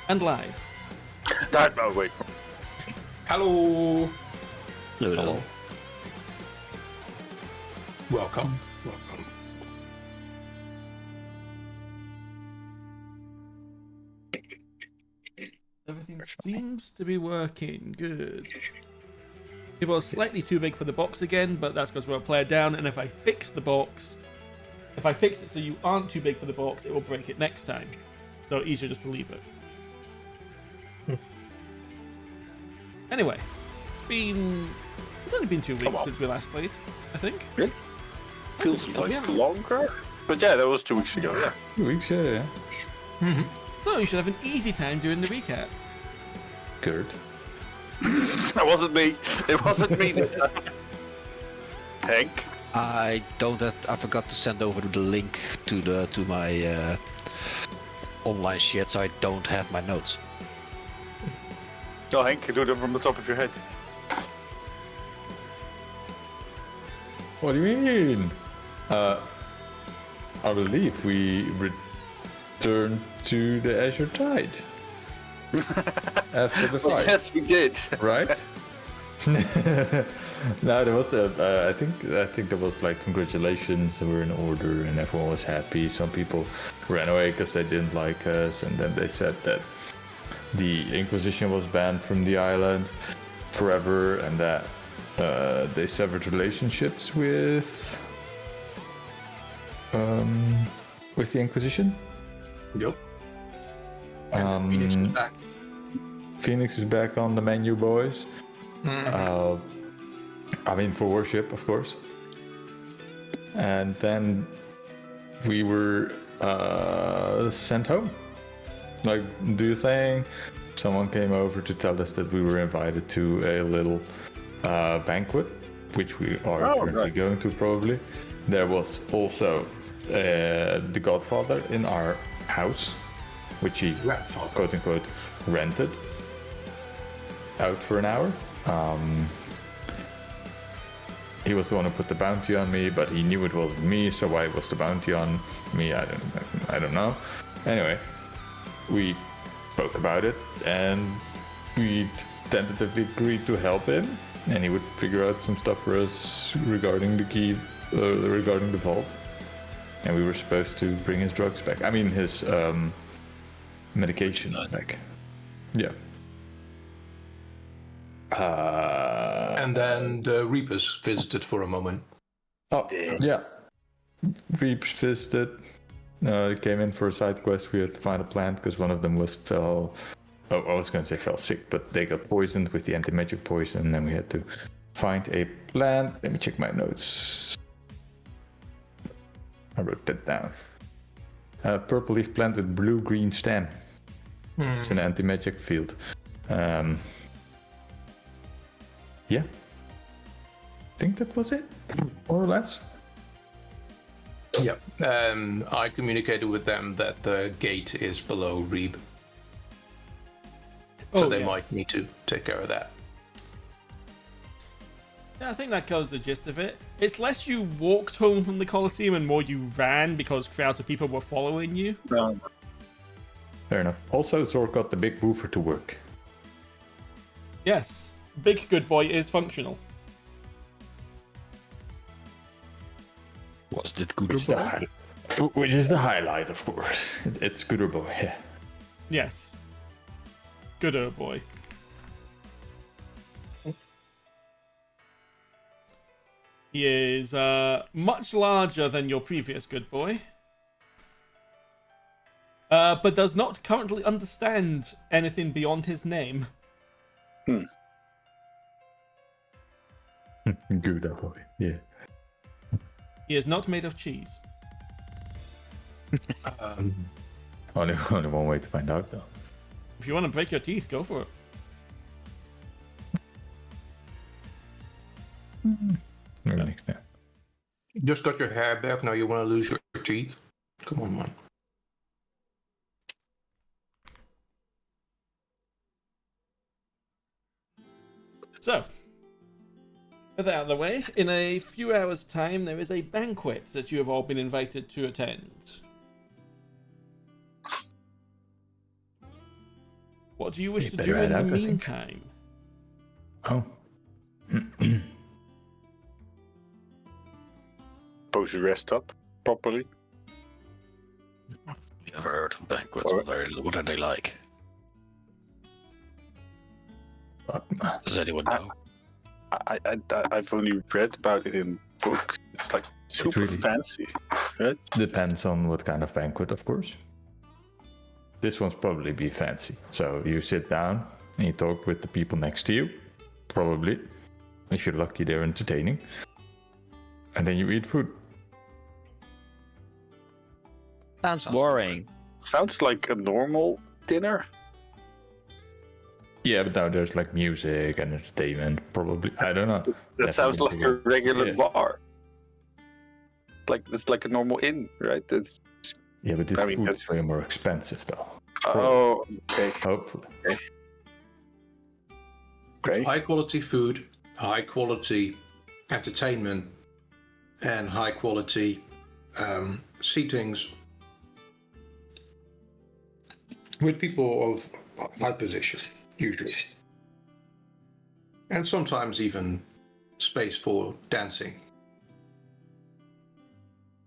And live. Oh, wait. Hello. Hello. Welcome. Everything seems to be working. Good. It was slightly too big for the box again, but that's because we're a player down, and if I fix the box, if I fix it so you aren't too big for the box, it will break it next time. So easier just to leave it. Anyway, it's only been 2 weeks since we last played, I think. It feels Yeah, like longer. But yeah, that was 2 weeks ago. Yeah. 2 weeks, yeah. So you should have an easy time doing the recap. Gert. That wasn't me. It wasn't me this time. Hank. I forgot to send over the link to my online shit, so I don't have my notes. No, Hank, do them from the top of your head. What do you mean? I believe we returned to the Azure Tide. After the fight. Yes, we did. Right? No, there was I think there was like congratulations, we're in order and everyone was happy. Some people ran away because they didn't like us, and then they said that the Inquisition was banned from the island forever, and that they severed relationships with the Inquisition. Yep. Phoenix is back. Phoenix is back on the menu, boys. I mean, for worship, of course. And then we were sent home. Like, do you think someone came over to tell us that we were invited to a little banquet, which we are currently going to probably. There was also the Godfather in our house, which he quote unquote rented out for an hour. He was the one who put the bounty on me, but he knew it wasn't me, so why was the bounty on me? I don't know. Anyway, we spoke about it, and we tentatively agreed to help him, and he would figure out some stuff for us regarding the key, regarding the vault. And we were supposed to bring his drugs back. I mean, his medication back. Yeah. And then the Reapers visited for a moment. Oh, yeah. Reapers visited. Came in for a side quest. We had to find a plant because one of them fell sick, but they got poisoned with the anti-magic poison, and then we had to find a plant. Let me check my notes. I wrote that down. Purple leaf plant with blue-green stem. It's an anti-magic field. Yeah. I think that was it, more or less. Yep. I communicated with them that the gate is below Reeb. So they might need to take care of that. Yeah, I think that covers the gist of it. It's less you walked home from the Colosseum and more you ran because crowds of people were following you. Fair enough. Also, Zor got the big woofer to work. Yes, Big Good Boy is functional. What's that good boy? Which is the highlight, of course. It's Gooder Boy, yeah. Yes. Gooder Boy. He is much larger than your previous Good Boy. But does not currently understand anything beyond his name. Gooder Boy, yeah. He is not made of cheese. Only one way to find out, though. If you want to break your teeth, go for it. Maybe next time. You just got your hair back, now you want to lose your teeth? Come on, man. So, with that out of the way, in a few hours' time, there is a banquet that you have all been invited to attend. What do you wish You to better do in head the out, I think. meantime? Oh. Suppose you rest up properly. Never heard of banquets. What are they like? Does anyone know? I've only read about it in books. It's like super really- fancy, right? Depends on what kind of banquet, of course. This one's probably be fancy. So you sit down and you talk with the people next to you. Probably. If you're lucky, they're entertaining. And then you eat food. Sounds boring. Sounds like a normal dinner. Yeah, but now there's like music and entertainment, probably. I don't know. That sounds like a regular Yeah. bar. Like it's like a normal inn, right? That's Yeah, but this I mean, food that's- is way more expensive, though. oh, okay. Hopefully. Okay. High quality food, high quality entertainment, and high quality seatings with people of high position, usually. And sometimes even space for dancing.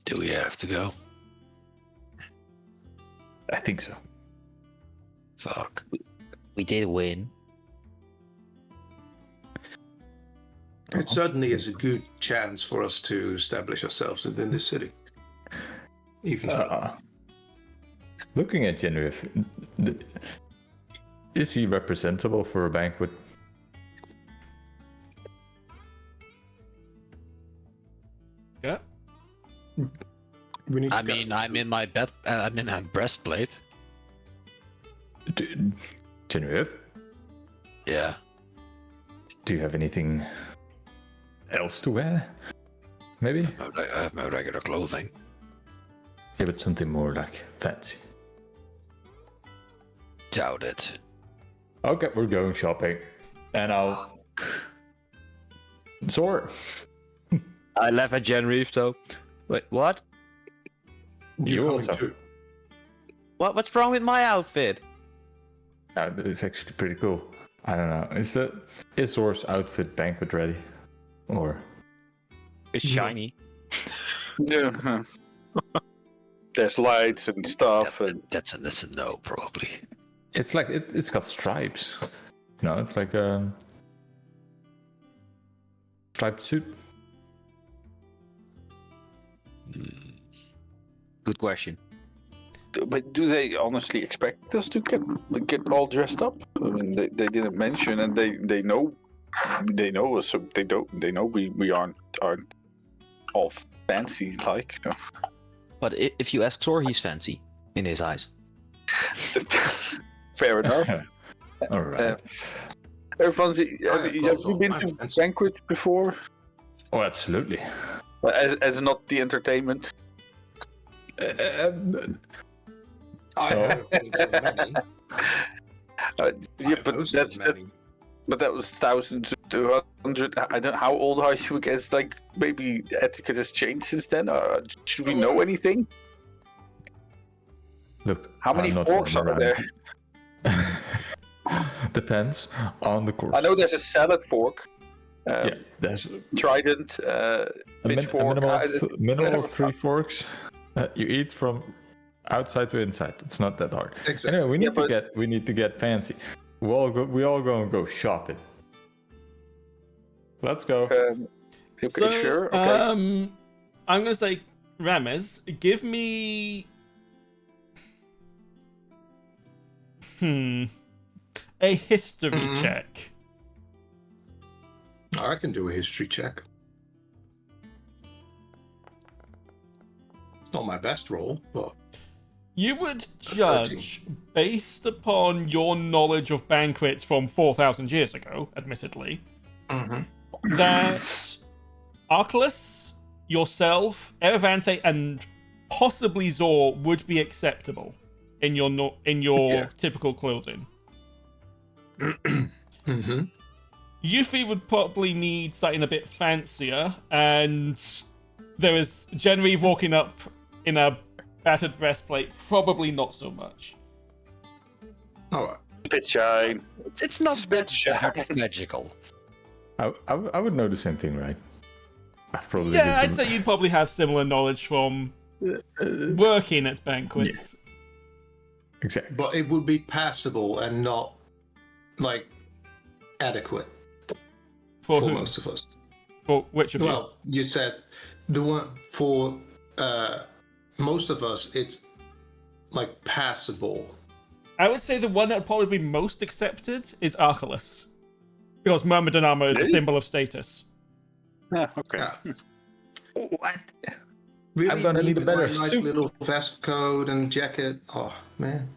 Do we have to go? I think so. Fuck. We did win. It certainly is a good chance for us to establish ourselves within this city. Even so. Looking at Genraev, is he representable for a banquet? Yeah. We need to I mean, I'm in my breastplate. Genraev, Yeah. do you have anything else to wear? Maybe? I have my regular clothing. Yeah, but something more like fancy. Doubt it. Okay, we're going shopping. And I'll... Zor! I left at Genraev, so. Wait, what? You're You coming also. too. What's wrong with my outfit? It's actually pretty cool. I don't know. Is Zor's outfit banquet ready? Or... It's shiny. Yeah. There's lights and stuff, and That's a no, probably. It's like, it's got stripes. You know, it's like a... striped suit. Good question. but do they honestly expect us to get all dressed up? I mean, they didn't mention, and they know us, so they know we aren't all fancy like. You know? But if you ask Thor, he's fancy in his eyes. Fair enough. All right. Erevanthe, have you been I'm to fancy. banquets before? Oh, absolutely. As not the entertainment. I have been to many. Yeah, I've but hosted many. that was 1,200. I don't. How old are you? I guess like maybe etiquette has changed since then. Should we know anything? Look, How many I'm not forks running are there? around. Depends on the course. I know there's a salad fork, Yeah, there's trident, a pitchfork. minimum of 3 forks. You eat from outside to inside. It's not that hard. Exactly. Anyway, Yeah, we need to get fancy. We all go and go shopping. Let's go. Okay, So, sure. Okay. I'm gonna say, Ramez, give me a history check. I can do a history check. It's not my best roll, but You would judge, based upon your knowledge of banquets from 4,000 years ago, admittedly, that Archilaus, yourself, Erevanthe, and possibly Zor would be acceptable in your Yeah. typical clothing. mm-hmm. Yuphi would probably need something a bit fancier, and there is Genraev walking up in a battered breastplate, probably not so much. All right. Spit shine. It's not Spit that shine. bad, it's magical. I would know the same thing, right? I've probably Yeah, lived I'd in- say you'd probably have similar knowledge from working at banquets. Exactly. But it would be passable and not like adequate For for who? most of us. For which of you? Well, you said the one for most of us, it's like passable. I would say the one that would probably be most accepted is Archilaus. Because Myrmidon armor is a Really? symbol of status. Yeah, okay. Yeah. What? Really, I'm gonna me need a with my better nice suit. little vest coat and jacket. Oh man.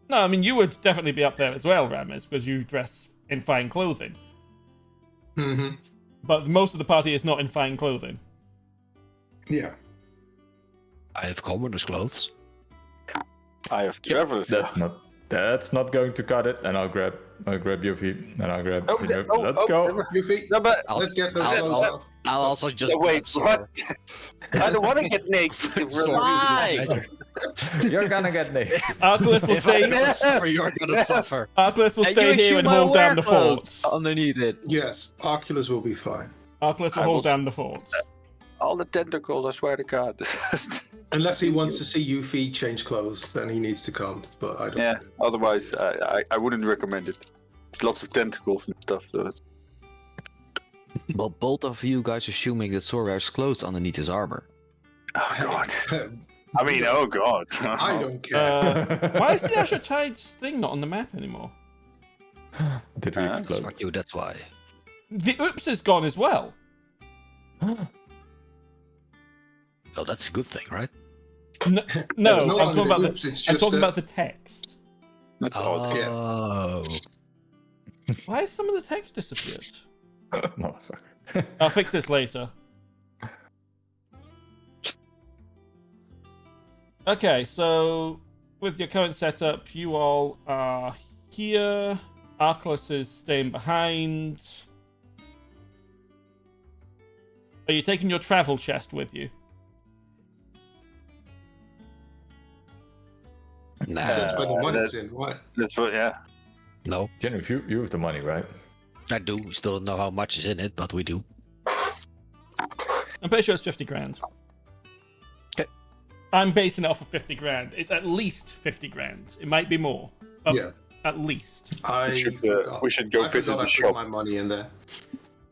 No, I mean, you would definitely be up there as well, Ramis, because you dress in fine clothing. Mm-hmm. But most of the party is not in fine clothing. Yeah. I have commoner's clothes. I have travelers. That's not going to cut it. And I'll grab Yuphi and I'll grab. Oh, Let's go. Yuphi, No, but let's get those I'll- clothes I'll- off. I'll also just wait, grab what? I don't want to get naked. Why? You're gonna get naked. Archilaus will If I stay. don't suffer, you're gonna suffer. Archilaus will And stay you here assume and I hold wear down the clothes fort. underneath it. Yes, Archilaus will be fine. Archilaus will I hold will- down the fort. All the tentacles, I swear to God. Unless he wants to see Yuphi change clothes, then he needs to come. But I don't. Yeah, otherwise, I wouldn't recommend it. It's lots of tentacles and stuff. So it's... Well, both of you guys assuming that Sora wears clothes underneath his armor. Oh, God. I mean, oh, God. I don't care. Why is the Asher Tides thing not on the map anymore? Did we explode? Fuck you, that's why. The Oops is gone as well. Oh, that's a good thing, right? No, It's no no I'm longer talking about the the. oops, it's I'm just talking a- about the text. That's odd. Oh. Why has some of the text disappeared? Motherfucker. I'll fix this later. Okay, so with your current setup, you all are here. Archilaus is staying behind. Are you taking your travel chest with you? Nah, That's where the money's that- in. What? That's what, yeah. no, Genraev, you have the money, right? I do. We still don't know how much is in it, but we do. I'm pretty sure it's 50 grand. Okay. I'm basing it off of 50 grand. It's at least 50 grand. It might be more. But Yeah. At least. I forgot. we should go I visit forgot the I put shop. my money in there.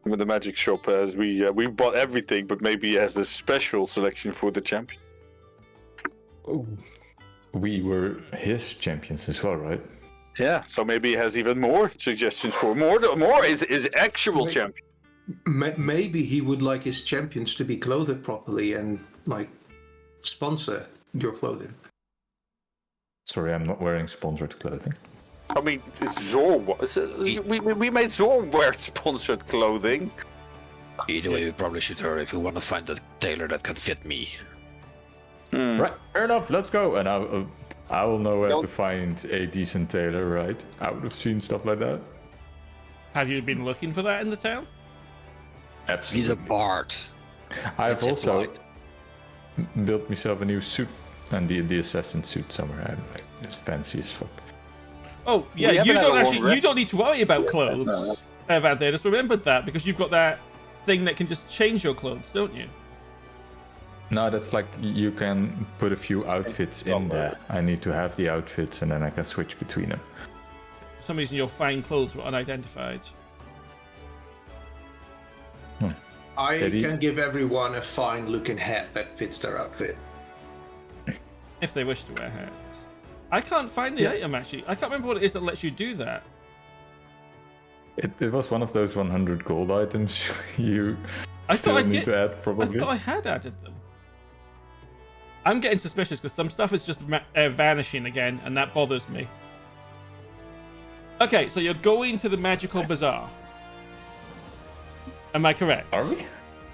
With the magic shop, as we bought everything, but maybe it has a special selection for the champion. We were his champions as well, right? Yeah, so maybe it has even more suggestions for more is actual Wait. champion. Maybe he would like his champions to be clothed properly and like sponsor your clothing. Sorry, I'm not wearing sponsored clothing. I mean, it's Zor. We made Zor wear sponsored clothing. Either way, we probably should hurry if we want to find a tailor that can fit me. Right, fair enough. Let's go. And I will know where Don't- to find a decent tailor, right? I would have seen stuff like that. Have you been looking for that in the town? Absolutely. He's a bard. I've That's also implied. built myself a new suit, and the assassin suit somewhere. It's fancy as fuck. Oh, yeah, haven't you had a don't long actually you rest. don't need to worry about clothes. Erevanthe, I just remembered that because you've got that thing that can just change your clothes, don't you? No, that's like you can put a few outfits in there. I need to have the outfits, and then I can switch between them. For some reason your fine clothes were unidentified. I Eddie? can give everyone a fine looking hat that fits their outfit. If they wish to wear hats. I can't find the item actually. I can't remember what it is that lets you do that. It was one of those 100 gold items you I still thought I need did. to add, I probably. thought I had added them. I'm getting suspicious because some stuff is just vanishing again, and that bothers me. Okay, so you're going to the magical bazaar. Am I correct? Are we?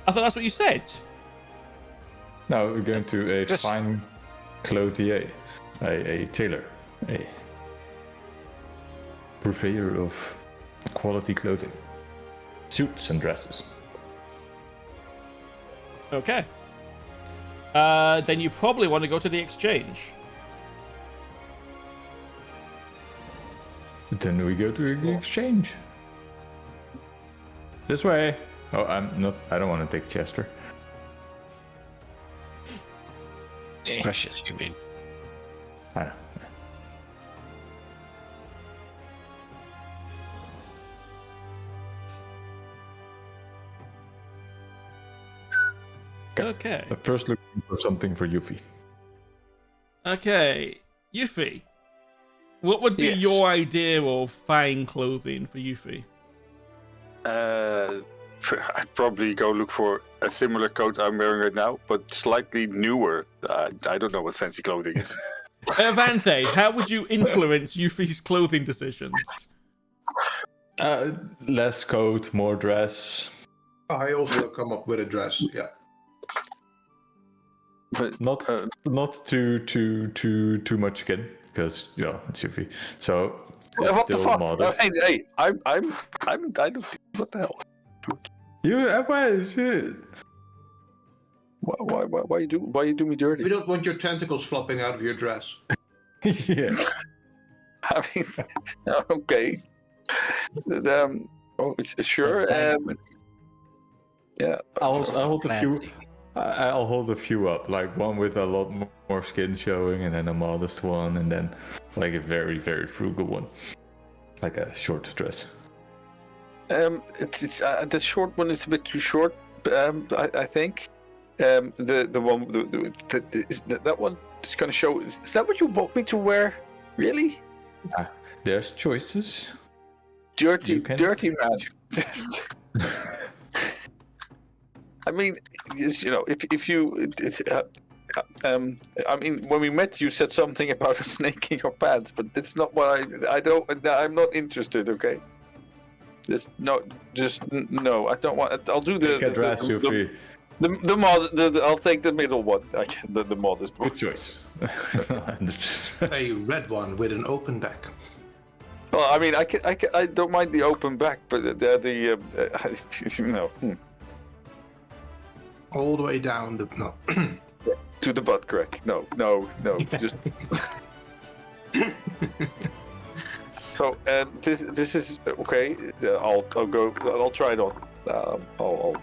I thought that's what you said. No, we're going to a Just- fine clothier, a tailor, a purveyor of quality clothing, suits and dresses. Okay. Then you probably want to go to the exchange. Then we go to the exchange. This way. Oh, I don't want to take Chester. Precious, you mean? I know. Okay. But first looking for something for Yuphi. Okay. Yuphi. What would be Yes. your idea of fine clothing for Yuphi? I'd probably go look for a similar coat I'm wearing right now, but slightly newer. I don't know what fancy clothing is. Erevanthe, how would you influence Yuphi's clothing decisions? Less coat, more dress. I also come up with a dress. Yeah. But, Not too much skin, because it's Yuphi. So what the still fuck? modest. Hey, I don't. What the hell? Why you do me dirty? We don't want your tentacles flopping out of your dress. Yeah. I mean, okay. Sure. Yeah. I'll hold a few. I'll hold a few up, like one with a lot more skin showing, and then a modest one, and then like a very, very frugal one, like a short dress. It's the short one is a bit too short. I think. The one that one is gonna show. Is that what you want me to wear? Really? There's choices. Dirty man. I mean, if you, I mean, when we met, you said something about a snake in your pants, but it's not what I'm not interested. Okay. No. I don't want. I'll do the dress, Yuphi. I'll take the middle one. The modest one. Good choice. A red one with an open back. Well, I mean, I don't mind the open back, but no. All the way down the To the butt crack. No. Just. So this is okay. I'll go. I'll try it on. I'll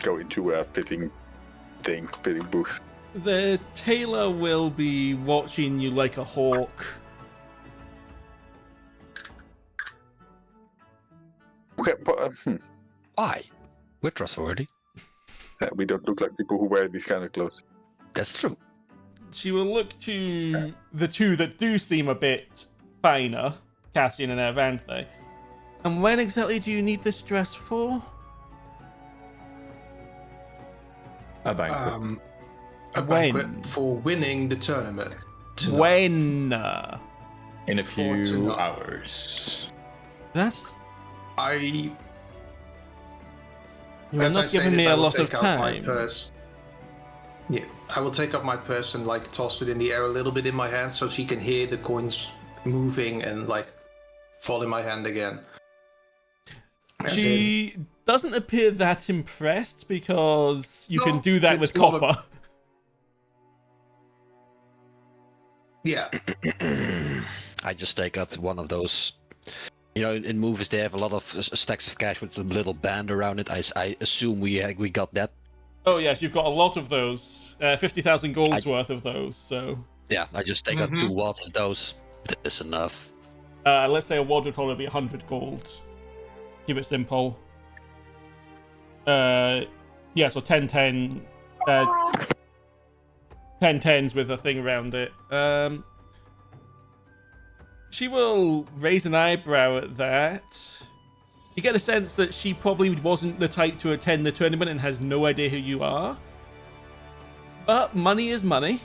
go into a fitting booth. The tailor will be watching you like a hawk. Okay, but, Why? We're trustworthy. we don't look like people who wear these kind of clothes. That's true. She will look to the two that do seem a bit finer, Cassius and Erwin. And when exactly do you need this dress for? A banquet. A banquet for winning the tournament. tonight. When? In a For few tonight. That's... hours. You're As I not say giving this, me I a will lot of take out my time. purse. Yeah, I will take up my purse and like toss it in the air a little bit in my hand so she can hear the coins moving and like fall in my hand again. As in- She doesn't appear that impressed because you can No, do that it's with not a- copper. Yeah, I just take out one of those. In movies they have a lot of stacks of cash with a little band around it. I assume we got that. Oh yes, you've got a lot of those. 50,000 gold's worth of those, so... Yeah, I just take out 2 wads of those. That's enough. let's say a wad would probably be 100 gold. Keep it simple. So 10 10s with a thing around it. She will raise an eyebrow at that. You get a sense that she probably wasn't the type to attend the tournament and has no idea who you are. But money is money.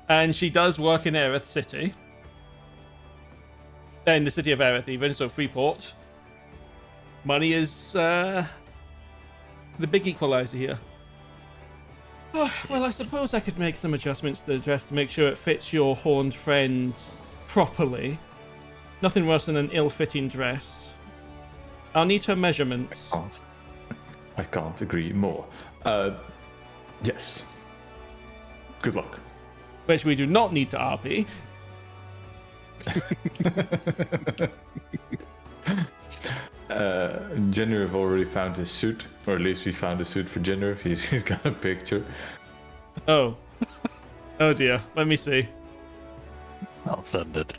And she does work in Erith City. In the city of Erith even, so Freeport. Money is the big equalizer here. Well, I suppose I could make some adjustments to the dress to make sure it fits your horned friends properly. Nothing worse than an ill-fitting dress. I'll need her measurements. I can't agree more. Yes. Good luck. Which we do not need to RP. Genraev already found his suit, or at least we found a suit for Genraev. He's got a picture. Oh. Oh dear. Let me see. I'll send it.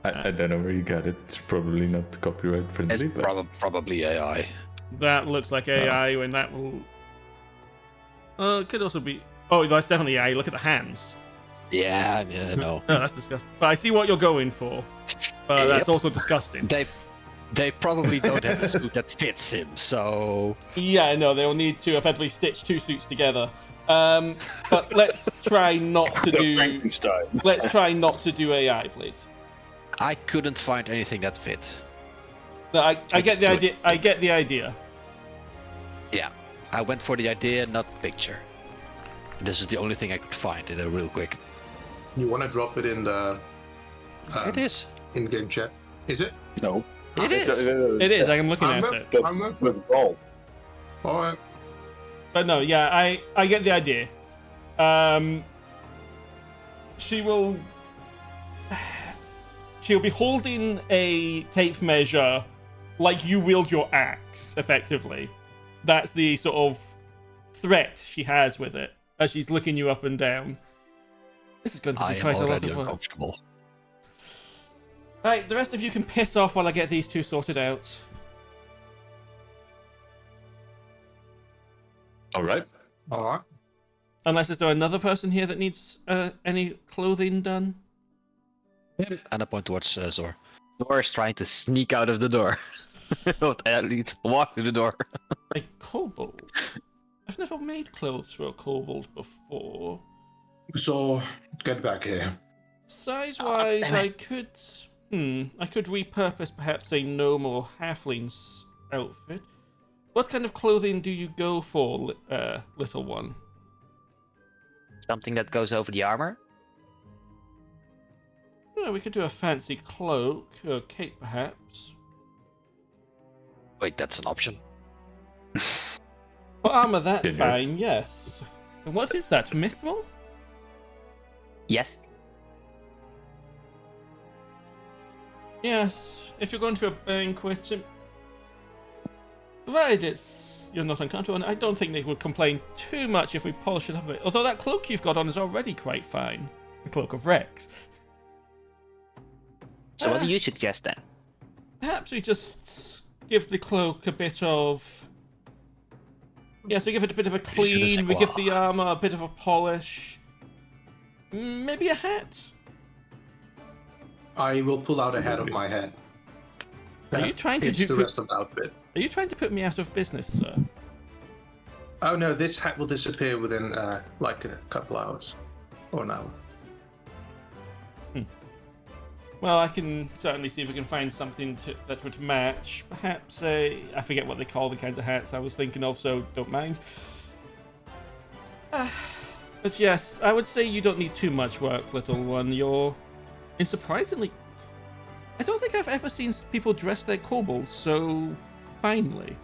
I don't know where you got it. It's probably not copyright It's friendly, but probably AI. That looks like AI, and that will. It could also be. Oh, that's definitely AI. Look at the hands. Yeah, no. No, that's disgusting. But I see what you're going for. But that's also disgusting. They probably don't have a suit that fits him, so... Yeah, no, they'll need to effectively stitch two suits together. But let's try not to do. Frankenstein. Let's try not to do AI, please. I couldn't find anything that fit. No, I get the idea. I get the idea. Yeah, I went for the idea, not the picture. This is the only thing I could find in there real quick. You want to drop it in the It is. in-game chat? Is it? No. It is. It is. I'm looking at it. With ball. All right. But no, yeah, I get the idea. She'll be holding a tape measure like you wield your axe, effectively. That's the sort of threat she has with it as she's looking you up and down. This is going to be quite a lot of work. Uncomfortable. Right, the rest of you can piss off while I get these two sorted out. all right. All right. Unless is there another person here that needs any clothing done? And I point towards Zor. Thor is trying to sneak out of the door. Or at least walk through the door. A kobold? I've never made clothes for a kobold before. So, get back here. Size-wise, I could repurpose perhaps a gnome or halfling's outfit. What kind of clothing do you go for, little one? Something that goes over the armor? Well, we could do a fancy cloak or cape, perhaps. Wait, that's an option. For armor that fine, yes. And what is that, mithril? Yes. Yes, if you're going to a banquet, provided you're not uncomfortable, and I don't think they would complain too much if we polish it up a bit. Although that cloak you've got on is already quite fine. The Cloak of Rex. So what do you suggest then? Perhaps we just give the cloak a bit of... Yes, we give it a bit of a clean, we give the armor a bit of a polish. Maybe a hat? I will pull out a hat of my head. Are you trying to It's the rest of the outfit. Are you trying to put me out of business, sir? Oh no, this hat will disappear within like a couple hours. Or an hour. Well, I can certainly see if we can find something that would match. Perhaps I forget what they call the kinds of hats I was thinking of, so don't mind. But yes, I would say you don't need too much work, little one. And surprisingly, I don't think I've ever seen people dress their kobolds so finely.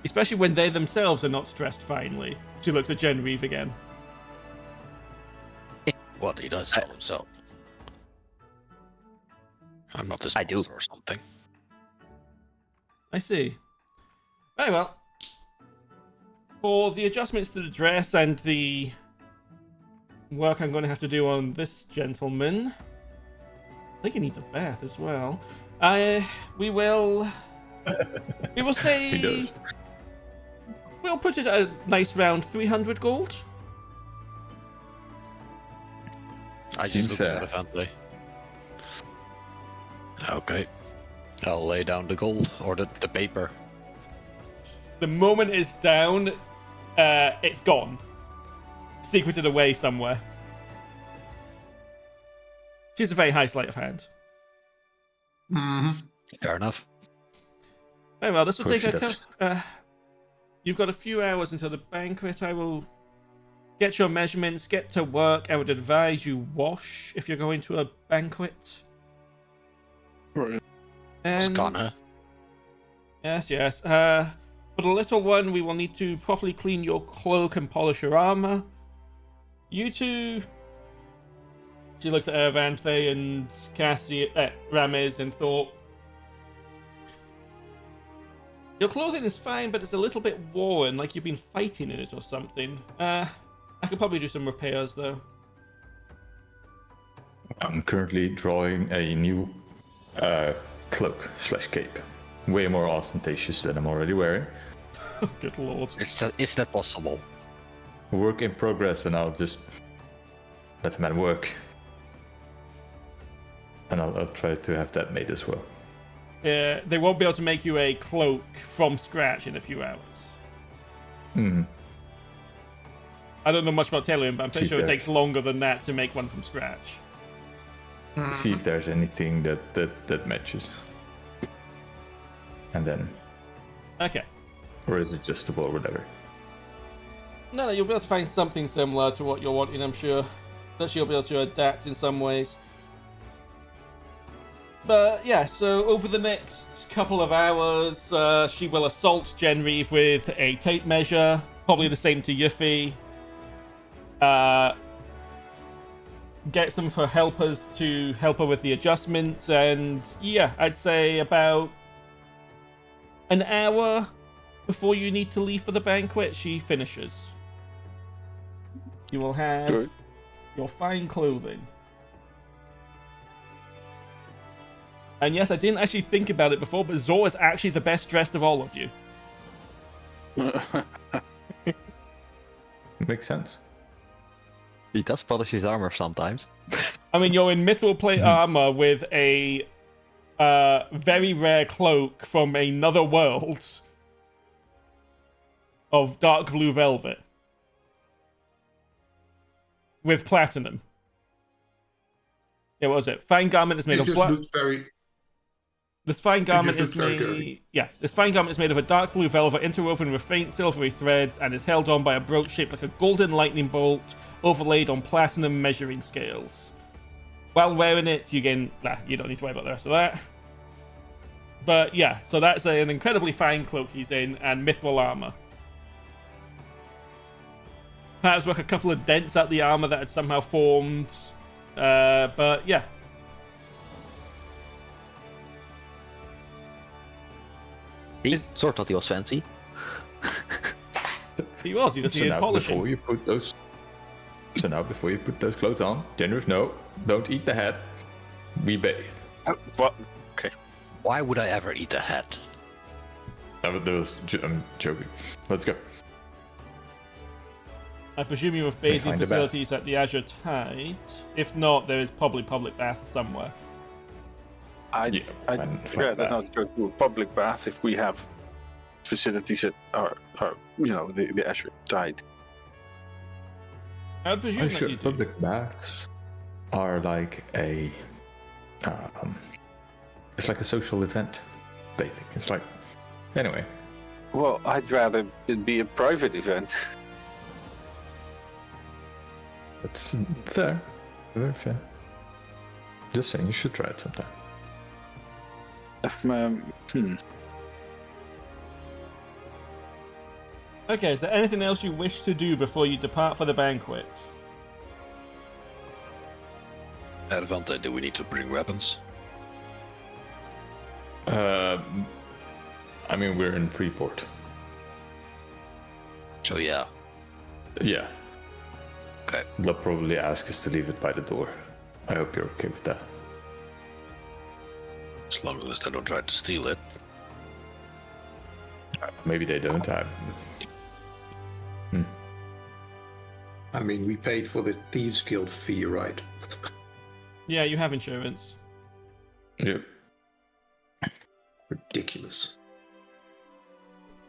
Especially when they themselves are not dressed finely. She looks at Genraev again. What he does call himself. I'm not this I do. or something. I see. Very well. For the adjustments to the dress and the work I'm going to have to do on this gentleman, I think he needs a bath as well. We will say He does. we'll put it at a nice round 300 gold. I just Seems look fair. at Erevanthe. Okay. I'll lay down the gold, or the paper. The moment it's down, it's gone. Secreted away somewhere. She has a very high sleight of hand. Mm-hmm. Fair enough. Very well, this will Of take course a you've got a few hours until the banquet. I will get your measurements, get to work. I would advise you wash if you're going to a banquet. Right. And Scanner. yes. For For the little one, we will need to properly clean your cloak and polish your armor. You two... She looks at Erevanthe and Cassius, Ramez and thought, your clothing is fine, but it's a little bit worn, like you've been fighting in it or something. I could probably do some repairs, though. I'm currently drawing a new cloak/cape. Way more ostentatious than I'm already wearing. Good lord. Is that possible? Work in progress, and I'll just let the man work. And I'll try to have that made as well. They won't be able to make you a cloak from scratch in a few hours. I don't know much about tailoring, but I'm pretty sure it takes longer than that to make one from scratch. See if there's anything that matches. And then... Okay. Or is it just or whatever? No, you'll be able to find something similar to what you're wanting, I'm sure. That she'll be able to adapt in some ways. But yeah, so over the next couple of hours, she will assault Genraev with a tape measure, probably the same to Yuphi. Get some of her helpers to help her with the adjustments, and yeah, I'd say about an hour before you need to leave for the banquet, she finishes. You will have your fine clothing. And yes, I didn't actually think about it before, but Zor is actually the best dressed of all of you. Makes sense. He does polish his armor sometimes. I mean, you're in mithril plate armor with a very rare cloak from another world of dark blue velvet with platinum. Yeah, what was it? Fine garment is made of black. This fine garment is made. Yeah, this fine garment is made of a dark blue velvet interwoven with faint silvery threads and is held on by a brooch shaped like a golden lightning bolt overlaid on platinum measuring scales. While wearing it, you gain. Nah, you don't need to worry about the rest of that. But yeah, so that's an incredibly fine cloak he's in and mithril armor. Perhaps work a couple of dents at the armor that had somehow formed. But yeah. Sort thought he was fancy. He was, you just needed polishing. Before you put those... So now, before you put those clothes on, Genraev, no, don't eat the hat. We bathe. What? Okay. Why would I ever eat a hat? I'm joking. Let's go. I presume you have bathing facilities at the Azure Tide. If not, there is probably public baths somewhere. I'd rather not go to a public bath if we have facilities that are the Azure Tide. I would presume that you do. Public baths are like a... it's like a social event, bathing. It's like... Anyway. Well, I'd rather it be a private event. That's fair. Very fair. Just saying, you should try it sometime. Okay, is there anything else you wish to do before you depart for the banquet? Erevanthe, do we need to bring weapons? I mean, we're in Freeport. So yeah. Yeah. Okay. They'll probably ask us to leave it by the door. I hope you're okay with that. As long as they don't try to steal it. Maybe they don't. I mean, we paid for the Thieves Guild fee, right? Yeah, you have insurance. Yep. Ridiculous.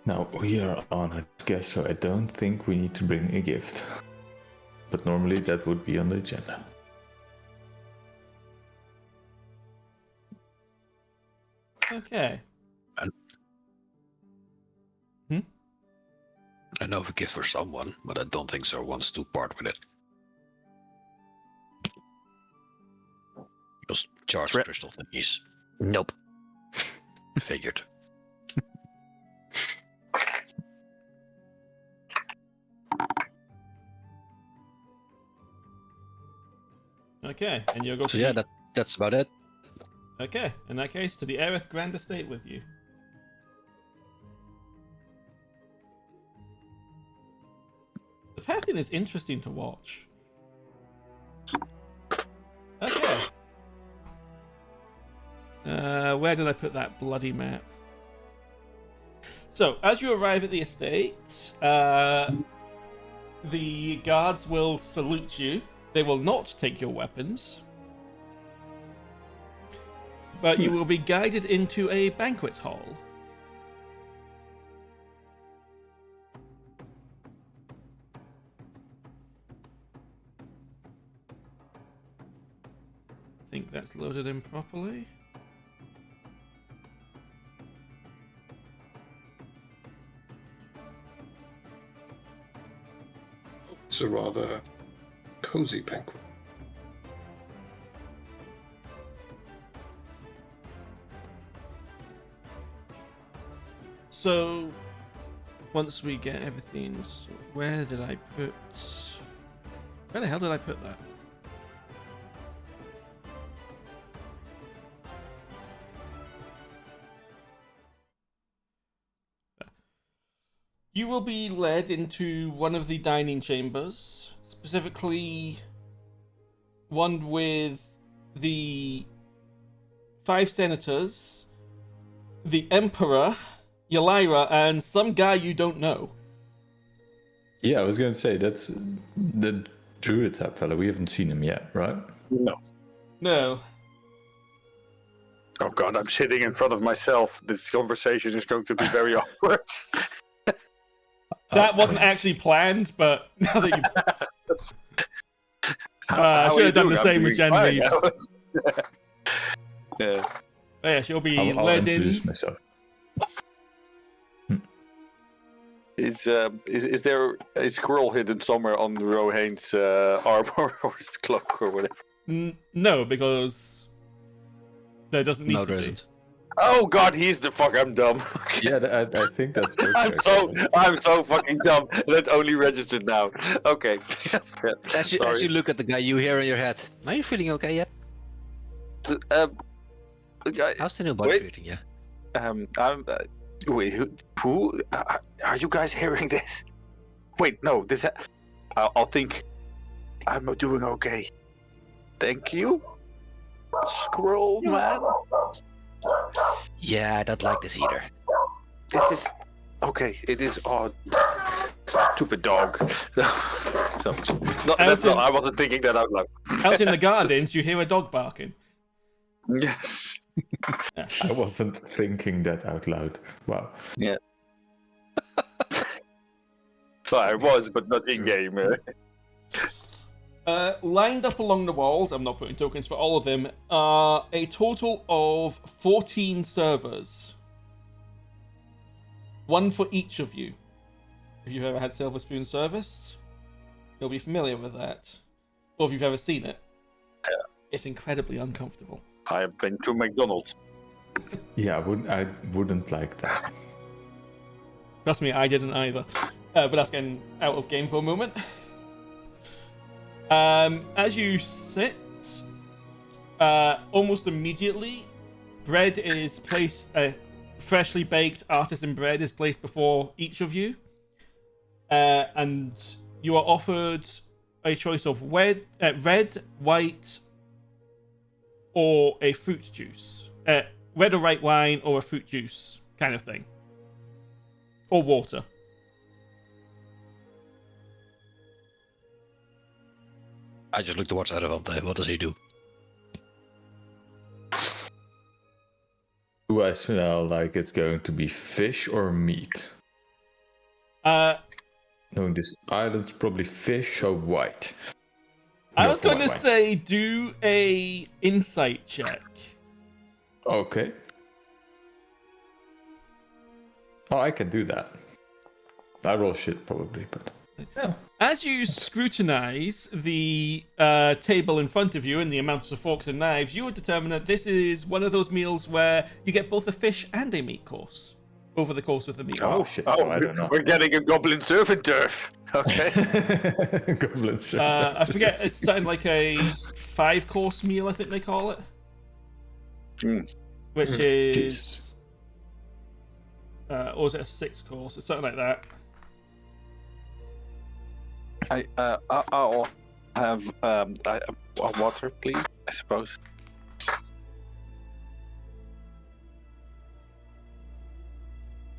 Now, we are on a guest, so I don't think we need to bring a gift. But normally that would be on the agenda. Okay. I know of a gift for someone, but I don't think Zor wants to part with it. Just charged crystal thingies. Nope. Figured. Okay, and you'll go So yeah, that's about it. Okay, in that case, to the Erith Grand Estate with you. The pathing is interesting to watch. Okay. Where did I put that bloody map? So, as you arrive at the estate, the guards will salute you. They will not take your weapons. But you will be guided into a banquet hall. I think that's loaded in properly. It's a rather cozy banquet. So, once we get everything, so where did I put... Where the hell did I put that? You will be led into one of the dining chambers, specifically one with the 5 senators, the Emperor, Yelira, and some guy you don't know. Yeah, I was going to say, that's the druid type fella. We haven't seen him yet, right? No. No. Oh god, I'm sitting in front of myself. This conversation is going to be very awkward. That wasn't actually planned, but now that you... I How should are have done you the doing? same with I'm doing Genraev. fine. Yeah. Oh, yeah, she'll be I'll led introduce in. myself. Is there a scroll hidden somewhere on Rohain's armor or his cloak or whatever? No, because there doesn't need No, to there be. isn't. Oh god, he's the fuck. I'm dumb. Yeah, I think that's good. I'm so fucking dumb. That only registered now. Okay. As you look at the guy, you hear in your head, "Are you feeling okay yet? How's the new body treating you?" I'm. Wait, who? Are you guys hearing this? Wait, no. This. I'll think. I'm doing okay. Thank you, Scroll Man. Yeah, I don't like this either. It is okay. It is odd. Stupid dog. I wasn't thinking that out loud. Out in the gardens, you hear a dog barking. Yes. I wasn't thinking that out loud. Wow. Yeah. So I was, but not in game. Lined up along the walls, I'm not putting tokens for all of them, are a total of 14 servers. One for each of you. If you've ever had Silver Spoon service, you'll be familiar with that. Or if you've ever seen it. Yeah. It's incredibly uncomfortable. I've been to McDonald's. Yeah, I wouldn't like that. Trust me, I didn't either. But that's getting out of game for a moment. As you sit, almost immediately, bread is placed, freshly baked artisan bread is placed before each of you. And you are offered a choice of red, white, or a fruit juice. Red or white wine or a fruit juice kind of thing. Or water. I just looked towards Erevanthe. What does he do? Do I smell like it's going to be fish or meat? Knowing this island's probably fish or white. I No, was going to white wine. say do a insight check. Okay. Oh, I can do that. I roll shit probably, but yeah. As you scrutinize the table in front of you and the amounts of forks and knives, you would determine that this is one of those meals where you get both a fish and a meat course. over the course of the meal. Oh shit! So I don't know. We're getting a goblin surf and turf. Okay. Goblin surf. I forget. It's something like a 5-course meal, I think they call it, which is, Jesus. or is it a 6-course? It's something like that. I'll have a water, please. I suppose.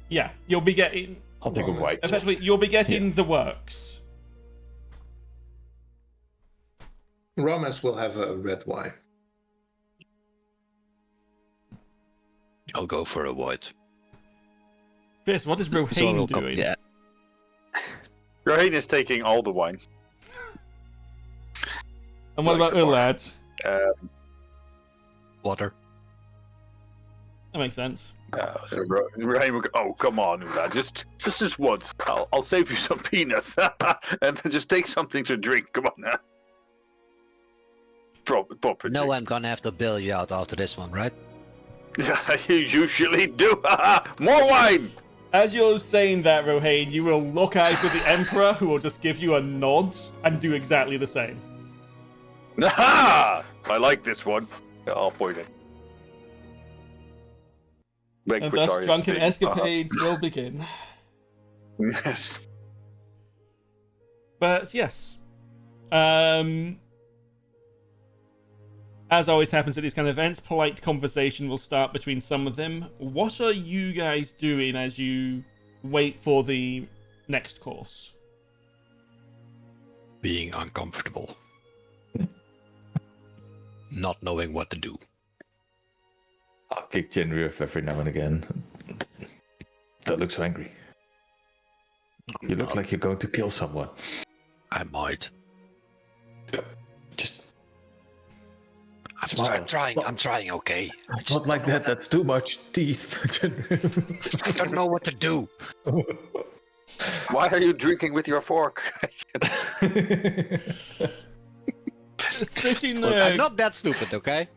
Yeah, you'll be getting. I'll take a white. Effectively, you'll be getting the works. Rames will have a red wine. I'll go for a white. Fist, what is Rohain doing? Yeah. Raheem is taking all the wine. And what about Ulad? Water. That makes sense. Raheem will go, oh, come on, Ulad. Just this once. I'll save you some peanuts. And just take something to drink. Come on now. Proper No, drink. I'm gonna have to bail you out after this one, right? You usually do. More wine! As you're saying that, Rohain, you will look eyes with the Emperor, who will just give you a nod and do exactly the same. Aha! I like this one. I'll point it. And thus, drunken escapades will begin. Yes. But yes. As always happens at these kind of events, polite conversation will start between some of them. What are you guys doing as you wait for the next course? Being uncomfortable. Not knowing what to do. I'll kick Genraev every now and again. Don't look so angry. You look like you're going to kill someone. I might. Just I'm trying, okay? I just not like don't know that. That's too much teeth. I don't know what to do. Why are you drinking with your fork? Sitting Look, I'm not that stupid, okay?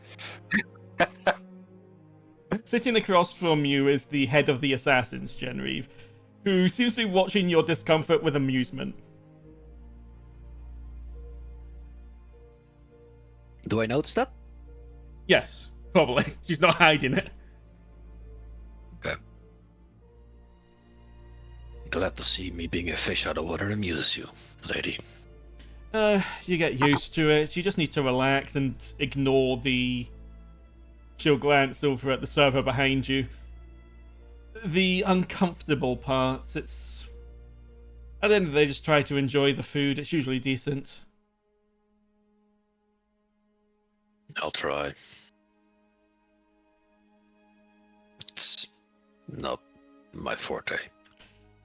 Sitting across from you is the head of the assassins, Genraev, who seems to be watching your discomfort with amusement. Do I notice that? Yes, probably. She's not hiding it. Okay. Glad to see me being a fish out of water amuses you, lady. You get used to it. You just need to relax and ignore the... She'll glance over at the server behind you. The uncomfortable parts, it's... At the end of the day, just try to enjoy the food. It's usually decent. I'll try. It's not my forte.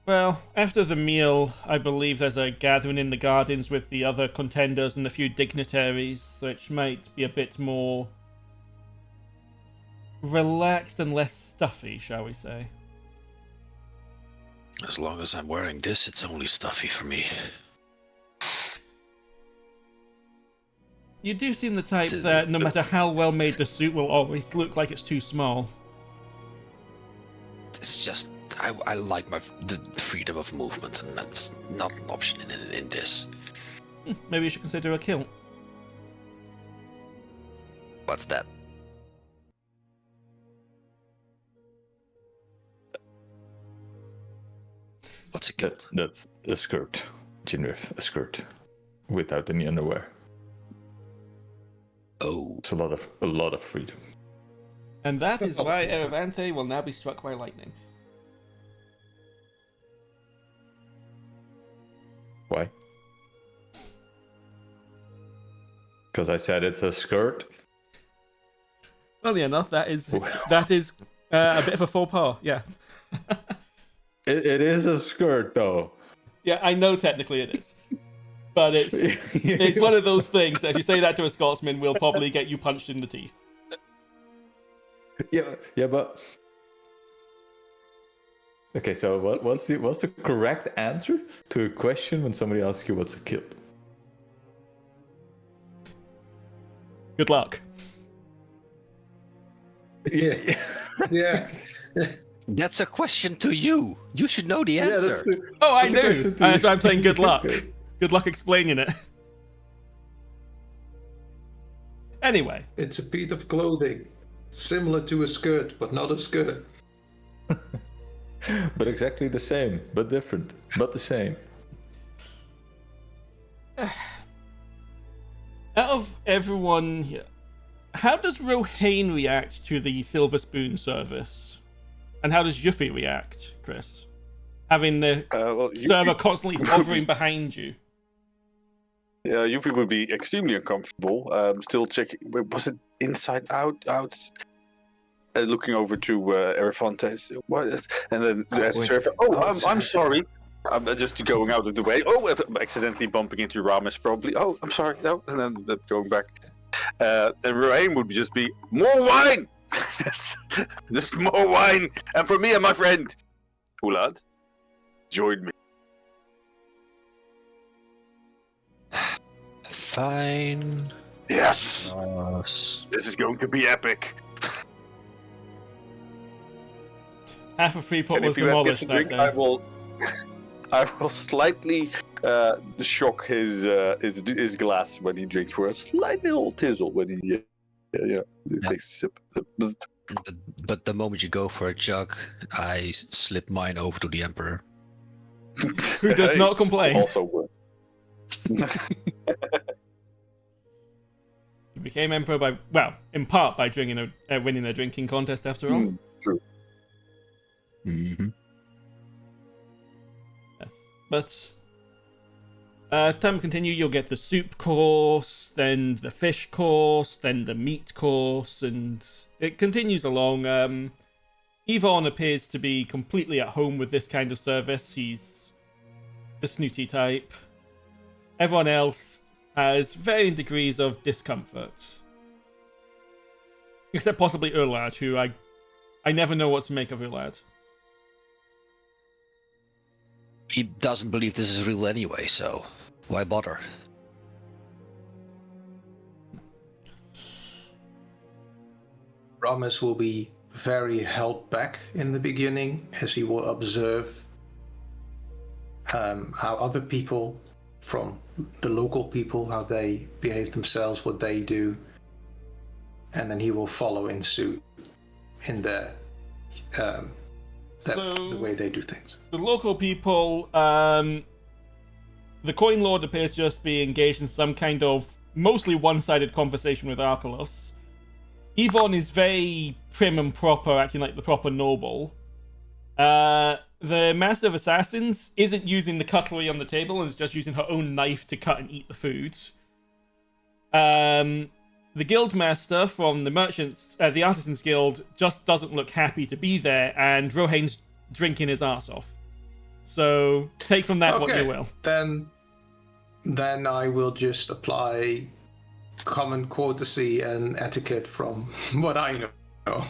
Well, after the meal, I believe there's a gathering in the gardens with the other contenders and a few dignitaries, which might be a bit more relaxed and less stuffy, shall we say. As long as I'm wearing this, it's only stuffy for me. You do seem the type that no matter how well made the suit will always look like it's too small. It's just, I like the freedom of movement, and that's not an option in this. Maybe you should consider a kilt. What's that? What's a kilt? That's a skirt, Genraev, a skirt, without any underwear. Oh, It's a lot of freedom. And that is why Erevanthe will now be struck by lightning. Why? Because I said it's a skirt. Funnily enough, that is a bit of a faux pas, yeah. It is a skirt, though. Yeah, I know technically it is. But it's one of those things that if you say that to a Scotsman, we'll probably get you punched in the teeth. Yeah, but okay. So what's the correct answer to a question when somebody asks you what's a kilt? Good luck. Yeah. Yeah. That's a question to you. You should know the answer. Oh, I That's a knew. question to That's you. why I'm saying good luck. Good luck explaining it. Anyway, It's a piece of clothing, similar to a skirt, but not a skirt. But exactly the same, but different, but the same. out of everyone here, how does Rohain react to the Silver Spoon service? And how does Yuphi react, Chris? Having the server constantly hovering behind you. Yeah, Yuphi would be extremely uncomfortable. Still checking. Was it inside out? Looking over to Erevanthe. What? And then the server. Oh, I'm sorry. I'm just going out of the way. Oh, accidentally bumping into Ramis probably. Oh, I'm sorry. No, and then going back. And Rohain would just be more wine. just more wine, and for me and my friend. Oulad, join me. Fine. Yes. Yes. This is going to be epic. Half of Freeport And was if you have demolished to drink, that I day. will slightly shock his glass when he drinks for a slight little tizzle when he takes a sip. But the moment you go for a jug, I slip mine over to the Emperor. Who does not complain. Also work. He became emperor in part by winning a drinking contest after all. True. Mm-hmm. Yes. But time to continue, you'll get the soup course, then the fish course, then the meat course, and it continues along. Yvonne appears to be completely at home with this kind of service. He's the snooty type. Everyone else has varying degrees of discomfort. Except possibly Urlad, who I never know what to make of Urlad. He doesn't believe this is real anyway, so why bother? Ramis will be very held back in the beginning as he will observe how other people from the local people, how they behave themselves, what they do, and then he will follow in suit in the way they do things. The local people, the Coin Lord appears to just be engaged in some kind of mostly one-sided conversation with Archilaus. Yvonne is very prim and proper, acting like the proper noble. The Master of Assassins isn't using the cutlery on the table and is just using her own knife to cut and eat the foods. The Guild Master from the Merchants, the Artisans Guild, just doesn't look happy to be there, and Rohain's drinking his ass off. So take from that what you will. Then I will just apply common courtesy and etiquette from what I know.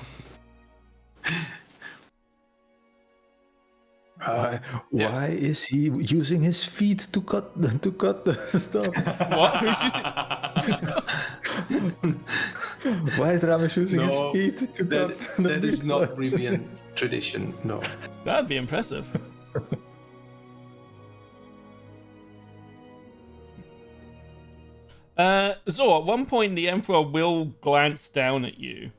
Why is he using his feet to cut the stuff? What? Who's using? Why is Ramis using his No, feet to cut? That is not Rivian tradition. No. That'd be impressive. Zor, at one point the Emperor will glance down at you.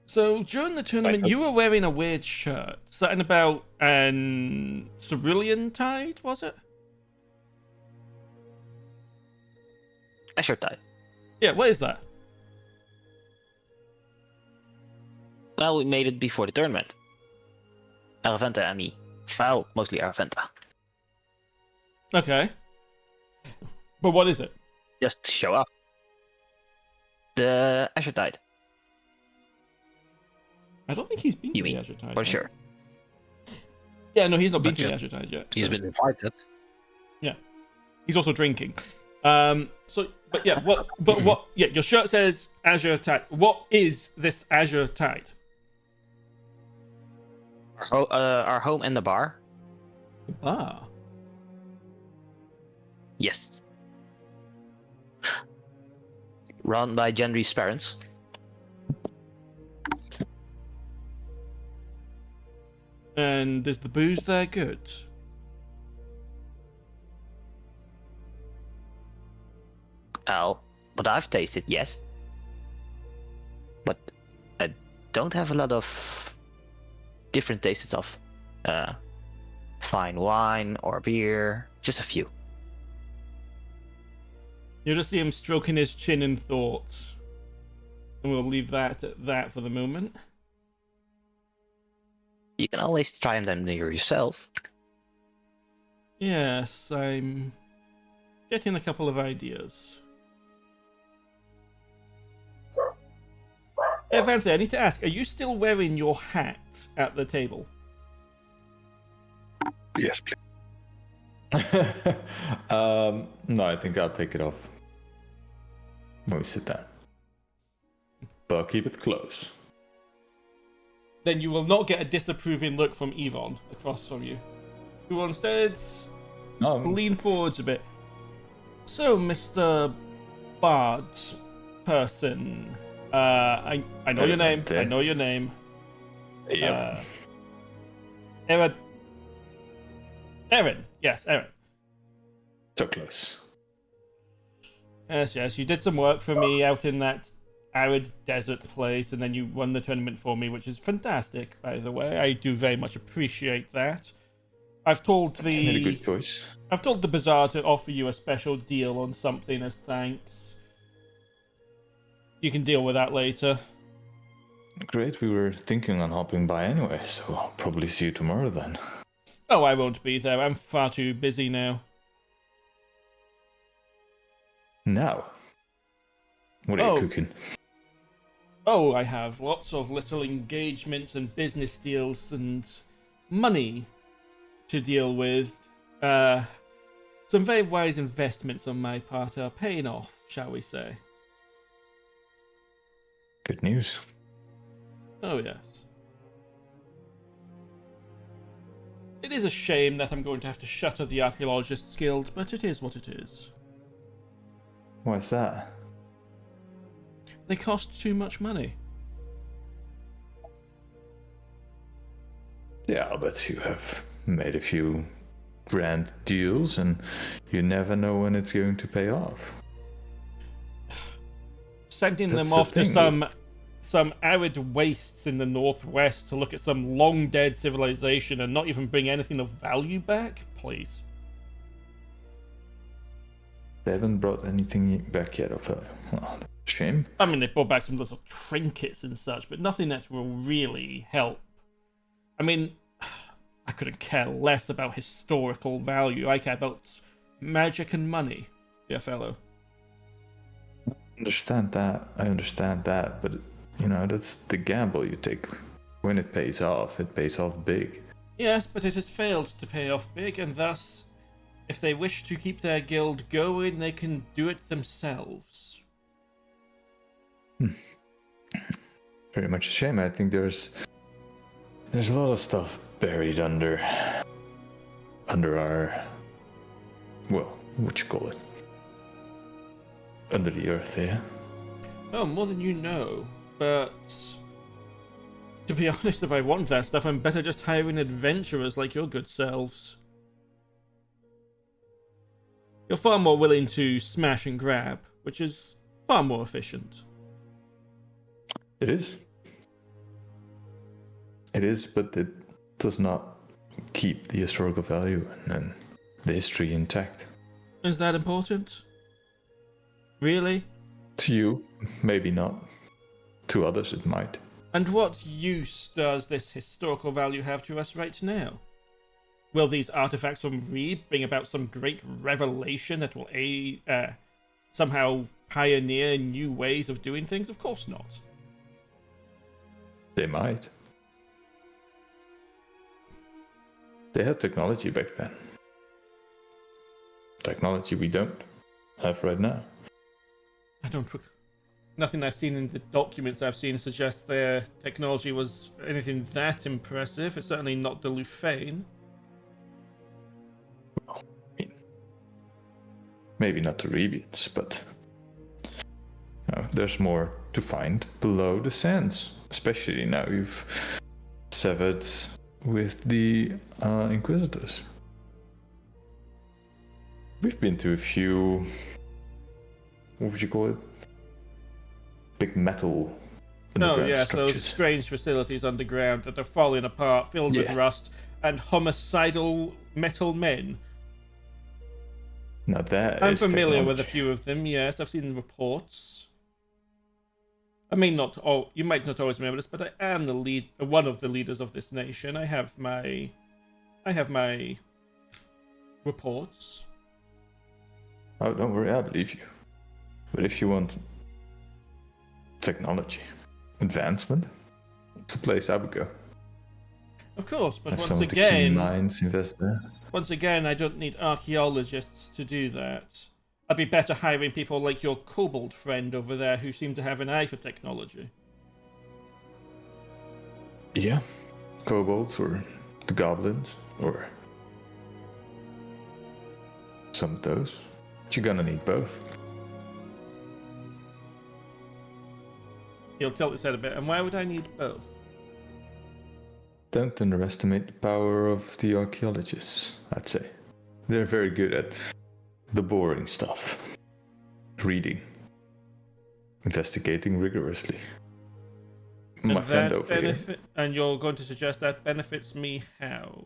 So during the tournament, you were wearing a weird shirt. Something about an cerulean tide, was it? Azure Tide. Yeah, what is that? Well, we made it before the tournament. Erevanthe and me. Well, mostly Erevanthe. Okay. But what is it? Just to show up. The Azure Tide. I don't think he's been You to the mean, Azure Tide. for yet. sure. Yeah, no, he's not been Not to the yet. Azure Tide yet. He's been invited. Yeah. He's also drinking. Your shirt says Azure Tide. What is this Azure Tide? Our home and the bar. Ah. Yes. Run by Genraev's parents. And is the booze there good? Well, what I've tasted, yes. But I don't have a lot of different tastes of fine wine or beer. Just a few. You'll just see him stroking his chin in thought. And we'll leave that at that for the moment. You can always try them near yourself. Yes, I'm getting a couple of ideas. Erevanthe, I need to ask, are you still wearing your hat at the table? Yes, please. No, I think I'll take it off when we sit down. But I'll keep it close. Then you will not get a disapproving look from Yvonne across from you, who will instead lean forwards a bit. So, Mr. Bard person, I know your name. I know your name. Yep. Erwin. Yes, Erwin. So close. Yes, you did some work for me out in that arid desert place, and then you won the tournament for me, which is fantastic, by the way. I do very much appreciate that. I've told You made a good choice. I've told the bazaar to offer you a special deal on something as thanks. You can deal with that later. Great, we were thinking on hopping by anyway, so I'll probably see you tomorrow then. Oh, I won't be there. I'm far too busy now. Now, what are you cooking? Oh, I have lots of little engagements and business deals and money to deal with. Some very wise investments on my part are paying off, shall we say. Good news. Oh, yes. It is a shame that I'm going to have to shutter the Archaeologists Guild, but it is what it is. Why's that? They cost too much money. Yeah, but you have made a few grand deals and you never know when it's going to pay off. Sending That's them off the to thing, some arid wastes in the northwest to look at some long dead civilization and not even bring anything of value back? Please. They haven't brought anything back yet of her. Oh, shame. I mean, they brought back some little trinkets and such, but nothing that will really help. I mean, I couldn't care less about historical value. I care about magic and money, dear fellow. I understand that, but you know, that's the gamble you take. When it pays off big. Yes, but it has failed to pay off big, and thus, if they wish to keep their guild going, they can do it themselves. Very much a shame. I think there's a lot of stuff buried under our, well, what you call it? Under the earth, yeah? Oh, more than you know, but to be honest, if I want that stuff, I'm better just hiring adventurers like your good selves. You're far more willing to smash and grab, which is far more efficient. It is. It is, but it does not keep the historical value and the history intact. Is that important? Really? To you, maybe not. To others, it might. And what use does this historical value have to us right now? Will these artifacts from Reed bring about some great revelation that will somehow pioneer new ways of doing things? Of course not. They might. They had technology back then. Technology we don't have right now. Nothing I've seen in the documents I've seen suggests their technology was anything that impressive. It's certainly not the Lufane. Well, I mean, maybe not the Rebians, but there's more to find below the sands. Especially now you've severed with the Inquisitors. We've been to a few, what would you call it? Big metal underground yes, structures. those strange facilities underground that are falling apart, filled with Yeah. rust, and homicidal metal men. Now that I'm is familiar with a technology. few of them, yes. I've seen reports. I mean, not all. You might not always remember this, but I am one of the leaders of this nation. I have my reports. Oh, don't worry, I believe you. But if you want technology, advancement, it's a place I would go. Of course, but Have once some of the key again, minds invest there. I don't need archaeologists to do that. I'd be better hiring people like your kobold friend over there who seem to have an eye for technology. Yeah, kobolds or the goblins or some of those. But you're gonna need both. He'll tilt his head a bit, and why would I need both? Don't underestimate the power of the archaeologists, I'd say. They're very good at the boring stuff. Reading. Investigating rigorously. My And friend that over here. and you're going to suggest that benefits me how?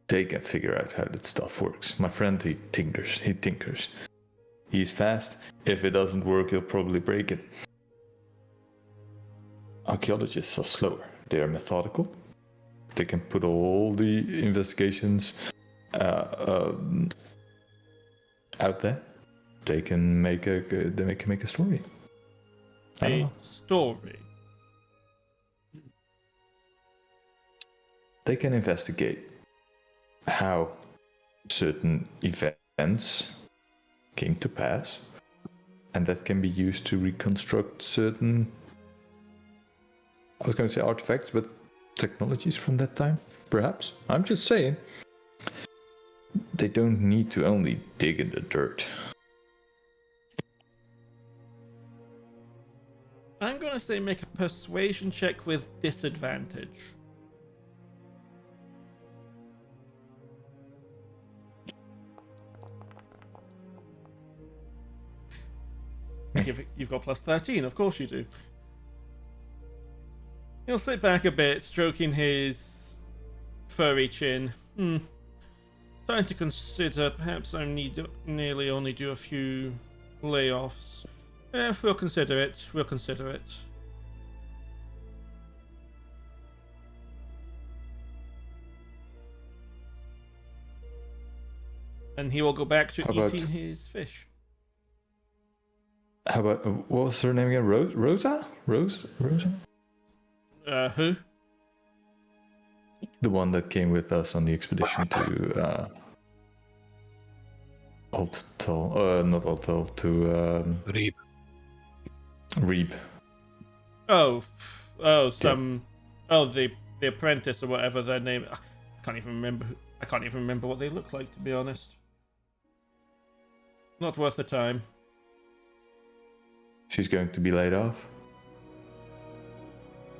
They can figure out how that stuff works. My friend, he tinkers. He's fast. If it doesn't work, he'll probably break it. Archaeologists are slower. They are methodical. They can put all the investigations out there. They can make a story. I don't A know. story. They can investigate how certain events came to pass, and that can be used to reconstruct certain, I was going to say artifacts, but technologies from that time, perhaps. I'm just saying, they don't need to only dig in the dirt. I'm going to say make a persuasion check with disadvantage. You've got plus 13, of course you do. He'll sit back a bit, stroking his furry chin. Trying to consider, perhaps I nearly only do a few layoffs. We'll consider it. And he will go back to eating his fish. How about, what was her name again? Rosa? Rosa? Who? The one that came with us on the expedition to not Altal, to Reeb. The apprentice or whatever their name. I can't even remember what they look like, to be honest. Not worth the time. She's going to be laid off.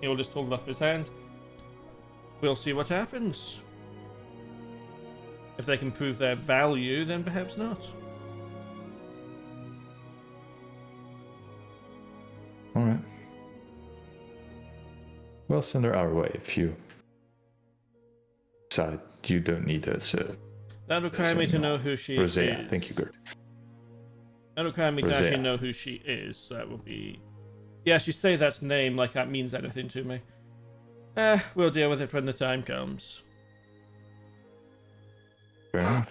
He'll just hold up his hands. We'll see what happens. If they can prove their value, then perhaps not. Alright. Well, send her our way if you decide you don't need her, sir. That requires me to know who she Rosea. is. Thank you, Gert. That requires me to actually know who she is, so that will be... Yes, you say that name like that means anything to me. We'll deal with it when the time comes. Fair enough.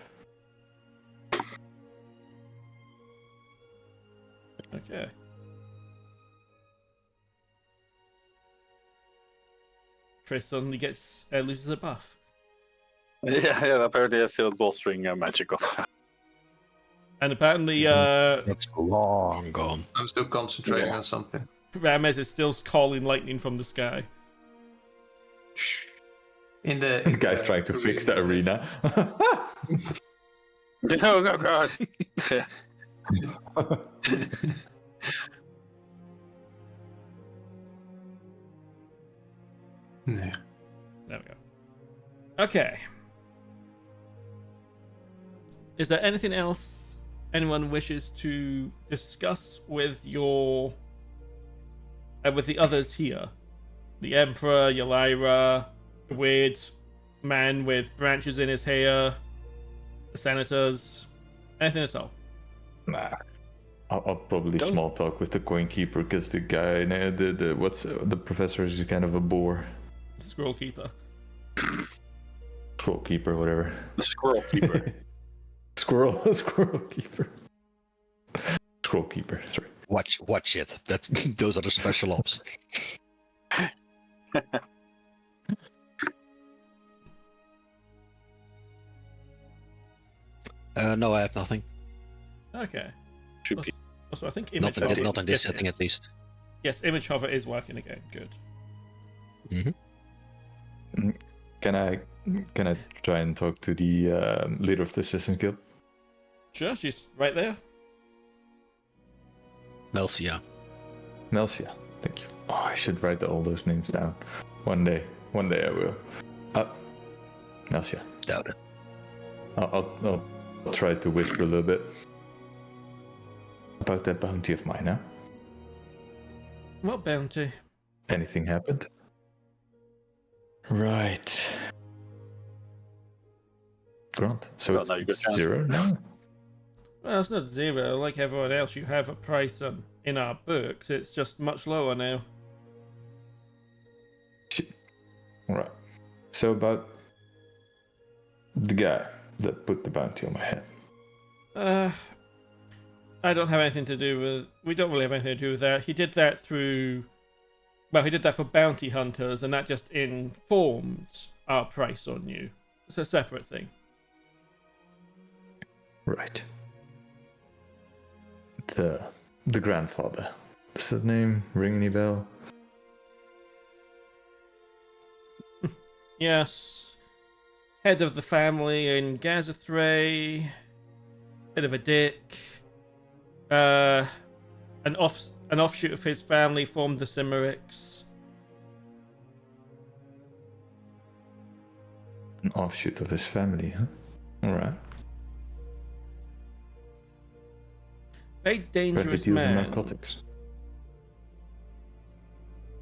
Okay. Chris suddenly loses a buff. Yeah, apparently I still bowstring magical. And apparently, That's long gone. I'm still concentrating on something. Ramez is still calling lightning from the sky. In the The guy's trying to fix the arena. Oh god. Yeah. There we go. Okay. Is there anything else anyone wishes to discuss with your with the others here? The Emperor, Yelira, the weird man with branches in his hair, the senators, anything at all? Nah. I'll probably Don't- small talk with the coin keeper because the guy, the professor is kind of a bore. The scroll keeper. Scroll keeper, whatever. The squirrel keeper. Squirrel keeper. Scroll keeper, sorry. Watch it. That's those are the special ops. No, I have nothing. Okay. Should be. Also, I think Not image in, not in this yes, it setting, is. at least. Yes, image hover is working again. Good. Can I try and talk to the leader of the Assassin's Guild? Sure, she's right there. Melcia. Melcia, thank you. Oh, I should write all those names down. One day I will. Melcia. Doubt it. I'll try to whisper a little bit about that bounty of mine, huh? What bounty? Anything happened? Right. Grant. So Well, it's now you got chance. 0 now? Well, it's not 0. Like everyone else, you have a price in our books. It's just much lower now. Right. So about the guy that put the bounty on my head. I don't have anything to do with. We don't really have anything to do with that. He did that through. Well, he did that for bounty hunters, and that just informed our price on you. It's a separate thing. Right. The grandfather. Does that name ring any bell? Yes. Head of the family in Gazethray. Bit of a dick. An offshoot of his family formed the Cimmerics. An offshoot of his family, huh? Alright. Very But dangerous deals in man. narcotics.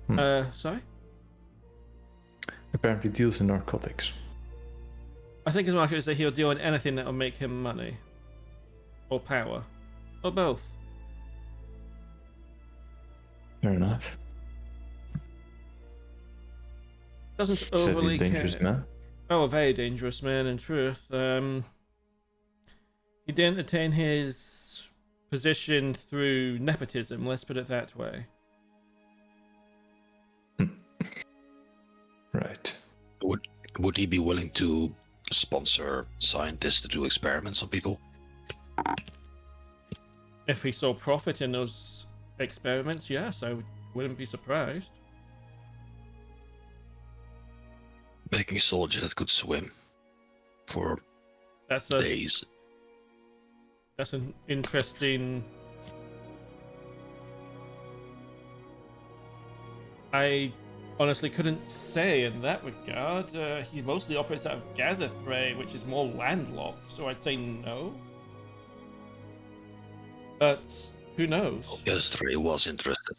Sorry? Apparently deals in narcotics. I think his market is that he'll deal in anything that will make him money. Or power. Or both. Fair enough. Doesn't Said overly he's dangerous care. man. Oh, a very dangerous man, in truth. He didn't attain his position through nepotism, let's put it that way. Right. Would he be willing to sponsor scientists to do experiments on people? If he saw profit in those experiments, yes, I wouldn't be surprised. Making soldiers that could swim for That's days. That's an interesting. I honestly couldn't say in that regard. He mostly operates out of Gazethray, which is more landlocked, so I'd say no. But who knows? Gazethray was interested.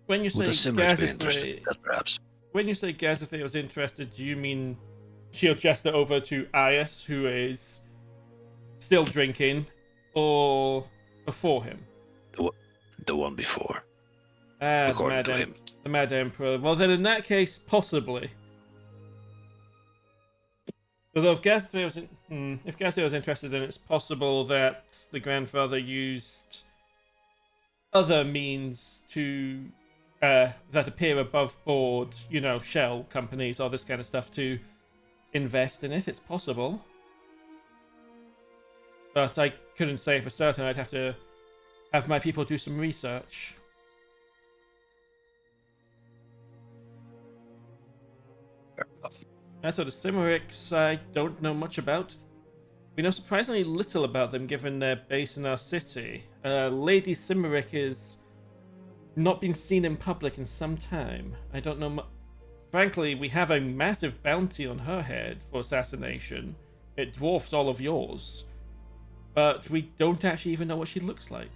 When you say Would the Cimmerics be interested Gazethray, in that, perhaps? when you say Gazethray was interested, do you mean she'll gesture over to Ias, who is still drinking, or before him? The one before, The according to him. the Mad Emperor. Well, then in that case, possibly. Although if Gazethray was interested, then it's possible that the grandfather used other means to that appear above board, shell companies, all this kind of stuff, to invest in it. It's possible. But I couldn't say for certain. I'd have to have my people do some research. As for the Cimmerics, I don't know much about We know surprisingly little about them given their base in our city. Lady Cimeric is not been seen in public in some time. I don't know. Frankly, we have a massive bounty on her head for assassination. It dwarfs all of yours. But we don't actually even know what she looks like.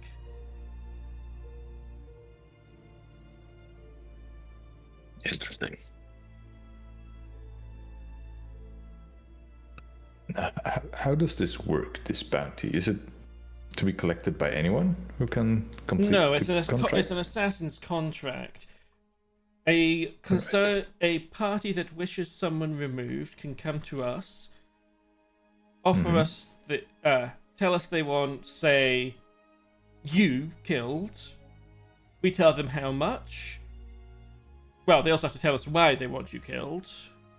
Interesting. How does this work, this bounty? Is it to be collected by anyone who can complete No, the contract? it's an assassin's contract. A party that wishes someone removed can come to us, offer us tell us they want, say, you killed. We tell them how much. Well, they also have to tell us why they want you killed.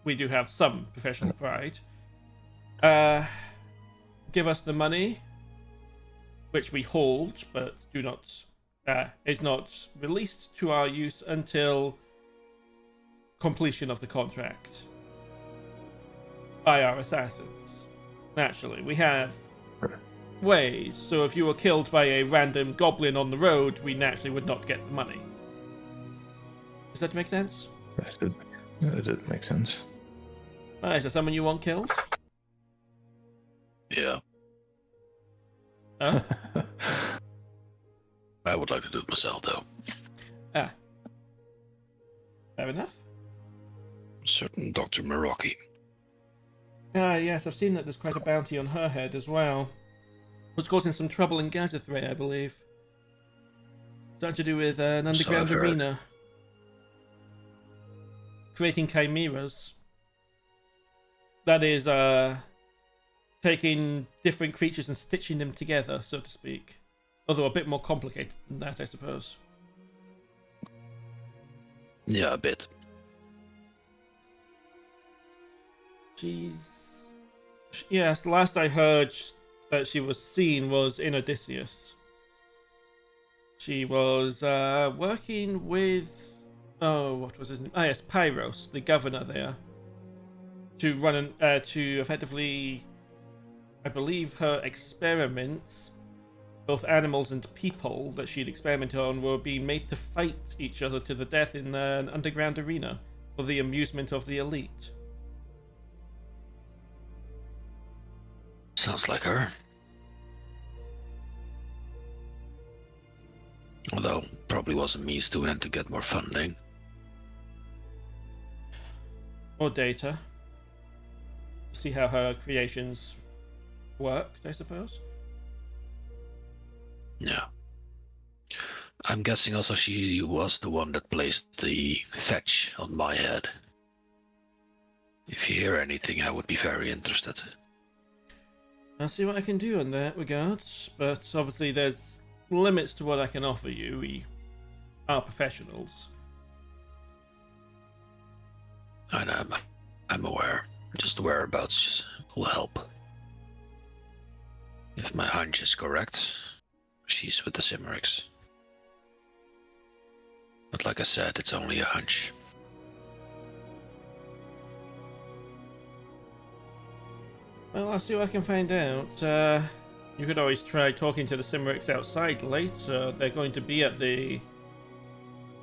We do have some professional pride. Give us the money, which we hold, but do not is not released to our use until completion of the contract by our assassins. Naturally, we have ways. So if you were killed by a random goblin on the road, we naturally would not get the money. Does that make sense? That makes sense. Is there someone you want killed? Yeah, Huh? I would like to do it myself, though. Fair enough. Certain Dr. Meraki. Yes, I've seen that there's quite a bounty on her head as well. What's causing some trouble in Gazithray, I believe. Something to do with an underground I've heard. arena. Creating chimeras. That is, taking different creatures and stitching them together, so to speak. Although a bit more complicated than that, I suppose. Yeah, a bit. Yes, the last I heard that she was seen was in Odysseus. She was working with... Oh, what was his name? Ah, yes, Pyros, the governor there. To run to effectively... I believe her experiments, both animals and people that she'd experimented on, were being made to fight each other to the death in an underground arena for the amusement of the elite. Sounds like her. Although, probably was a means to an end to get more funding. Or data. See how her creations worked, I suppose. Yeah. I'm guessing also she was the one that placed the fetch on my head. If you hear anything, I would be very interested. I'll see what I can do in that regard, but obviously there's limits to what I can offer you. We are professionals. And I'm aware. Just whereabouts will help. If my hunch is correct, she's with the Cimerics. But like I said, it's only a hunch. Well, I'll see what I can find out. You could always try talking to the Cimerics outside later. They're going to be at the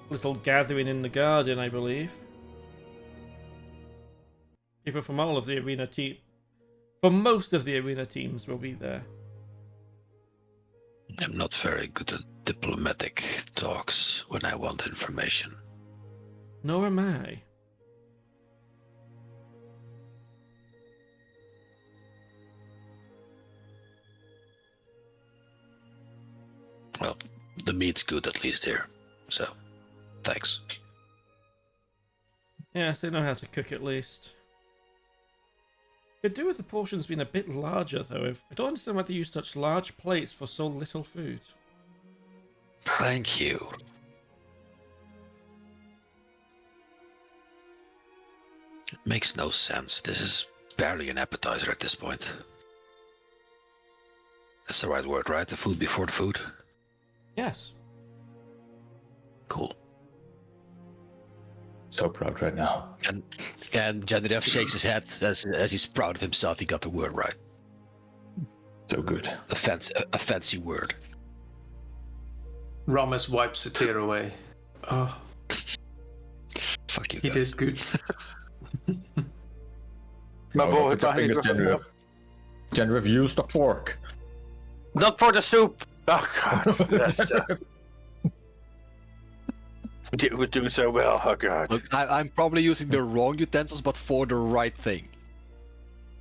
little gathering in the garden, I believe. People from all of the arena team... from most of the arena teams will be there. I'm not very good at diplomatic talks when I want information. Nor am I. Well, the meat's good at least here, so thanks. Yes, they know how to cook at least. Could do with the portions being a bit larger, though. I don't understand why they use such large plates for so little food. Thank you. It makes no sense. This is barely an appetizer at this point. That's the right word, right? The food before the food? Yes. Cool. So proud right now. And Genraev shakes his head as he's proud of himself. He got the word right. So good. A fancy word. Rames wipes a tear away. Oh, Fuck you he guys. did good. My Oh, boy, put your fingers, Genraev. Genraev, use the fork. Not for the soup. Oh God, we're doing so well. Oh God. Look, I'm probably using the wrong utensils, but for the right thing.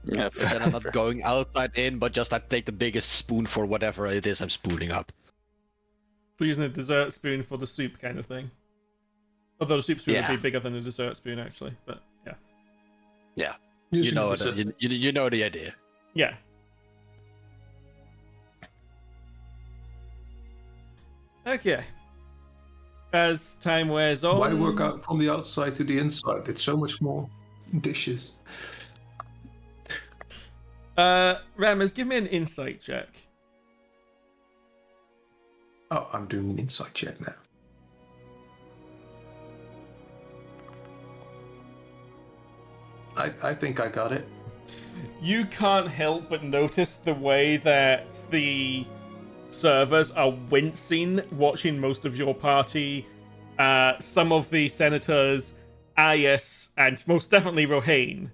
Yeah, And then I'm not going outside in, but just I take the biggest spoon for whatever it is I'm spooning up. So using a dessert spoon for the soup kind of thing. Although the soup spoon would be Yeah. bigger than a dessert spoon, actually. But yeah. Yeah, Using you know the it. You know the idea. Yeah. Okay. As time wears on... Why work out from the outside to the inside? It's so much more dishes. Rammers, give me an insight check. Oh, I'm doing an insight check now. I think I got it. You can't help but notice the way that the servers are wincing watching most of your party. Some of the senators, Ayas, and most definitely Rohain.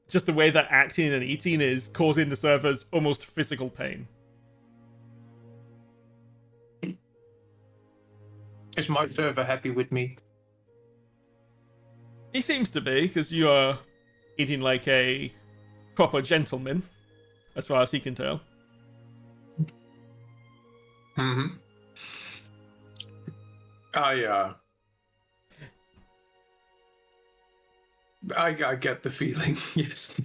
Just the way they're acting and eating is causing the servers almost physical pain. Is my server happy with me? He seems to be, because you are eating like a proper gentleman, as far as he can tell. Mm-hmm. I get the feeling, yes.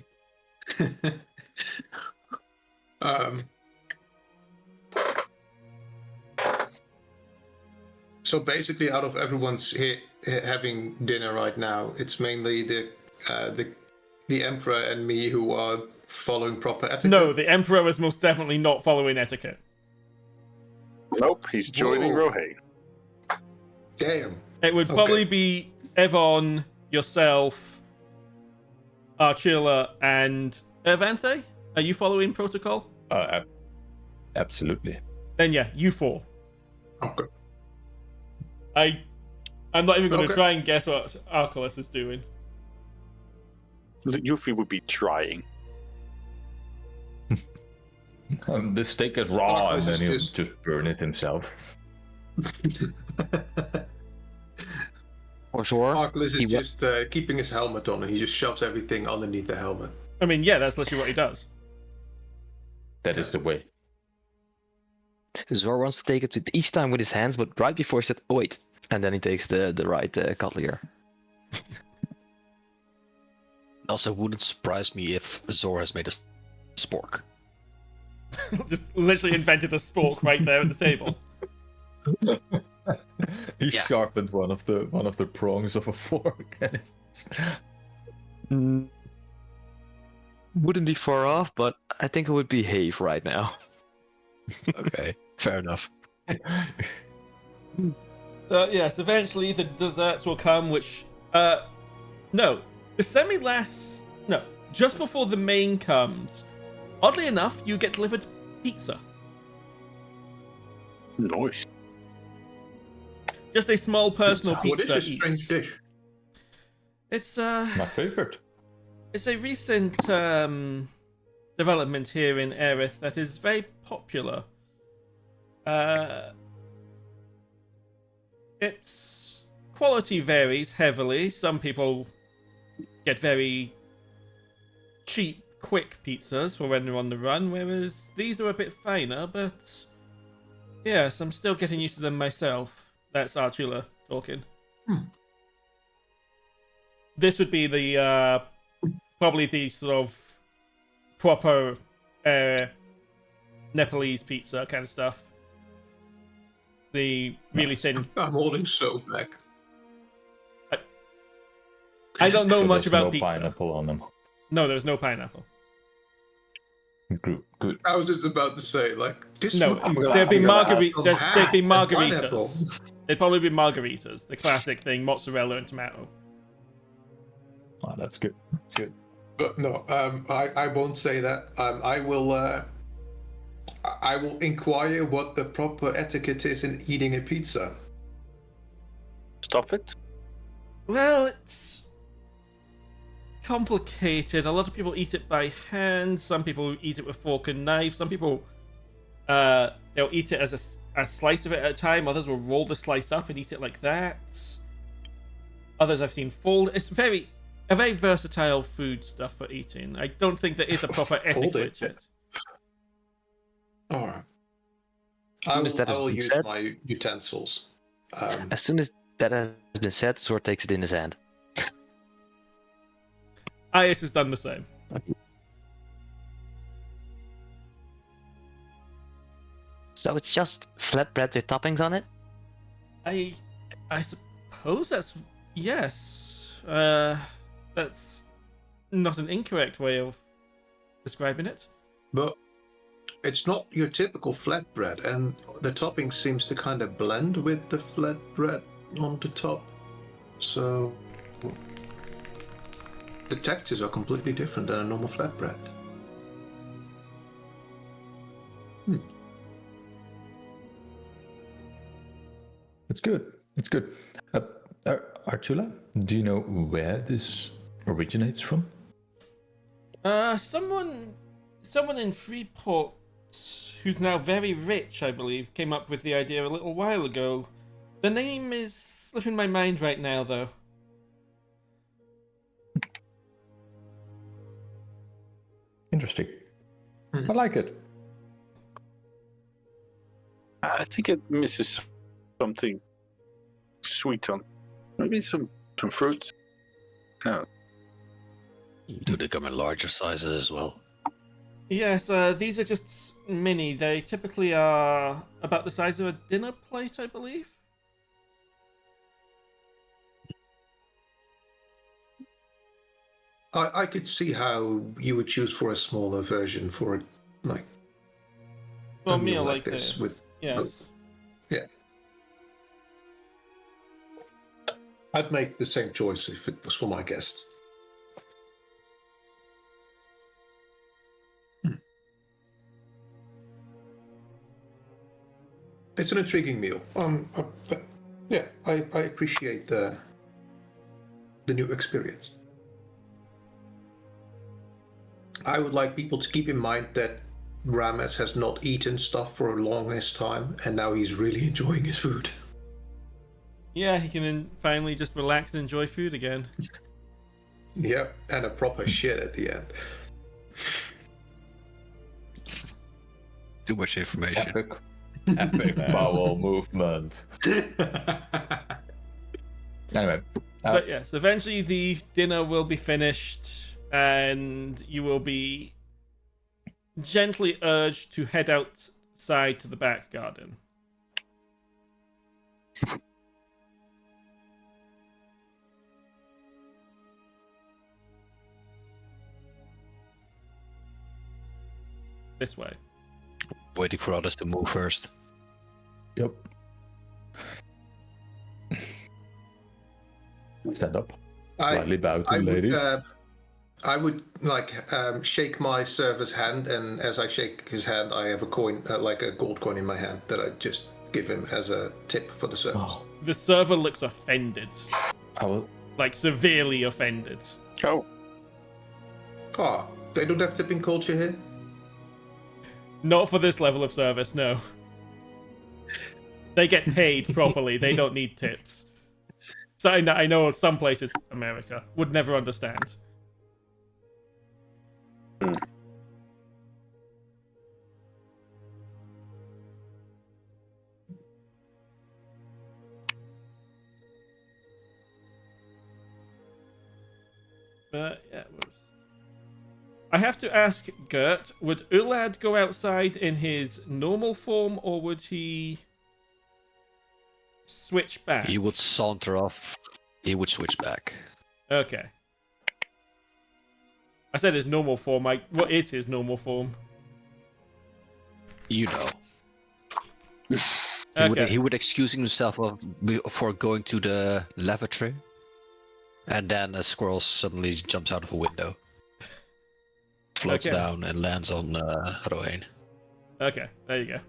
So basically, out of everyone's having dinner right now, it's mainly the Emperor and me who are following proper etiquette. No, the Emperor is most definitely not following etiquette. Nope, he's joining Whoa. Rohain. Damn. It would probably be Evon, yourself, Archila, and Erevanthe. Are you following protocol? Absolutely. Then yeah, you four. Okay. I'm not even going to Okay. try and guess what Archilaus is doing. Yuphi would be trying. The steak is raw, and Archilaus then is he'll just- just burn it himself. For sure. Archilaus is He just keeping his helmet on, and he just shoves everything underneath the helmet. I mean, yeah, that's literally what he does. That is the way. Zor wants to take it with each time with his hands, but right before he said, "Oh wait," and then he takes the right cutlery. Also, wouldn't surprise me if Zor has made a spork. Just literally invented a spork right there at the table. He Yeah. sharpened one of the prongs of a fork. And it's... Wouldn't be far off, but I think it would behave right now. Okay, fair enough. Yes, eventually the desserts will come, which... No. The semi-last... No. Just before the main comes, oddly enough, you get delivered pizza. Nice. Just a small personal What is pizza this each. strange dish? It's, My favorite. It's a recent development here in Erith that is very popular. Its quality varies heavily. Some people get very cheap, quick pizzas for when they're on the run, whereas these are a bit finer, but yes, I'm still getting used to them myself. That's Archila talking. This would be the probably the sort of proper Nepalese pizza kind of stuff. The really thin. I'm holding so back. I don't know So much there's about no pizza. pineapple on them. No, there's no pineapple. Good. I was just about to say, like, this No, would be there'd be some there'd be hash and margaritas. pineapple. It'd probably be margaritas, the classic thing, mozzarella and tomato. Oh, that's good. That's good. But no, I won't say that. I will I will inquire what the proper etiquette is in eating a pizza. Stuff it. Well, it's complicated. A lot of people eat it by hand. Some people eat it with fork and knife. Some people they'll eat it as a slice of it at a time. Others will roll the slice up and eat it like that. Others I've seen fold. It's a very versatile food stuff for eating. I don't think there is a proper etiquette to it. All right. soon as that I has will been use said- my utensils. As soon as that has been said, Sword takes it in his hand. Ias has done the same. So it's just flatbread with toppings on it? I suppose that's yes. That's not an incorrect way of describing it. But it's not your typical flatbread, and the topping seems to kind of blend with the flatbread on the top. So the textures are completely different than a normal flatbread. It's good. It's good. Archula, do you know where this originates from? Someone in Freeport, who's now very rich, I believe, came up with the idea a little while ago. The name is slipping my mind right now, though. Interesting. I like it. I think it misses something sweet on. Maybe some fruit. Yeah. Do they come in larger sizes as well? Yes, these are just mini. They typically are about the size of a dinner plate, I believe. I could see how you would choose for a smaller version for a For a meal meal like like this. With Yes. yeah, I'd make the same choice if it was for my guests. It's an intriguing meal. Yeah, I appreciate the new experience. I would like people to keep in mind that Rames has not eaten stuff for a longest time, and now he's really enjoying his food. Yeah, he can finally just relax and enjoy food again. Yeah, and a proper shit at the end. Too much information. Epic bowel movement. Anyway. But yes, eventually the dinner will be finished, and you will be gently urged to head outside to the back garden. This way. Waiting for others to move first. Yep. Stand up. Slightly bow to the ladies. I would shake my server's hand, and as I shake his hand, I have a coin, like a gold coin in my hand, that I just give him as a tip for the service. Oh, The server looks offended. I will. Like, severely offended. Oh, They don't have tipping culture here? Not for this level of service, no. They get paid properly, they don't need tips. So I know some places, America, would never understand. But yeah, I have to ask Gert, would Ulad go outside in his normal form, or would he switch back? He would saunter off. He would switch back. Okay. I said his normal form. What is his normal form? You know. Okay. He would excuse himself for going to the lavatory, and then a squirrel suddenly jumps out of a window, floats Okay. down, and lands on Rohain. Okay, there you go.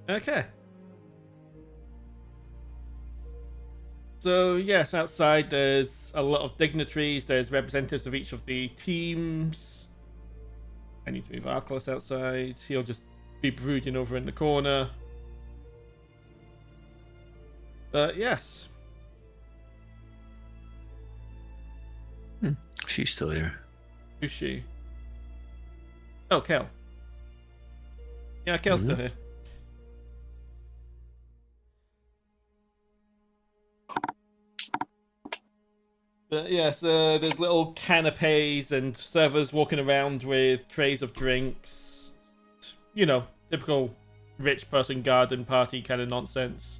Okay. So, yes, outside there's a lot of dignitaries, there's representatives of each of the teams. I need to move Archilaus outside. He'll just be brooding over in the corner. But, yes. She's still here. Who's she? Oh, Kel. Yeah, Kel's still here. But yes, there's little canapes and servers walking around with trays of drinks. You know, typical rich person garden party kind of nonsense.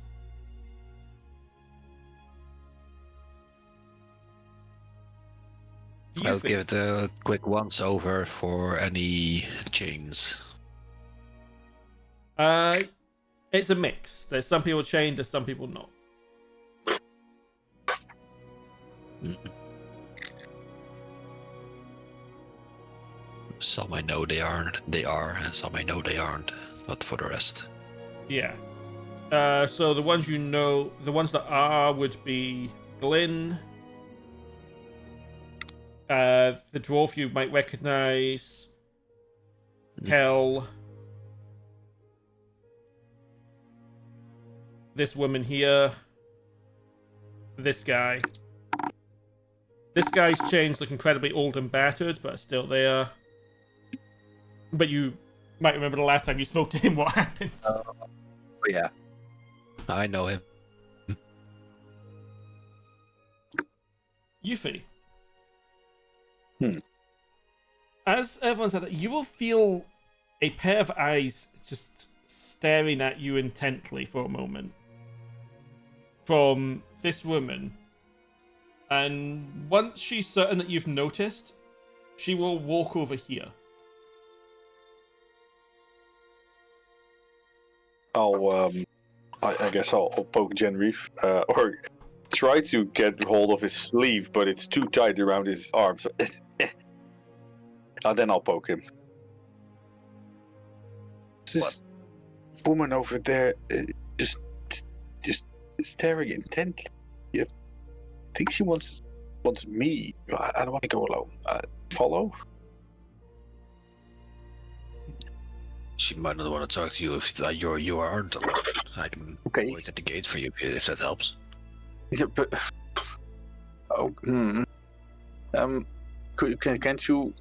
I'll give it a quick once over for any chains. It's a mix. There's some people chained, there's some people not. Some I know they are, and some I know they aren't. But for the rest, Yeah. So the ones you know, the ones that are would be Glyn. The dwarf you might recognize. Kel. This woman here. This guy. This guy's chains look incredibly old and battered, but still there. But you might remember the last time you spoke to him, what happened. yeah, I know him. Yuphi. As everyone said, you will feel a pair of eyes just staring at you intently for a moment. From this woman. And once she's certain that you've noticed, she will walk over here. I guess I'll poke Genraev, or try to get hold of his sleeve, but it's too tight around his arm. So, then I'll poke him. This woman over there, just staring intently. I think she wants me. I don't want to go alone. Follow? She might not want to talk to you if you aren't alone. I can wait at the gate for you if that helps. Yeah, but can't you?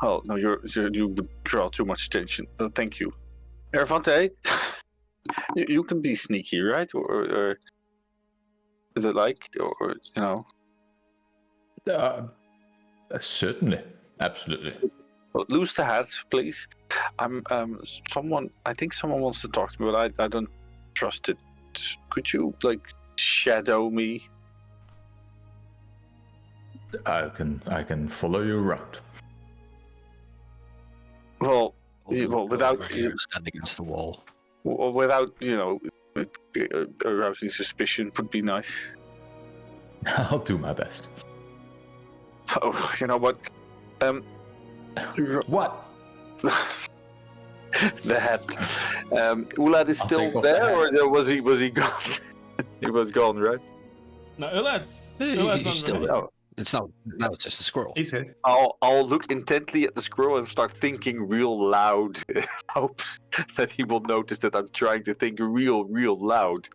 Oh no, you would draw too much attention. Thank you, Erevanthe. you can be sneaky, right? Or is it like, or you know? Certainly, absolutely. Well, lose the hat, please. Someone. I think someone wants to talk to me, but I don't trust it. Could you shadow me? I can follow you around. Well, without stand against the wall. Without arousing suspicion would be nice. I'll do my best. Oh, you know what? What? The hat. Ulad is still there, or was he gone? He was gone, right? No, Ulad's He's still there. It's not. Now it's just a squirrel. He's here. I'll look intently at the squirrel and start thinking real loud. Hopes that he will notice that I'm trying to think real loud.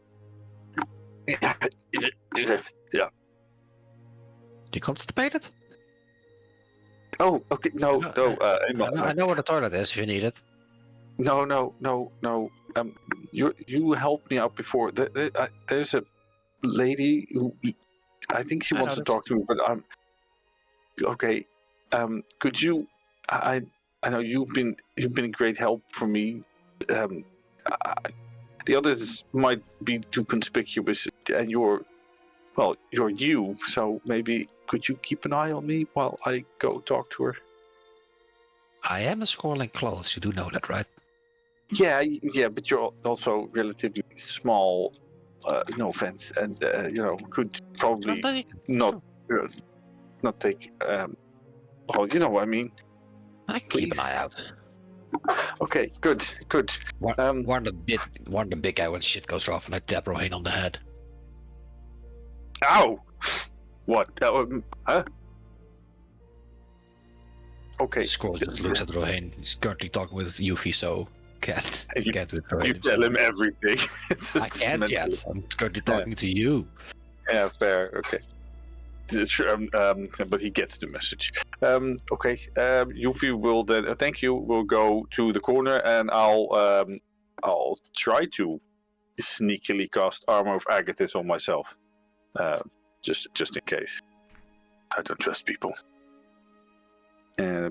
Yeah. You constipated? Oh, okay. No. I know where the toilet is if you need it. No. You helped me out before. There's a lady who I think she wants to talk to me, but I'm okay. Could you? I know you've been a great help for me. The others might be too conspicuous, and you're you. So maybe could you keep an eye on me while I go talk to her? I am a squirrel in clothes. You do know that, right? Yeah, but you're also relatively small. No offense, and could probably not not take. Well, you know what I mean. I keep an Please. eye out. Okay, good. Warn the big guy when shit goes off, and I tap Rohain on the head. Ow! What? Huh? Okay. Scroll just looks at Rohain. He's currently talking with Yuphi, so can't You- get with You Rohain. tell him everything. It's I just can't mentally- yet. I'm currently talking to you. Yeah, fair. Okay. Sure, but he gets the message. Okay. Yuphi will then. Thank you. We'll go to the corner, and I'll try to sneakily cast Armor of Agathis on myself, just in case. I don't trust people.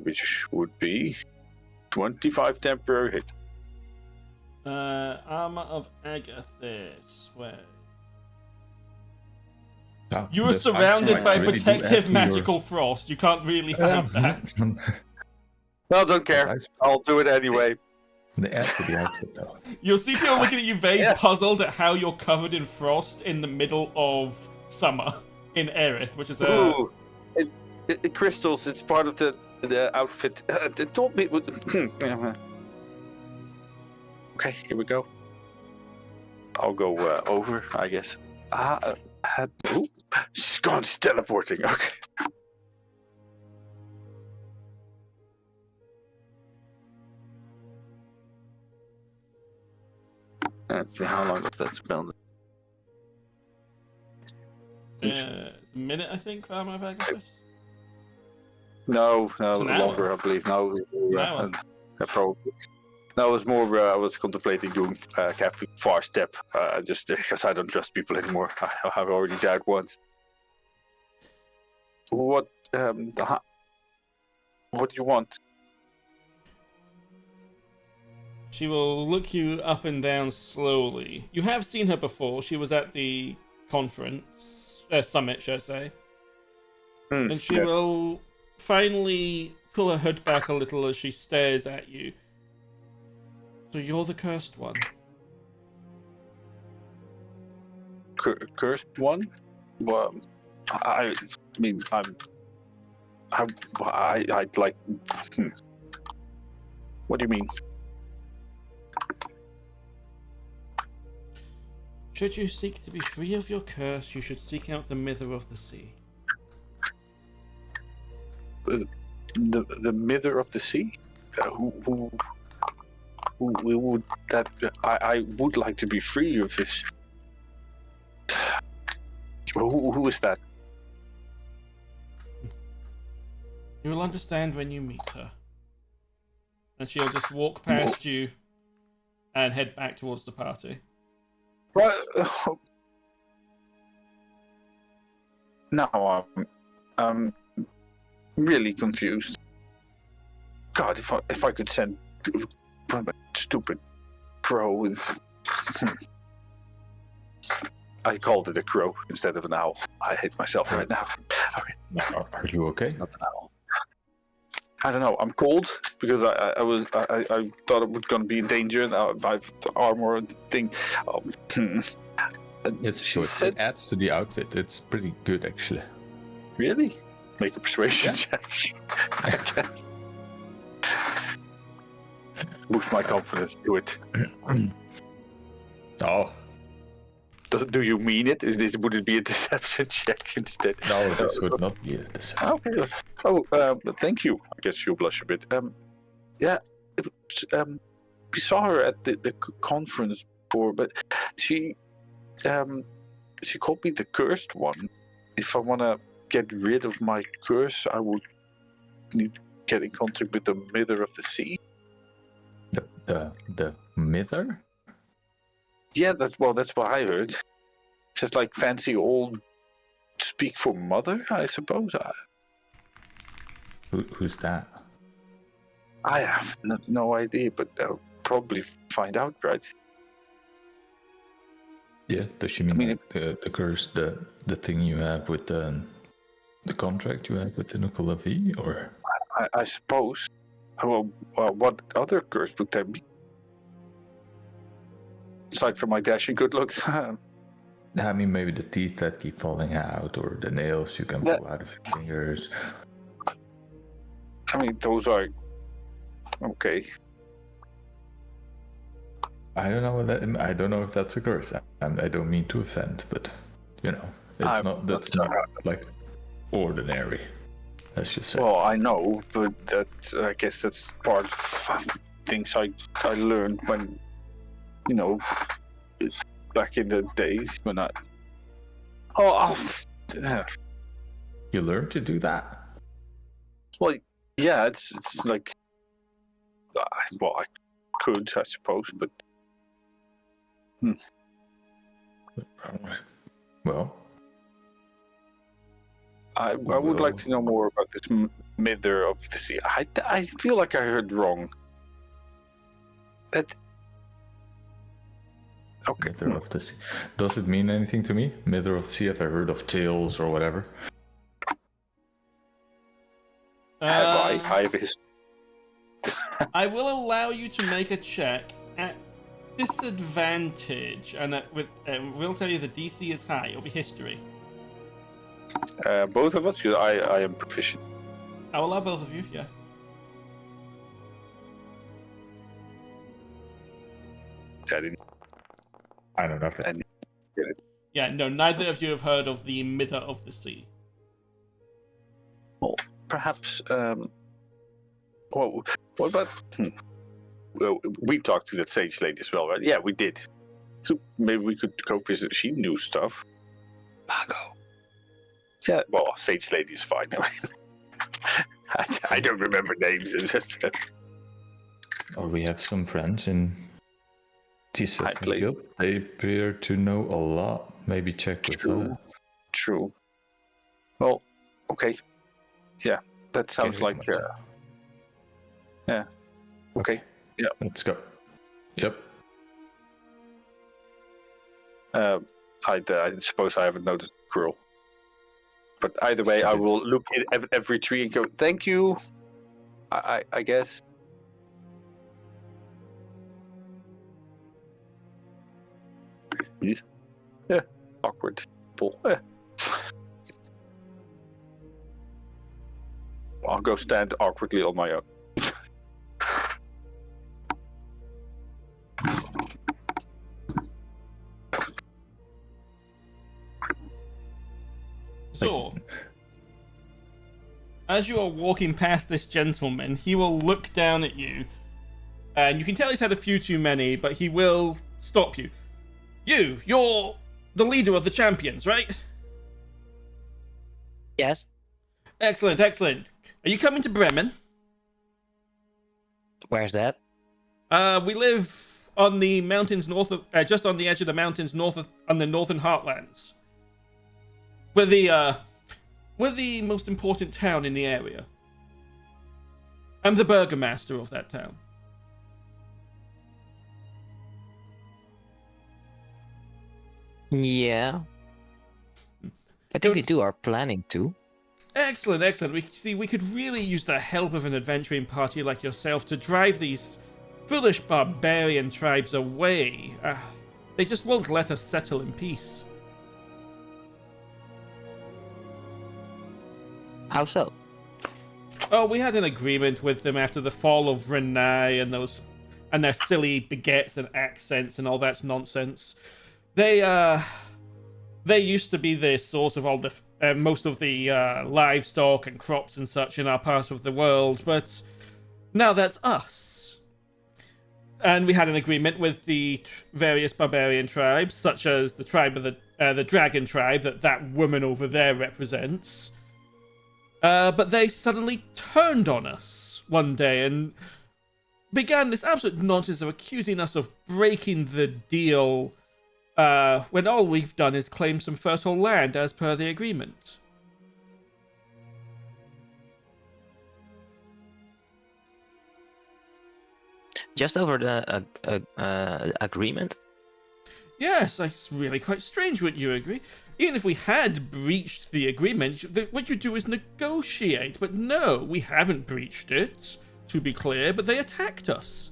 Which would be 25 temporary hit. Armor of Agathis. Where? Oh, You were that's surrounded actually by really do protective add to magical frost. You can't really have that. No, don't care. That's- I'll do it anyway. They add to the outfit though. You'll see people looking at you very Yeah. puzzled at how you're covered in frost in the middle of summer in Erith, which is a... Ooh, it crystals. It's part of the outfit. They told me. Okay, here we go. I'll go over, I guess. Ooh, she's gone. She's teleporting. Okay. Let's see how long does that spell. it's a minute, I think, for Armor of Agathis. No, It's an hour. longer, I believe. No, hour. probably. No, it was more. I was contemplating doing Captain Far Step, just because I don't trust people anymore. I have already died once. What? What do you want? She will look you up and down slowly. You have seen her before. She was at the conference, summit, should I say. And she will finally pull her hood back a little as she stares at you. So you're the cursed one. Cursed one? Well, I mean, I'd like. What do you mean? Should you seek to be free of your curse, you should seek out the Mither of the Sea. The Mither of the Sea? Who would that? I would like to be free of this. Who is that? You will understand when you meet her. And she'll just walk past you and head back towards the party. Now I'm really confused. God, if I could send a stupid crow with. I called it a crow instead of an owl. I hate myself right now. Okay. Are you okay? Not an owl. I don't know. I'm cold because I thought it was gonna be in danger. And my armor and thing. It's She good. said, It adds to the outfit. It's pretty good actually. really? Make a persuasion check. I guess. Boost my confidence. Do it. Oh Do you mean it? Would it be a deception check instead? no, this would not be it. Okay. Oh, thank you. I guess she'll blush a bit. Yeah. We saw her at the conference before, but she called me the cursed one. If I want to get rid of my curse, I would need to get in contact with the Mither of the Sea. The Mither? Yeah, that's what I heard. Just like fancy old speak for mother, I suppose. Who's that? I have no idea, but I'll probably find out, right? Yeah, does she mean, I mean, like the curse, the thing you have with the contract you have with the Nuclear V, or? I suppose. Well, what other curse would there be? Aside from my dashing good looks. I mean, maybe the teeth that keep falling out, or the nails you can pull out of your fingers. I mean, those are okay. I don't know what that. I don't know if that's a curse. I don't mean to offend, but you know, it's not. That's not like ordinary. Let's just say. Well, I know, but that's. I guess that's part of things I learned when, you know, back in the days when I. You learned to do that. Well, yeah, it's like. Well, I could, I suppose, but. Well, I would like to know more about this Mither of the Sea. I feel like I heard wrong. That. Okay. Mither of the Sea. Does it mean anything to me? Mither of the Sea. Have I heard of tales or whatever? Have I? I have his. I will allow you to make a check at disadvantage, and we'll tell you the DC is high. It'll be history. Both of us, because I am proficient. I will allow both of you, yeah. I don't know. Yeah, no, neither of you have heard of the Mither of the Sea. Well, perhaps. Well, what about? Well, we talked to that sage lady as well, right? Yeah, we did. Maybe we could go visit. She knew stuff. Mago. Yeah, well, sage lady is fine. I don't remember names. It's just. Or we have some friends in Jesus played- Guild. They appear to know a lot. Maybe check with her. True. Well, okay. Yeah, that sounds like. Yeah. Okay. Yeah. Let's go. Yep. I suppose I haven't noticed the squirrel. But either way, I will look at every tree and go, thank you. I guess. Yeah. Awkward. Yeah. I'll go stand awkwardly on my own. So, as you are walking past this gentleman, he will look down at you, and you can tell he's had a few too many, but he will stop you. You're the leader of the champions, right? Yes. Excellent, excellent. Are you coming to Bremen? Where's that? We live on the mountains north of, just on the edge of the mountains on the northern heartlands. We're the most important town in the area. I'm the burgomaster of that town. Yeah. I think we do our planning too. Excellent, excellent. We could really use the help of an adventuring party like yourself to drive these foolish barbarian tribes away. They just won't let us settle in peace. How so? Oh, we had an agreement with them after the fall of Renai and their silly baguettes and accents and all that nonsense. They used to be the source of all the most of the livestock and crops and such in our part of the world, but now that's us. And we had an agreement with the various barbarian tribes, such as the tribe of the dragon tribe that woman over there represents. But they suddenly turned on us one day and began this absolute nonsense of accusing us of breaking the deal when all we've done is claim some fertile land as per the agreement. Just over the agreement? Yes, it's really quite strange, wouldn't you agree? Even if we had breached the agreement, what you do is negotiate. But no, we haven't breached it, to be clear, but they attacked us.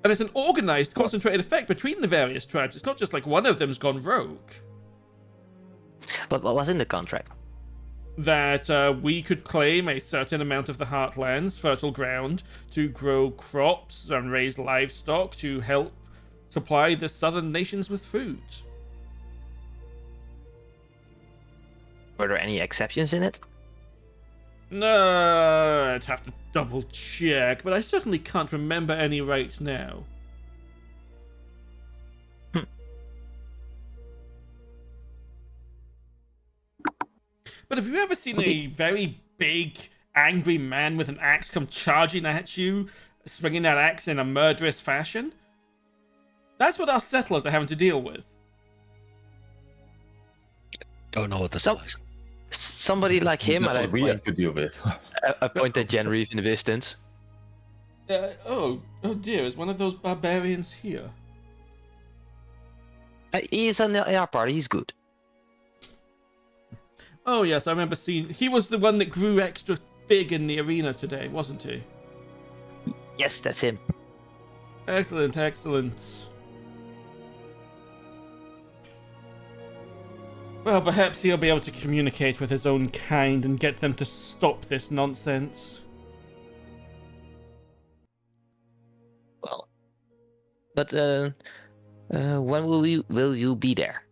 And it's an organized, concentrated effect between the various tribes. It's not just like one of them's gone rogue. But what was in the contract? That we could claim a certain amount of the Heartland's fertile ground to grow crops and raise livestock to help supply the southern nations with food. Were there any exceptions in it? No, I'd have to double check, but I certainly can't remember any right now. But have you ever seen a very big, angry man with an axe come charging at you, swinging that axe in a murderous fashion? That's what our settlers are having to deal with. Don't know what this So- is. Somebody like him, That's and what we have to deal with. I pointed Genraev in the distance. Oh dear, is one of those barbarians here? He's in our party, he's good. Oh yes, I remember seeing. He was the one that grew extra big in the arena today, wasn't he? Yes, that's him. Excellent, excellent. Well, perhaps he'll be able to communicate with his own kind and get them to stop this nonsense. Well, but when will you be there?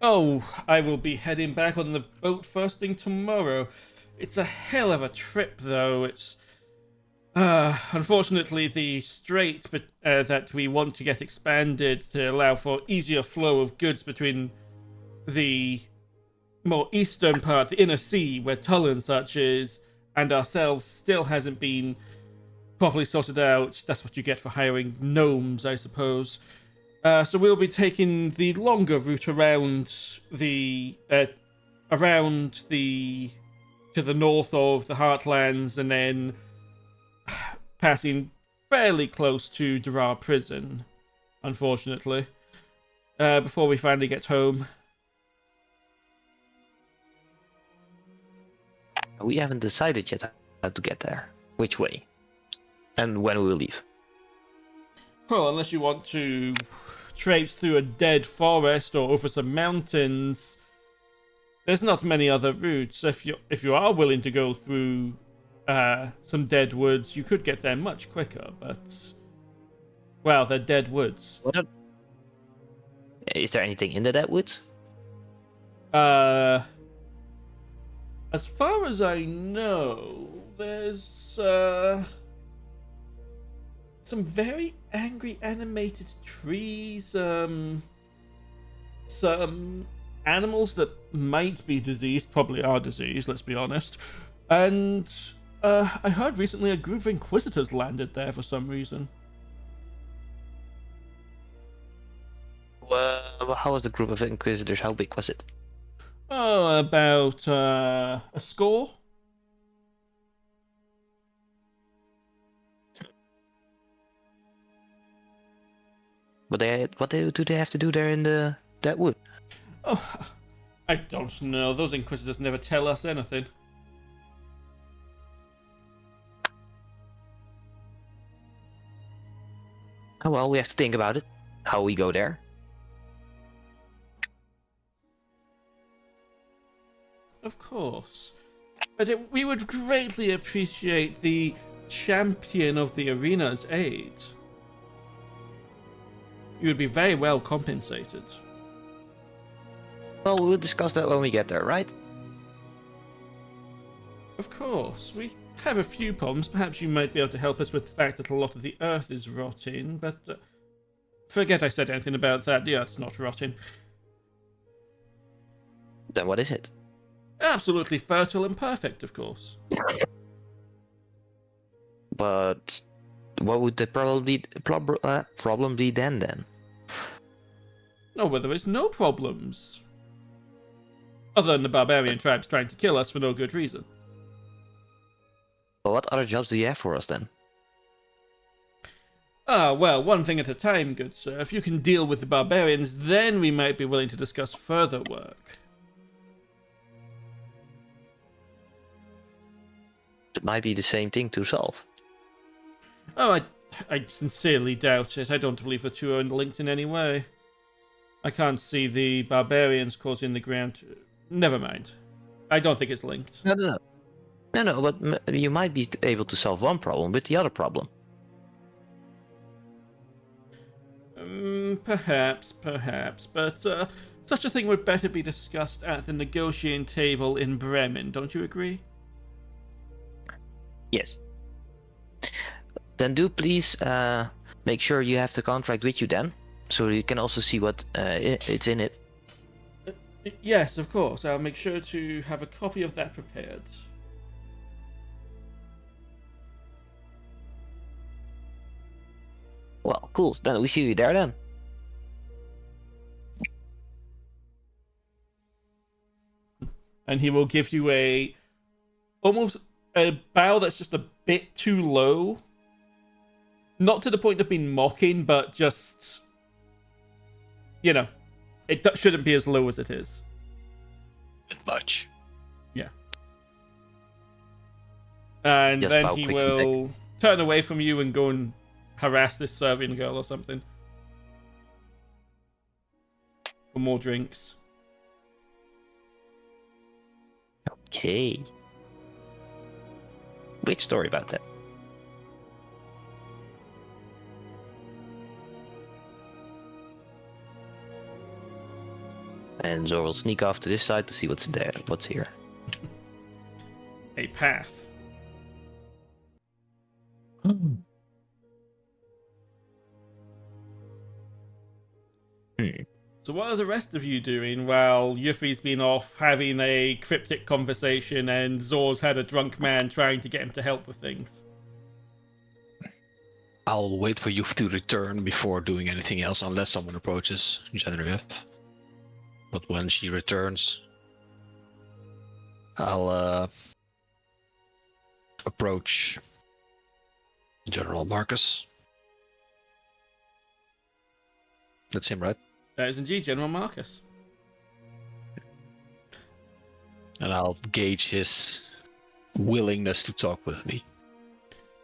Oh, I will be heading back on the boat first thing tomorrow. It's a hell of a trip, though. It's unfortunately the strait that we want to get expanded to allow for easier flow of goods between the more eastern part, the inner sea, where Tull and such is, and ourselves still hasn't been properly sorted out. That's what you get for hiring gnomes, I suppose. So we'll be taking the longer route around the to the north of the Heartlands, and then passing fairly close to Durar Prison, unfortunately, before we finally get home. We haven't decided yet how to get there, which way, and when we will leave. Well, unless you want to traipse through a dead forest or over some mountains, there's not many other routes. If you are willing to go through some dead woods, you could get there much quicker. But well, they're dead woods. Is there anything in the dead woods? As far as I know, there's some very angry animated trees, some animals that might be diseased, probably are diseased, let's be honest. And I heard recently a group of inquisitors landed there for some reason. Well, how was the group of inquisitors? How big was it? Oh, about a score. But what do they have to do there in that wood? Oh, I don't know. Those inquisitors never tell us anything. Oh, well, we have to think about it. How we go there. Of course. But we would greatly appreciate the champion of the arena's aid. You would be very well compensated. Well, we'll discuss that when we get there, right? Of course. We have a few problems. Perhaps you might be able to help us with the fact that a lot of the earth is rotting, but forget I said anything about that. The earth's not rotting. Then what is it? Absolutely fertile and perfect, of course. But what would the problem be then? Oh, well, there is no problems. Other than the barbarian tribes trying to kill us for no good reason. Well, what other jobs do you have for us then? Ah, well, one thing at a time, good sir. If you can deal with the barbarians, then we might be willing to discuss further work. It might be the same thing to solve. Oh, I I sincerely doubt it. I don't believe the two are linked in any way. I can't see the barbarians causing the ground to... Never mind. I don't think it's linked. No, but you might be able to solve one problem with the other problem. Perhaps, but such a thing would better be discussed at the negotiating table in Bremen, don't you agree? Yes. Then do please make sure you have the contract with you then, so you can also see what it's in it. Yes, of course. I'll make sure to have a copy of that prepared. Well, cool. Then we see you there then. And he will give you almost a bow that's just a bit too low. Not to the point of being mocking, but just, it shouldn't be as low as it is. Bit much. Yeah. And Just then bow he quick and will turn away from you and go and harass this serving girl or something. For more drinks. Okay. Which story about that? And Zor will sneak off to this side to see what's there, what's here. A path. So what are the rest of you doing while Yuphi's been off having a cryptic conversation and Zor's had a drunk man trying to get him to help with things? I'll wait for you to return before doing anything else, unless someone approaches Genraev. But when she returns, I'll approach General Marcus. That's him, right? That is indeed General Marcus. And I'll gauge his willingness to talk with me.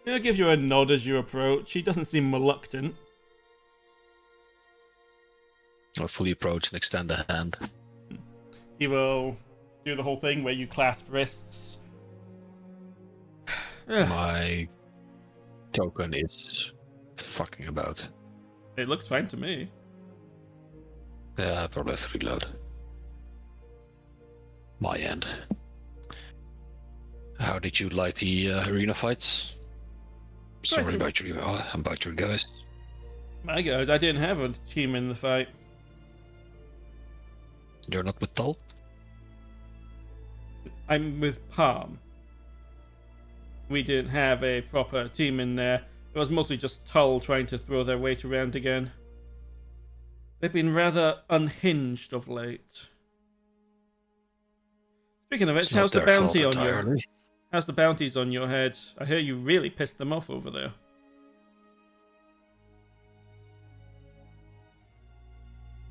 He'll give you a nod as you approach. He doesn't seem reluctant. I'll fully approach and extend a hand. He will do the whole thing where you clasp wrists. My token is fucking about. It looks fine to me. Yeah, I probably have to reload. My end. How did you like the arena fights? Sorry about your guys. My guys, I didn't have a team in the fight. You're not with Tull? I'm with Palm. We didn't have a proper team in there. It was mostly just Tull trying to throw their weight around again. They've been rather unhinged of late. Speaking of which, how's the bounty on your... How's the bounties on your head? I hear you really pissed them off over there.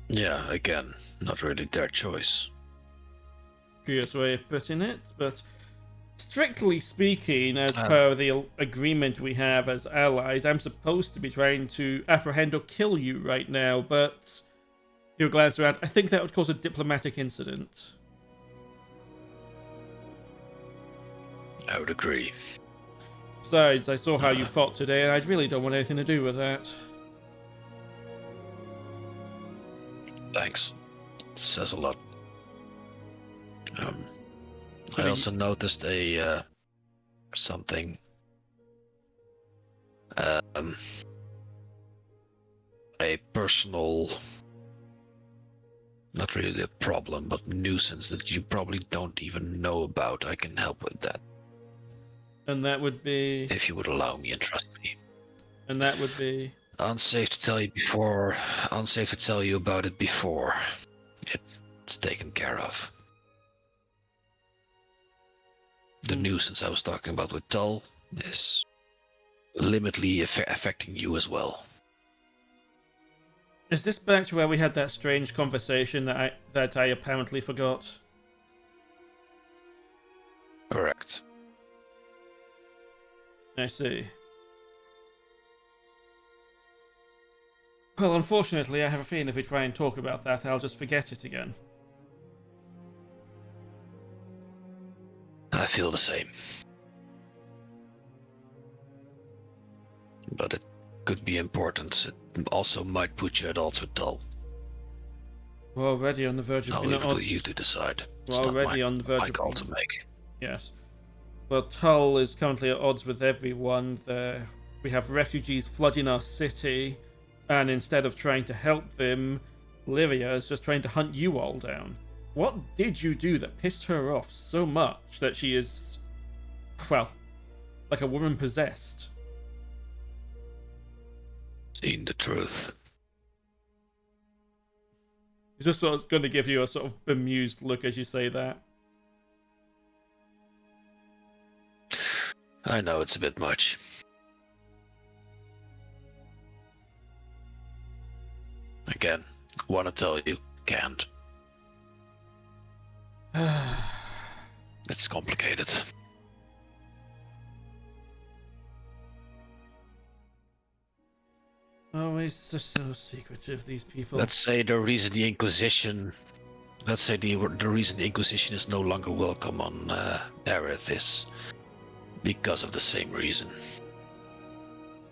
Yeah, again, not really their choice. Curious way of putting it, but strictly speaking, as per the agreement we have as allies, I'm supposed to be trying to apprehend or kill you right now, but he'll glance around. I think that would cause a diplomatic incident. I would agree. Besides, I saw how you fought today, and I really don't want anything to do with that. Thanks. It says a lot. I also noticed a something. A personal, not really a problem, but nuisance that you probably don't even know about. I can help with that. And that would be... If you would allow me and trust me. And that would be... Unsafe to tell you before. Unsafe to tell you about it before it's taken care of. The nuisance I was talking about with Tull is limitedly affecting you as well. Is this back to where we had that strange conversation that I apparently forgot? Correct. I see. Well, unfortunately, I have a feeling if we try and talk about that, I'll just forget it again. I feel the same. But it could be important. It also might put you at odds with Tull. We're already on the verge of I'll being leave at it to odds. you to decide. We're It's not already on the verge my of call being... to make. Yes. Well, Tull is currently at odds with everyone. We have refugees flooding our city, and instead of trying to help them, Lyria is just trying to hunt you all down. What did you do that pissed her off so much that she is, well, like a woman possessed? Seen the truth. He's just sort of going to give you a sort of bemused look as you say that. I know it's a bit much. Again, want to tell you, can't. It's complicated. Always just so secretive, these people. Let's say the reason the Inquisition is no longer welcome on Aerith is because of the same reason.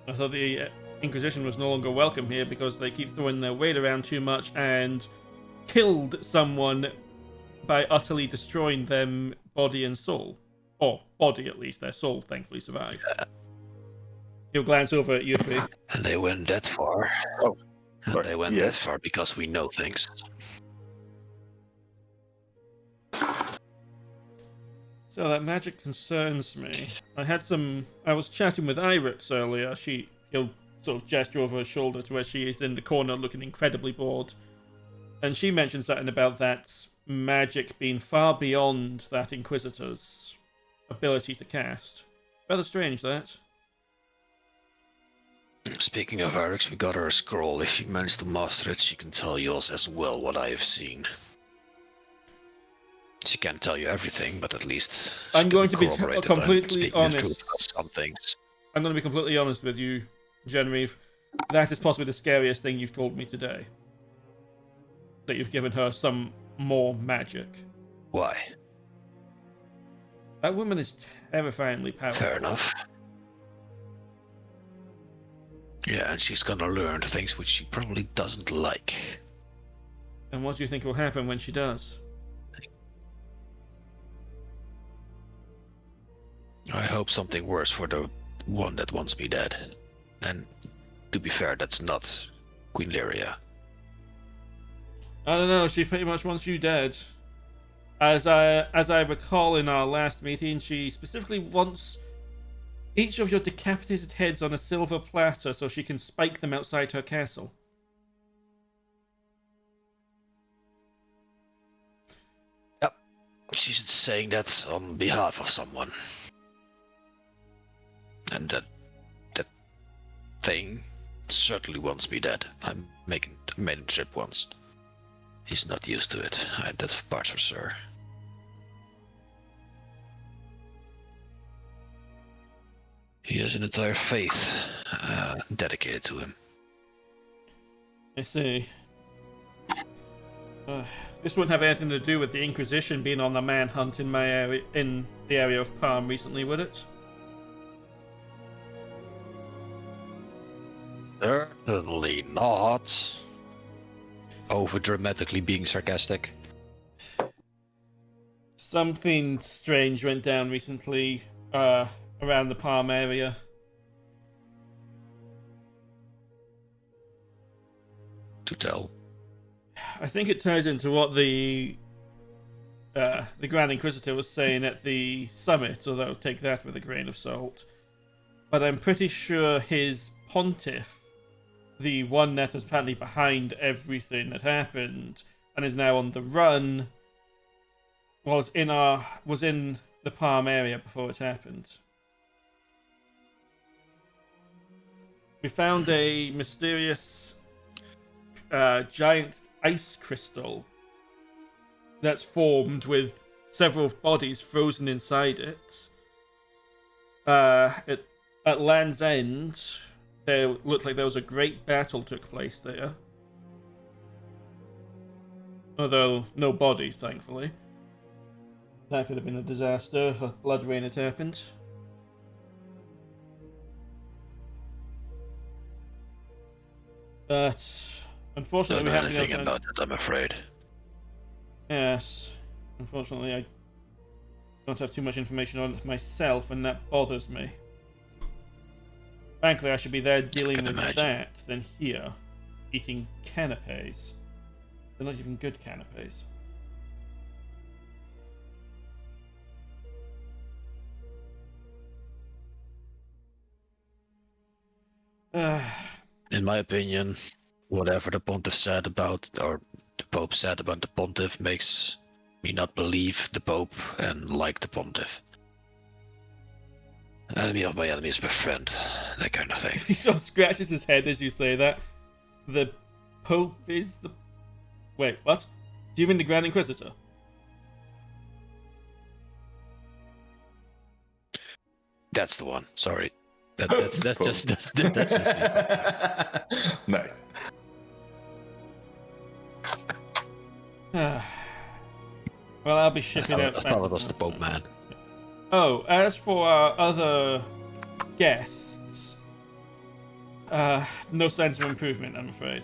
I thought the Inquisition was no longer welcome here because they keep throwing their weight around too much and killed someone by utterly destroying them body and soul. Or body, at least. Their soul, thankfully, survived. Yeah. He'll glance over at Yuphi. And they went that far. Oh, And right, they went yes. that far because we know things. So that magic concerns me. I was chatting with Irix earlier. He'll sort of gesture over her shoulder to where she is in the corner looking incredibly bored. And she mentioned something about that magic being far beyond that Inquisitor's ability to cast. Rather strange, that. Speaking of Eric's, we got her a scroll. If she managed to master it, she can tell you as well what I have seen. She can't tell you everything, but at least I'm going to be corroborate it. completely I'm speaking the truth honest. about some things. I'm going to be completely honest with you, Genraev. That is possibly the scariest thing you've told me today. That you've given her some more magic. Why? That woman is terrifyingly powerful. Fair enough. Yeah, and she's gonna learn things which she probably doesn't like. And what do you think will happen when she does? I hope something worse for the one that wants me dead. And to be fair, that's not Queen Lyria. I don't know, she pretty much wants you dead. As I recall in our last meeting, she specifically wants each of your decapitated heads on a silver platter so she can spike them outside her castle. Yep. She's saying that on behalf of someone. And that thing certainly wants me dead. I made him trip once. He's not used to it. That part's for sure. He has an entire faith dedicated to him. I see. This wouldn't have anything to do with the Inquisition being on the manhunt in my area, in the area of Palm recently, would it? Certainly not. Over dramatically being sarcastic. Something strange went down recently around the Palm area. To tell. I think it ties into what the Grand Inquisitor was saying at the summit, although take that with a grain of salt. But I'm pretty sure his pontiff, the one that is apparently behind everything that happened and is now on the run, was in the Palm area before it happened. We found a mysterious giant ice crystal that's formed with several bodies frozen inside it. At Land's End, There looked like there was a great battle took place there. Although, no bodies, thankfully. That could have been a disaster if a blood rain had happened. But, unfortunately, Don't we know haven't been anything able to... about it, I'm afraid. Yes. Unfortunately, I don't have too much information on it myself, and that bothers me. Frankly, I should be there dealing can with imagine. that than here, eating canapes. They're not even good canapes. In my opinion, whatever the pontiff said about, or the pope said about the pontiff makes me not believe the pope and like the pontiff. Enemy of my enemy is my friend, that kind of thing. He sort of scratches his head as you say that. The Pope is the... Wait, what? Do you mean the Grand Inquisitor? That's the one. Sorry, that's just that's just me. Nice. Well, I'll be I shipping out. thought it was the Pope man. Oh, as for our other guests, no signs of improvement, I'm afraid.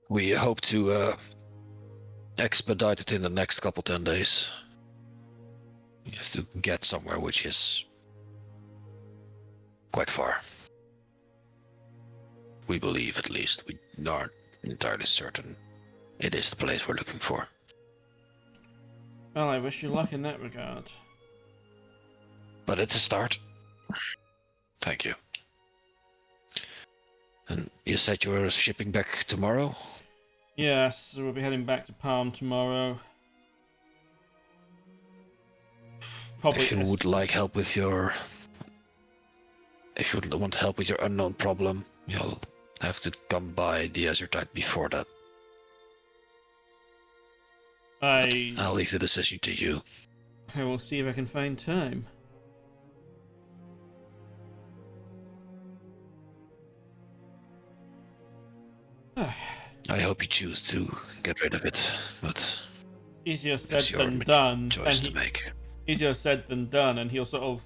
We hope to expedite it in the next couple 10 days. We have to get somewhere which is quite far. We believe, at least. We aren't entirely certain it is the place we're looking for. Well, I wish you luck in that regard. But it's a start. Thank you. And you said you were shipping back tomorrow? Yes, so we'll be heading back to Palm tomorrow. Probably. If you would like help with your... If you would want help with your unknown problem, you'll have to come by the Azurtide before that. I'll leave the decision to you. I will see if I can find time. I hope you choose to get rid of it, but Easier said it's your than done. choice to make. Easier said than done, and he'll sort of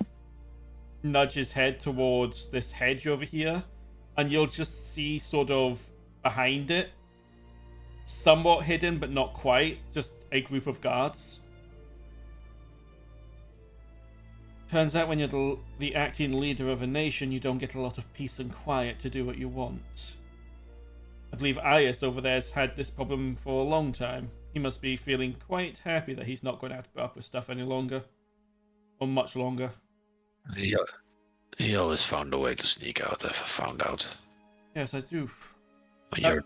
nudge his head towards this hedge over here, and you'll just see sort of behind it, somewhat hidden but not quite, just a group of guards. Turns out when you're the acting leader of a nation, you don't get a lot of peace and quiet to do what you want. I believe Aius over there has had this problem for a long time. He must be feeling quite happy that he's not going to have to put up with stuff any longer. Or much longer. He always found a way to sneak out, I've found out. Yes, I do. When you're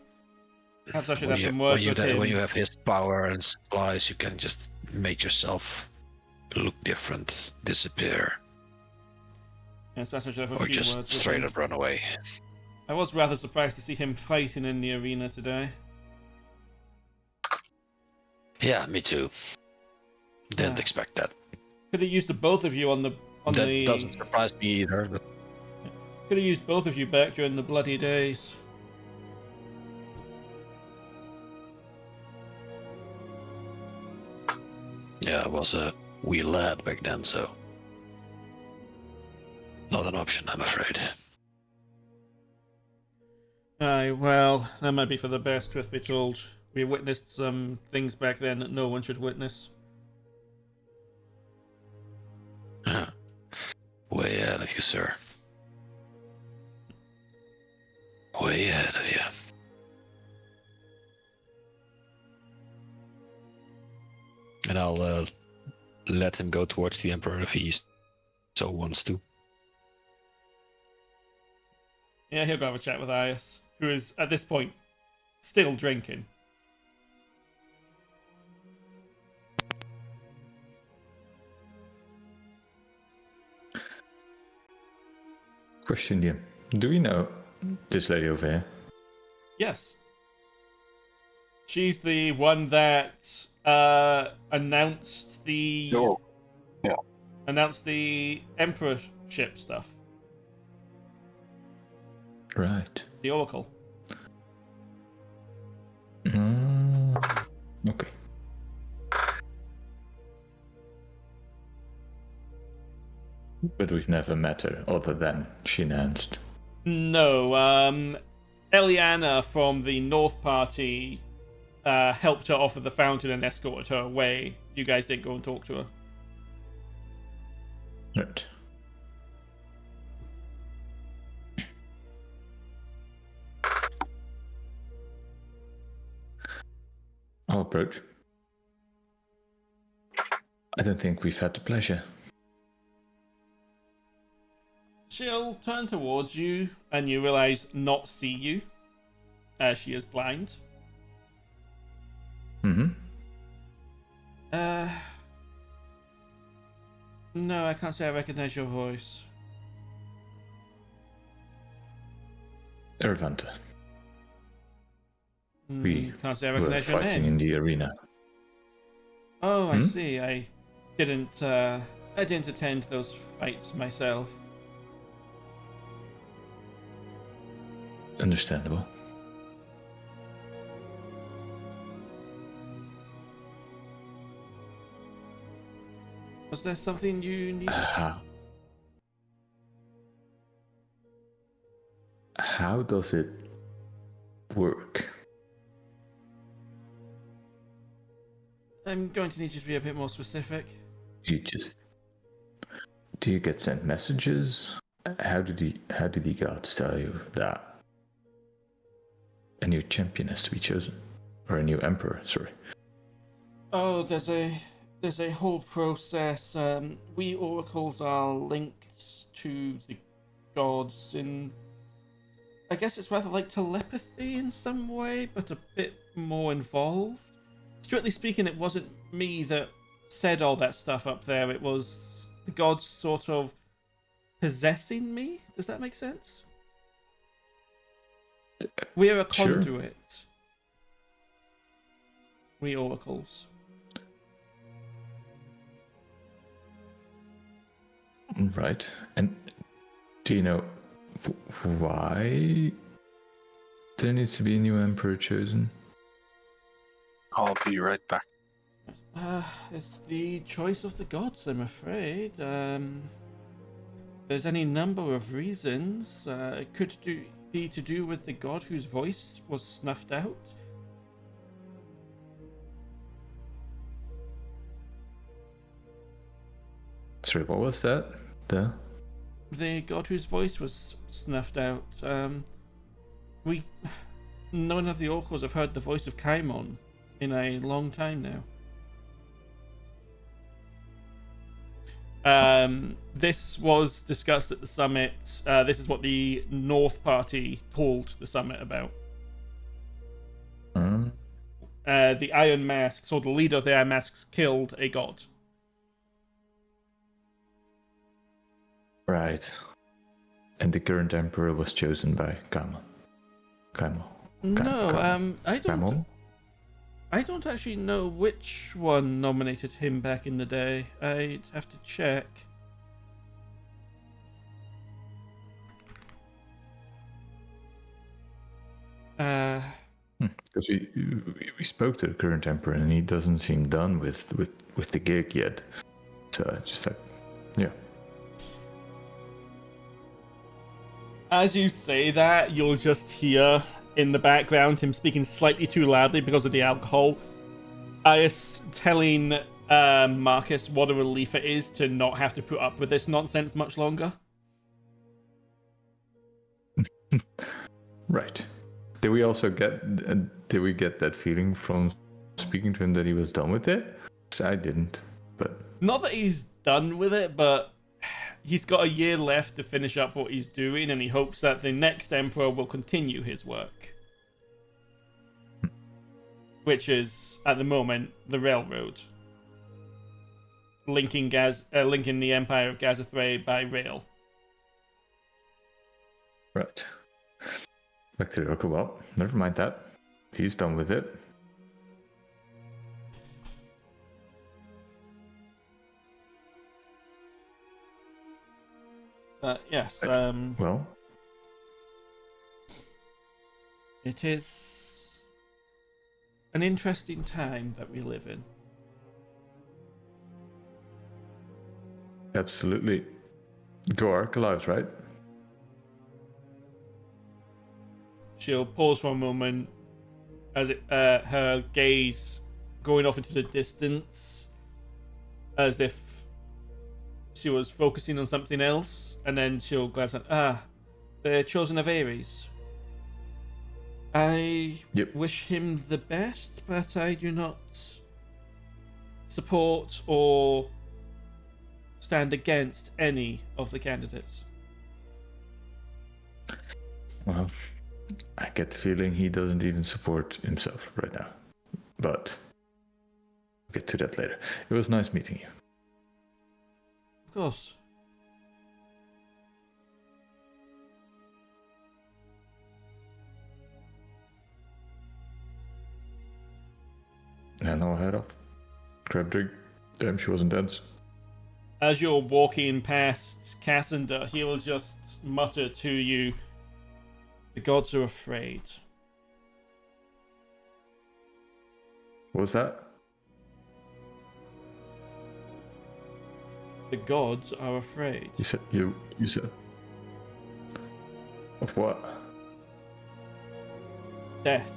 Perhaps I should have some words with him. when you have his power and supplies, you can just make yourself look different, disappear, Yes, perhaps I should have a or few just words with straight him. up run away. I was rather surprised to see him fighting in the arena today. Yeah, me too. Didn't Yeah. expect that. Could have used the both of you on the That doesn't surprise me either. But Could have used both of you back during the bloody days. yeah, I was a wee lad back then, so not an option, I'm afraid. Aye, well, that might be for the best, truth be told. We witnessed some things back then that no one should witness. Yeah. Way ahead of you, sir. Way ahead of you. And I'll let him go towards the Emperor if he so wants to. Yeah, he'll go have a chat with Aius, who is, at this point, still drinking. Question here. Do we know this lady over here? Yes. She's the one that announced the... Oh, yeah. announce the emperorship stuff. Right. The Oracle. Okay. But we've never met her, other than she announced. No, Eliana from the North Party helped her off of the fountain and escorted her away. You guys didn't go and talk to her. Right. I'll approach. I don't think we've had the pleasure. She'll turn towards you, and you realize not see you, as she is blind. Mm-hmm. No, I can't say I recognize your voice. Erevanthe. We Can't say I were recognize your fighting name. in the arena. Oh, I see. I didn't attend those fights myself. Understandable. Was there something you needed? How does it work? I'm going to need you to be a bit more specific. Do you get sent messages? How did the gods tell you that a new champion has to be chosen, or a new emperor? Sorry. Oh, there's a whole process. We oracles are linked to the gods in, I guess it's rather like telepathy in some way, but a bit more involved. Strictly speaking, it wasn't me that said all that stuff up there. It was the gods sort of possessing me. Does that make sense? We're a Sure. conduit. We oracles. Right. And do you know why there needs to be a new emperor chosen? I'll be right back. It's the choice of the gods, I'm afraid. There's any number of reasons. It could be to do with the god whose voice was snuffed out. Sorry, what was that? The god whose voice was snuffed out. None of the oracles have heard the voice of Kaimon in a long time now. This was discussed at the summit. This is what the North Party told the summit about. The Iron Masks, or the leader of the Iron Masks, killed a god. Right. And the current emperor was chosen by Kaimon. No, Kaimon? I don't actually know which one nominated him back in the day. I'd have to check. Because we spoke to the current emperor and he doesn't seem done with the gig yet. So I just like, yeah. As you say that, you'll just hear in the background him speaking slightly too loudly because of the alcohol. Telling Marcus what a relief it is to not have to put up with this nonsense much longer. Right. Did we also get that feeling from speaking to him that he was done with it? I didn't, but Not that he's done with it, but he's got a year left to finish up what he's doing, and he hopes that the next emperor will continue his work. Which is, at the moment, the railroad. Linking the Empire of Gazithray by rail. right. Back to the Oracle. Well, never mind that. He's done with it. Yes, Well, it is an interesting time that we live in. absolutely. Go Archilaus, right? She'll pause for a moment as her gaze going off into the distance, as if she was focusing on something else, and then she'll glance at the Chosen of Ares. I wish him the best, but I do not support or stand against any of the candidates. Well, I get the feeling he doesn't even support himself right now. But we'll get to that later. It was nice meeting you. Of course. And I'll head off. Grab a drink. Damn, she wasn't dense. As you're walking past Cassander, he will just mutter to you, "The gods are afraid." What was that? The gods are afraid. You said of what? Death.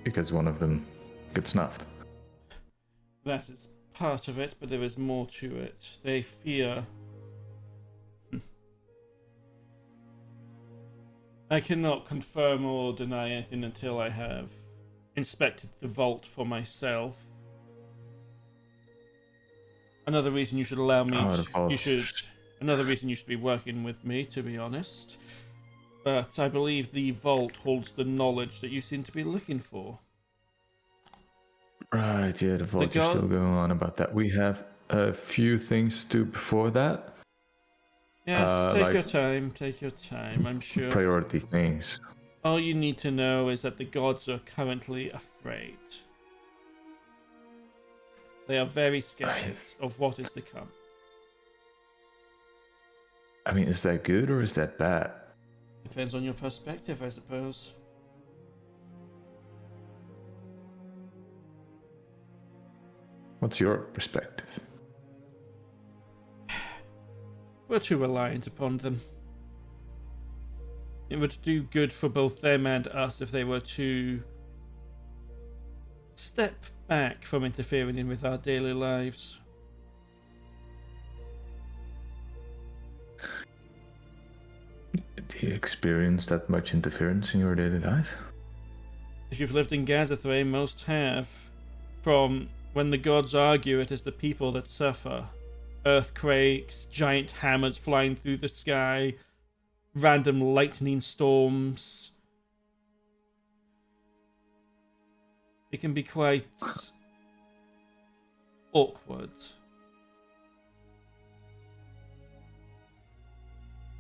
Because one of them gets snuffed. That is part of it, but there is more to it. They fear... I cannot confirm or deny anything until I have inspected the vault for myself. Another reason you should allow me another reason you should be working with me, to be honest. But I believe the vault holds the knowledge that you seem to be looking for. Right, yeah, the vault is still going on about that. We have a few things to do before that. Yes, take your time, I'm sure. Priority things. All you need to know is that the gods are currently afraid. They are very scared of what is to come. I mean, is that good or is that bad? Depends on your perspective, I suppose. What's your perspective? We're too reliant upon them. It would do good for both them and us if they were to step back from interfering in with our daily lives. Do you experience that much interference in your daily life? If you've lived in Gazathrane, most have. From when the gods argue, it is the people that suffer. Earthquakes, giant hammers flying through the sky, random lightning storms. It can be quite awkward.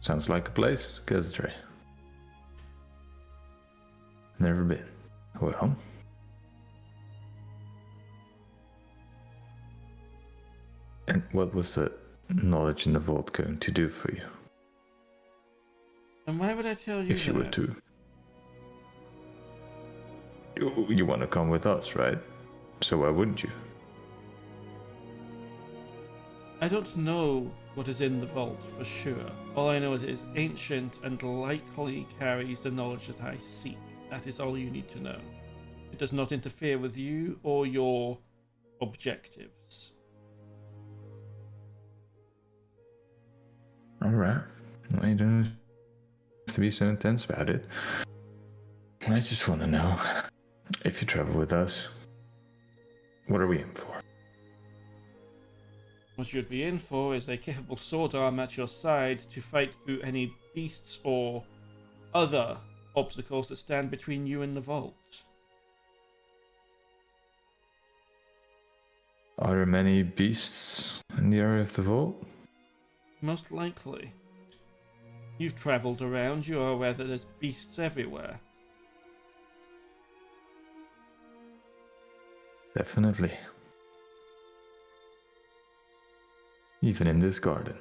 Sounds like a place, Gazathrane. Never been. Well, and what was the knowledge in the vault going to do for you? And why would I tell you If you were that? to... You want to come with us, right? So why wouldn't you? I don't know what is in the vault for sure. All I know is it is ancient and likely carries the knowledge that I seek. That is all you need to know. It does not interfere with you or your objectives. Alright. Well, you don't have to be so intense about it. I just want to know, if you travel with us, what are we in for? What you'd be in for is a capable sword arm at your side to fight through any beasts or other obstacles that stand between you and the vault. Are there many beasts in the area of the vault? Most likely. You've travelled around, you are aware that there's beasts everywhere. Definitely. even in this garden.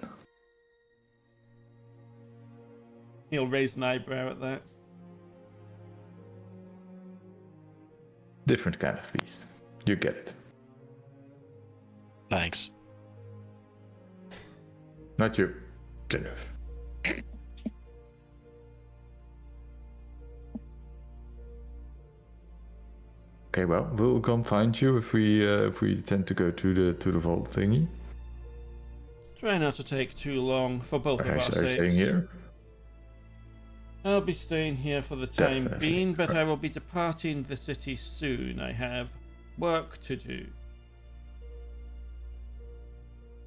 He'll raise an eyebrow at that. Different kind of beast. You get it. Thanks. Not you, Genraev. Okay, well, we'll come find you if we tend to go to the vault thingy. Try not to take too long for both of our Are you sakes. staying here? I'll be staying here for the time Definitely. being, but I will be departing the city soon. I have work to do.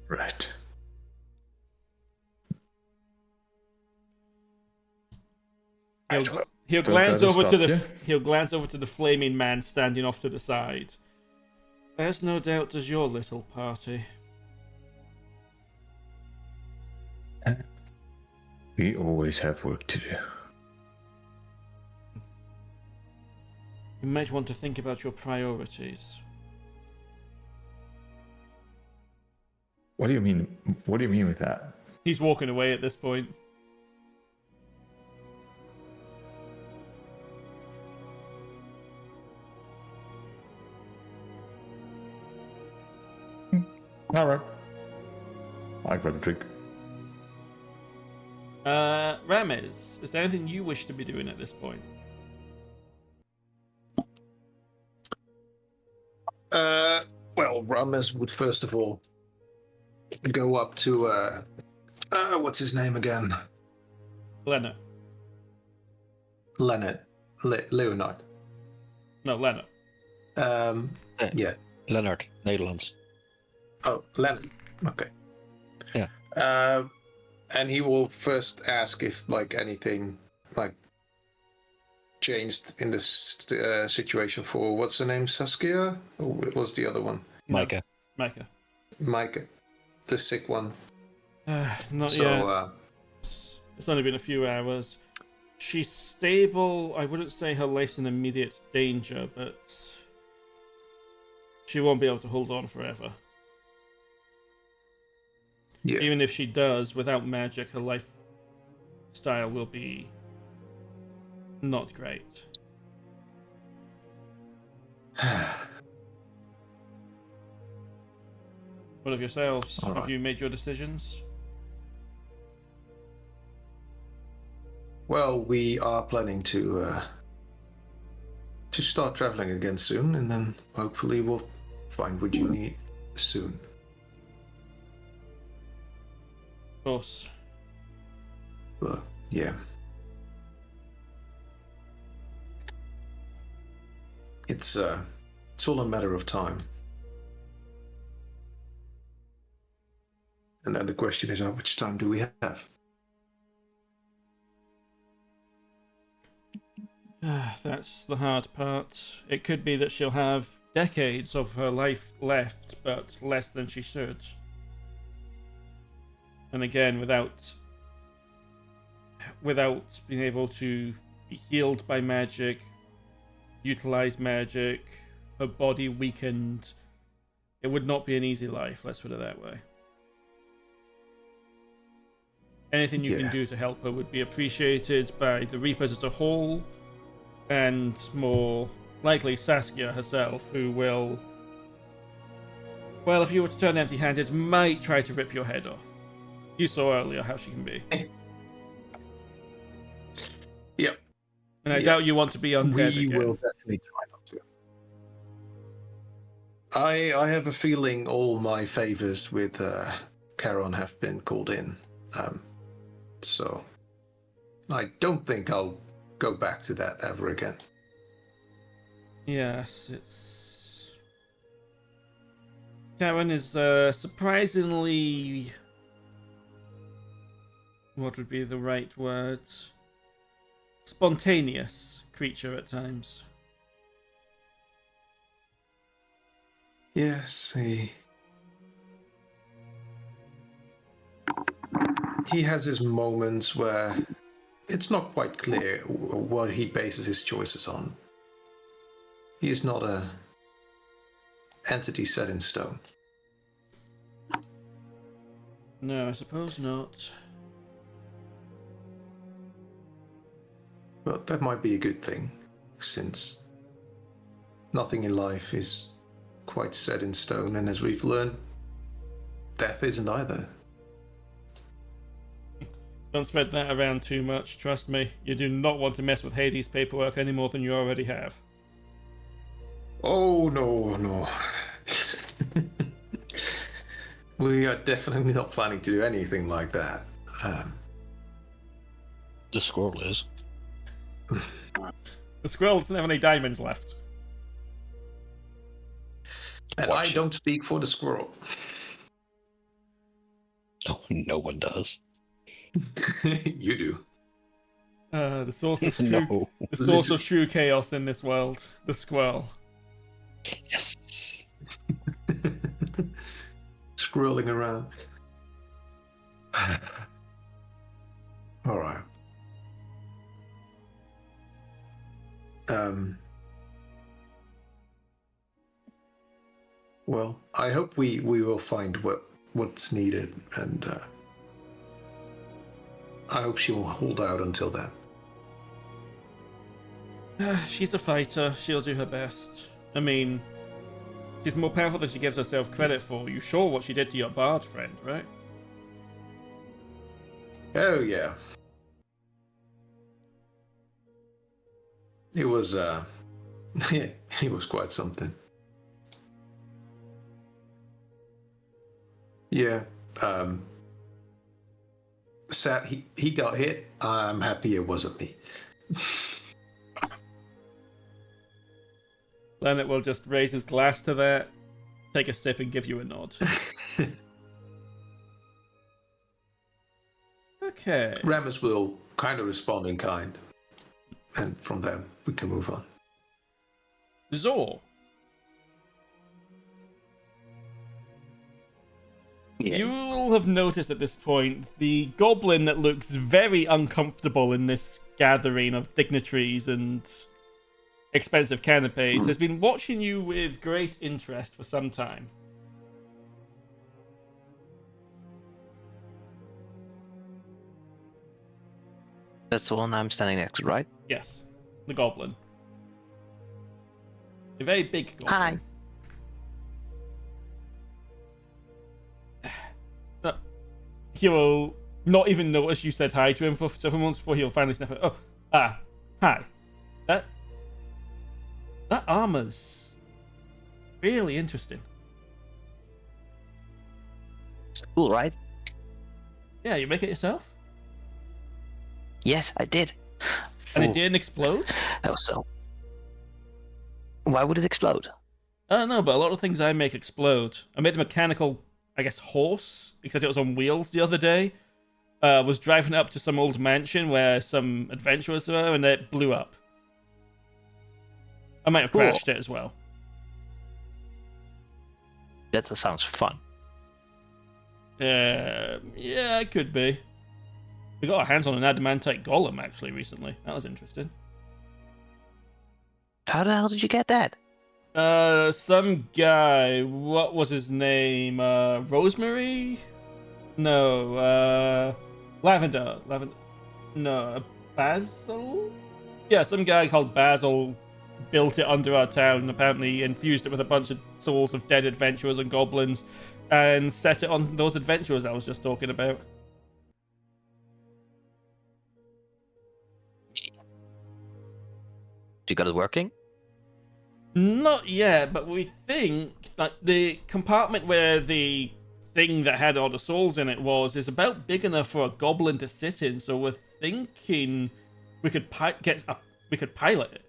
Right. He'll Don't glance let us over to stop the you. he'll glance over to the flaming man standing off to the side. As no doubt does your little party. We always have work to do. You might want to think about your priorities. What do you mean? What do you mean with that? He's walking away at this point. All right. I grab a drink. Ramez, is there anything you wish to be doing at this point? Well, Rames would first of all go up to what's his name again? Leonard. Leonard. Leonard. No, Leonard. Yeah. Leonard, Netherlands. Oh, Leonard. Okay. Yeah. And he will first ask if anything changed in this situation for what's her name, Saskia? Or what was the other one? Micah. Micah. Micah, the sick one. Not yet. It's only been a few hours. She's stable. I wouldn't say her life's in immediate danger, but she won't be able to hold on forever. Yeah. Even if she does, without magic, her lifestyle will be not great. What of yourselves? All Have right. you made your decisions? Well, we are planning to start traveling again soon, and then hopefully we'll find what you need soon. Of course. But yeah, it's all a matter of time. And then the question is, how much time do we have? That's the hard part. It could be that she'll have decades of her life left, but less than she should. And again, without being able to be healed by magic, utilize magic, her body weakened, it would not be an easy life, let's put it that way. Anything you can Yeah. do to help her would be appreciated by the Reapers as a whole, and more likely Saskia herself, who will, well, if you were to turn empty-handed, might try to rip your head off. You saw earlier how she can be. Yep. And I Yep. doubt you want to be undead We again. will definitely try not to. I have a feeling all my favors with Charon have been called in. So I don't think I'll go back to that ever again. Yes, it's... Karen is surprisingly... What would be the right word? Spontaneous creature at times. Yes, he has his moments where it's not quite clear what he bases his choices on. He is not a entity set in stone. No, I suppose not. But that might be a good thing, since nothing in life is quite set in stone, and as we've learned, death isn't either. Don't spread that around too much, trust me. You do not want to mess with Hades' paperwork any more than you already have. Oh, no. We are definitely not planning to do anything like that. The squirrel is. The squirrel doesn't have any diamonds left. And Watch I don't speak for the squirrel. Oh, no one does. You do. The source of true, No. the source of true chaos in this world, the squirrel. Yes. Scrolling around. All right. Well, I hope we will find what's needed, and I hope she will hold out until then. She's a fighter. She'll do her best. I mean, she's more powerful than she gives herself credit for. You saw what she did to your bard friend, right? Oh yeah. It was he was quite something. Yeah. Sad he got hit. I'm happy it wasn't me. Leonard will just raise his glass to that, take a sip, and give you a nod. Okay. Rammus will kind of respond in kind. And from there, we can move on. Zor. Yeah. You'll have noticed at this point the goblin that looks very uncomfortable in this gathering of dignitaries and expensive canopies has been watching you with great interest for some time. That's the one I'm standing next to, right? Yes, the goblin. A very big goblin. Hi. He will not even notice you said hi to him for several months before he'll finally sniff it. Oh, hi. That armor's really interesting. It's cool, right? Yeah, you make it yourself? Yes, I did. And Ooh. it didn't explode? Also, why would it explode? I don't know, but a lot of things I make explode. I made a mechanical, I guess, horse, except it was on wheels the other day. Was driving up to some old mansion where some adventurers were, and it blew up. I might have Cool. crashed it as well. That sounds fun. Yeah, it could be. We got our hands on an adamantite golem, actually, recently. That was interesting. How the hell did you get that? Some guy, what was his name? Rosemary? No, Lavender. No, Basil? Yeah, some guy called Basil built it under our town and apparently infused it with a bunch of souls of dead adventurers and goblins and set it on those adventurers I was just talking about. You got it working? Not yet, but we think that the compartment where the thing that had all the souls in it is about big enough for a goblin to sit in. So we're thinking we could pilot it.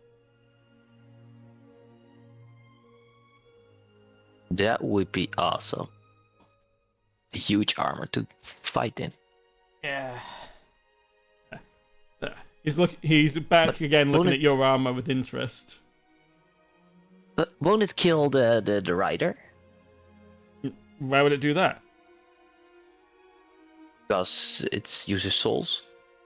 That would be awesome. A huge armor to fight in. Yeah. He's back again, looking at your armor with interest. But won't it kill the rider? Why would it do that? Because it uses souls.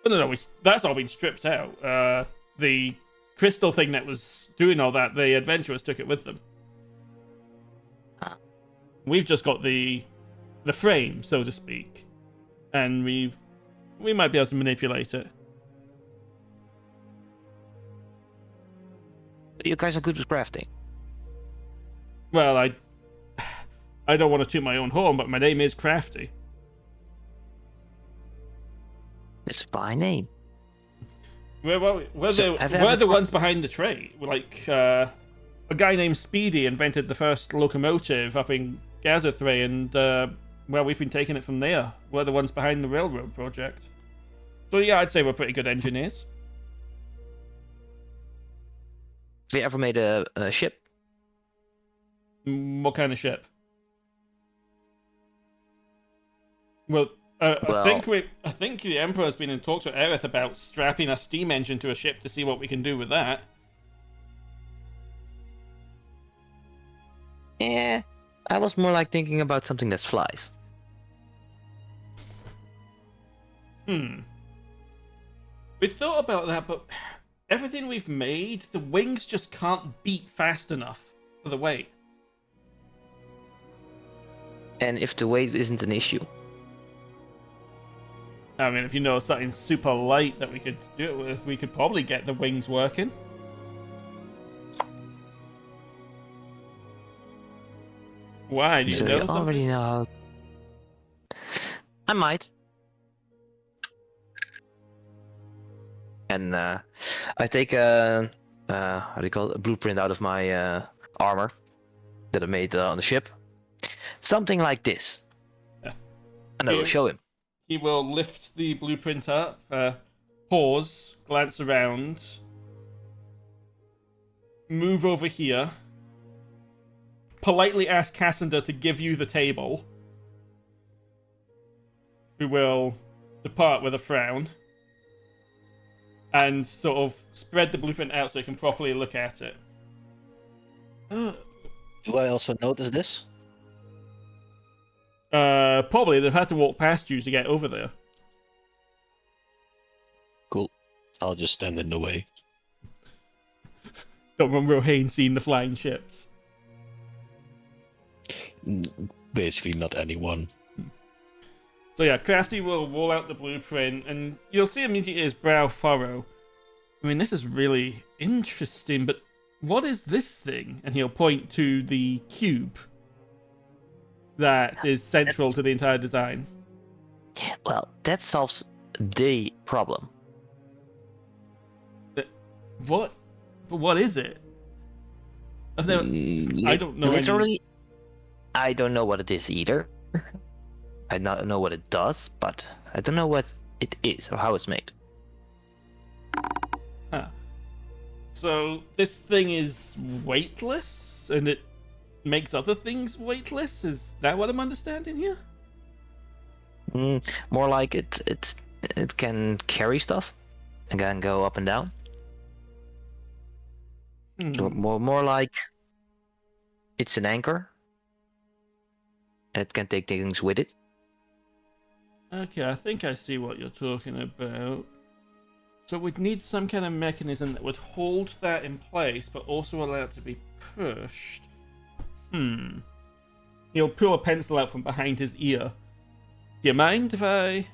Oh, no, that's all been stripped out. The crystal thing that was doing all that, the adventurers took it with them. Huh. We've just got the frame, so to speak. and we might be able to manipulate it. You guys are good with crafting. Well, I don't want to toot my own horn, but my name is Crafty. It's a fine name. We're So, the ones behind the trade. Like, a guy named Speedy invented the first locomotive up in Gazathray, and, well, we've been taking it from there. We're the ones behind the railroad project. So, yeah, I'd say we're pretty good engineers. Have you ever made a ship? What kind of ship? Well, I think the Emperor's been in talks with Aerith about strapping a steam engine to a ship to see what we can do with that. Yeah, I was more like thinking about something that flies. We thought about that, but everything we've made, the wings just can't beat fast enough for the weight. And if the weight isn't an issue. I mean, if you know something super light that we could do it with, we could probably get the wings working. Why? Do you So know you something? already know how... I might. And I take a how do you call it? A blueprint out of my armor that I made on the ship. Something like this. Yeah. And I will show him. He will lift the blueprint up, pause, glance around, move over here, politely ask Cassander to give you the table, who will depart with a frown, and sort of spread the blueprint out so you can properly look at it. Do I also notice this? Probably they've had to walk past you to get over there. Cool. I'll just stand in the way. Don't want Rohain seeing the flying ships. Basically, not anyone. So yeah, Crafty will roll out the blueprint, and you'll see immediately his brow furrow. I mean, this is really interesting, but what is this thing? And he'll point to the cube that is central to the entire design. Well, that solves the problem. What? But what is it? I don't know. Literally, I don't know what it is either. I don't know what it does, but I don't know what it is or how it's made. Huh. So this thing is weightless, and it makes other things weightless? Is that what I'm understanding here? More like it can carry stuff and can go up and down. More like it's an anchor and it can take things with it. Okay, I think I see what you're talking about. So we'd need some kind of mechanism that would hold that in place, but also allow it to be pushed. He'll pull a pencil out from behind his ear. Do you mind if I...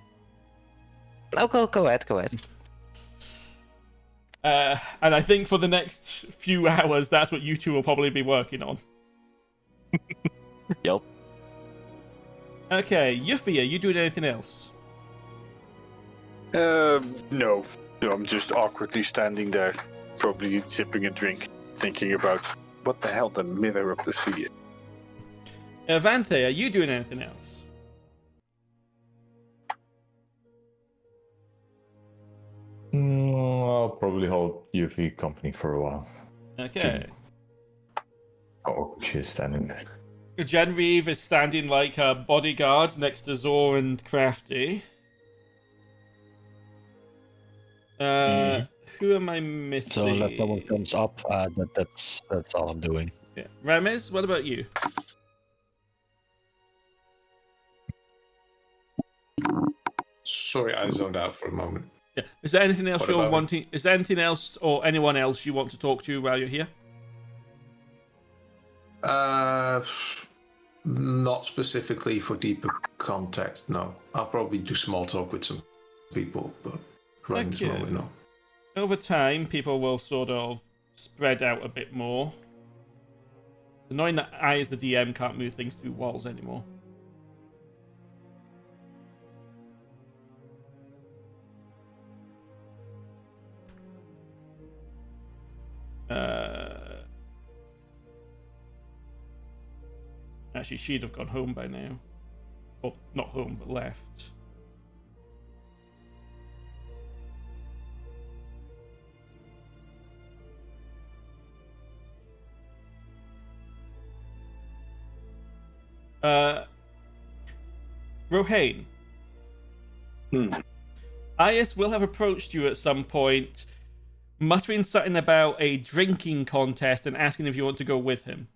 Oh, go ahead. And I think for the next few hours, that's what you two will probably be working on. Yep. Okay, Yuphi, are you doing anything else? No. I'm just awkwardly standing there, probably sipping a drink, thinking about what the hell the mirror of the sea is. Erevanthe, are you doing anything else? I'll probably hold Yuphi company for a while. Okay. Oh, she's standing there. Genraev is standing like a bodyguard next to Zor and Crafty. Who am I missing? So unless someone comes up, that's all I'm doing. Yeah. Ramez, what about you? Sorry, I zoned out for a moment. Yeah. Is there anything else What you're about me? wanting? Is there anything else or anyone else you want to talk to while you're here? Not specifically for deeper contact, no. I'll probably do small talk with some people, but right in this Okay. moment, no. Over time, people will sort of spread out a bit more. Annoying that I, as the DM, can't move things through walls anymore. Actually, she'd have gone home by now. Well, not home, but left. Rohain. Ias will have approached you at some point, muttering something about a drinking contest and asking if you want to go with him.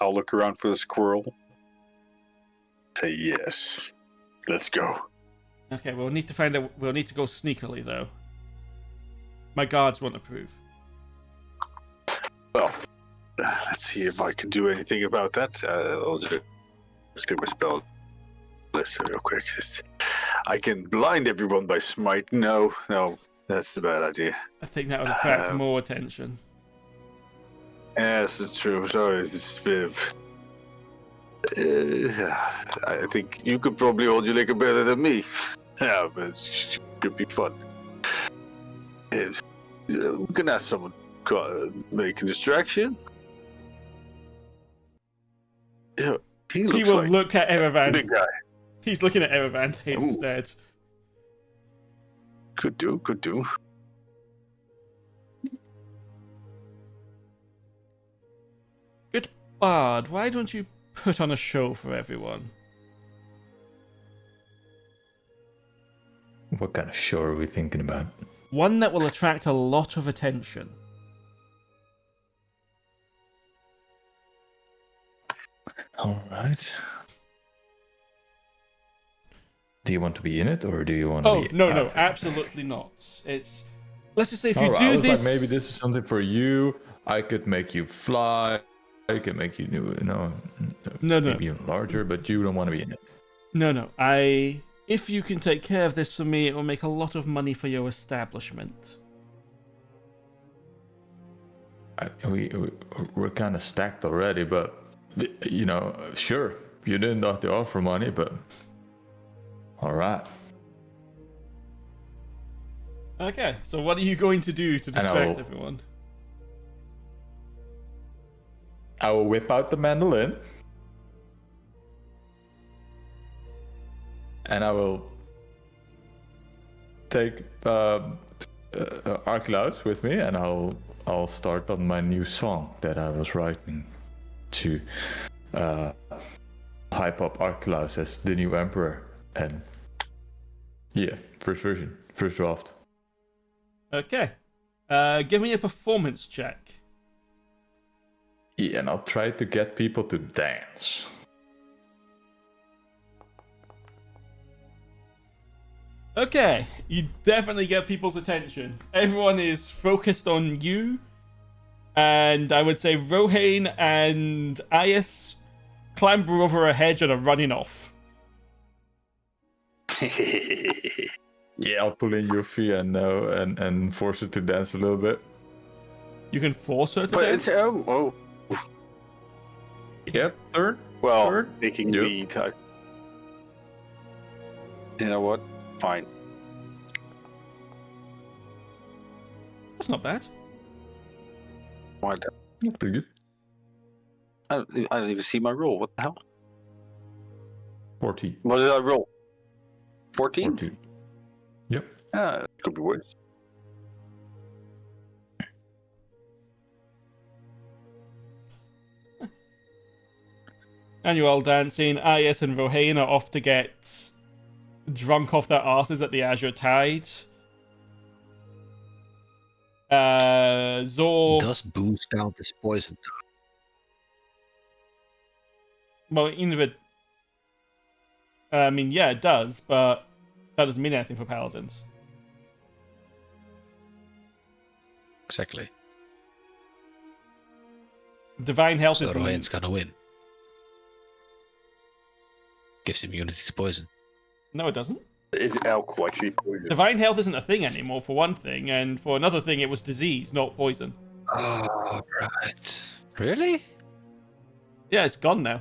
I'll look around for the squirrel. Say yes. Let's go. Okay, we'll need to find out. We'll need to go sneakily, though. My guards won't approve. Well, let's see if I can do anything about that. I'll just look through my spell list real quick. I can blind everyone by smite. No, that's a bad idea. I think that would attract more attention. Yes, it's true. Sorry, it's a bit of... I think you could probably hold your liquor better than me. Yeah, but it should be fun. We can ask someone to make a distraction. Yeah, he will like look at Erevanthe. big guy. He's looking at Erevanthe instead. Could do. Good bard, why don't you put on a show for everyone? What kind of show are we thinking about? One that will attract a lot of attention. All right. Do you want to be in it, or do you want to be... No, absolutely not. It's... Let's just say if you Alright, do I was this... like, maybe this is something for you. I could make you fly. I could make you, No. maybe even larger, but you don't want to be in it. No. If you can take care of this for me, it will make a lot of money for your establishment. We're kind of stacked already, but, sure, you didn't have to offer money, but... Alright. Okay, so what are you going to do to distract everyone? I will whip out the mandolin. And I will take Archilaus with me, and I'll start on my new song that I was writing to hype up Archilaus as the new emperor. And yeah, first version, first draft. Okay. Give me a performance check. Yeah, and I'll try to get people to dance. Okay, you definitely get people's attention. Everyone is focused on you, and I would say Rohain and Ias clamber over a hedge and are running off. Yeah, I'll pull in Yuphi and force her to dance a little bit. You can force her to But dance? it's Yep, third. well, Third? taking Yep. lead. You know what? Fine. That's not bad. Why not? That's pretty good. I don't even see my roll. What the hell? 40. What did I roll? 14? 14. Yep. Ah, could be worse. And you're all dancing. Ias and Rohain are off to get drunk off their asses at the Azure Tide. Zor... Does booze count as poison? Well, yeah, it does, but that doesn't mean anything for paladins. Exactly. Divine health So is Ryan's gonna win. Gives immunity to poison. no, it doesn't. Is elk actually poison? Divine health isn't a thing anymore, for one thing, and for another thing, it was disease, not poison. Oh, right. Really? Yeah, it's gone now.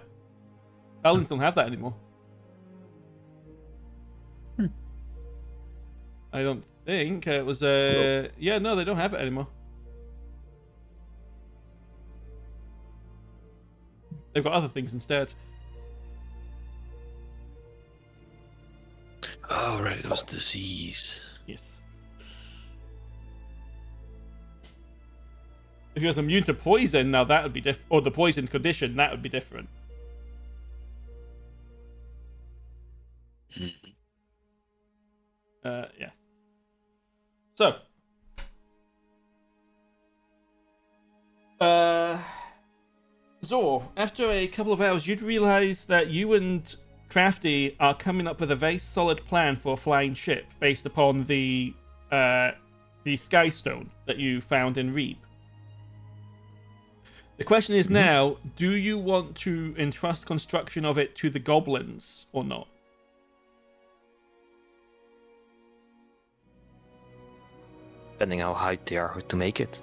Paladins don't have that anymore. I don't think it was yeah, no, they don't have it anymore. They've got other things instead. Oh, right, it was disease. Yes. If he was immune to poison, now that would be different. Or the poison condition, that would be different. Yes. So. Zor, after a couple of hours, you'd realize that you and Crafty are coming up with a very solid plan for a flying ship based upon the Sky Stone that you found in Reeb. The question is now, do you want to entrust construction of it to the goblins or not? Depending how hyped they are to make it.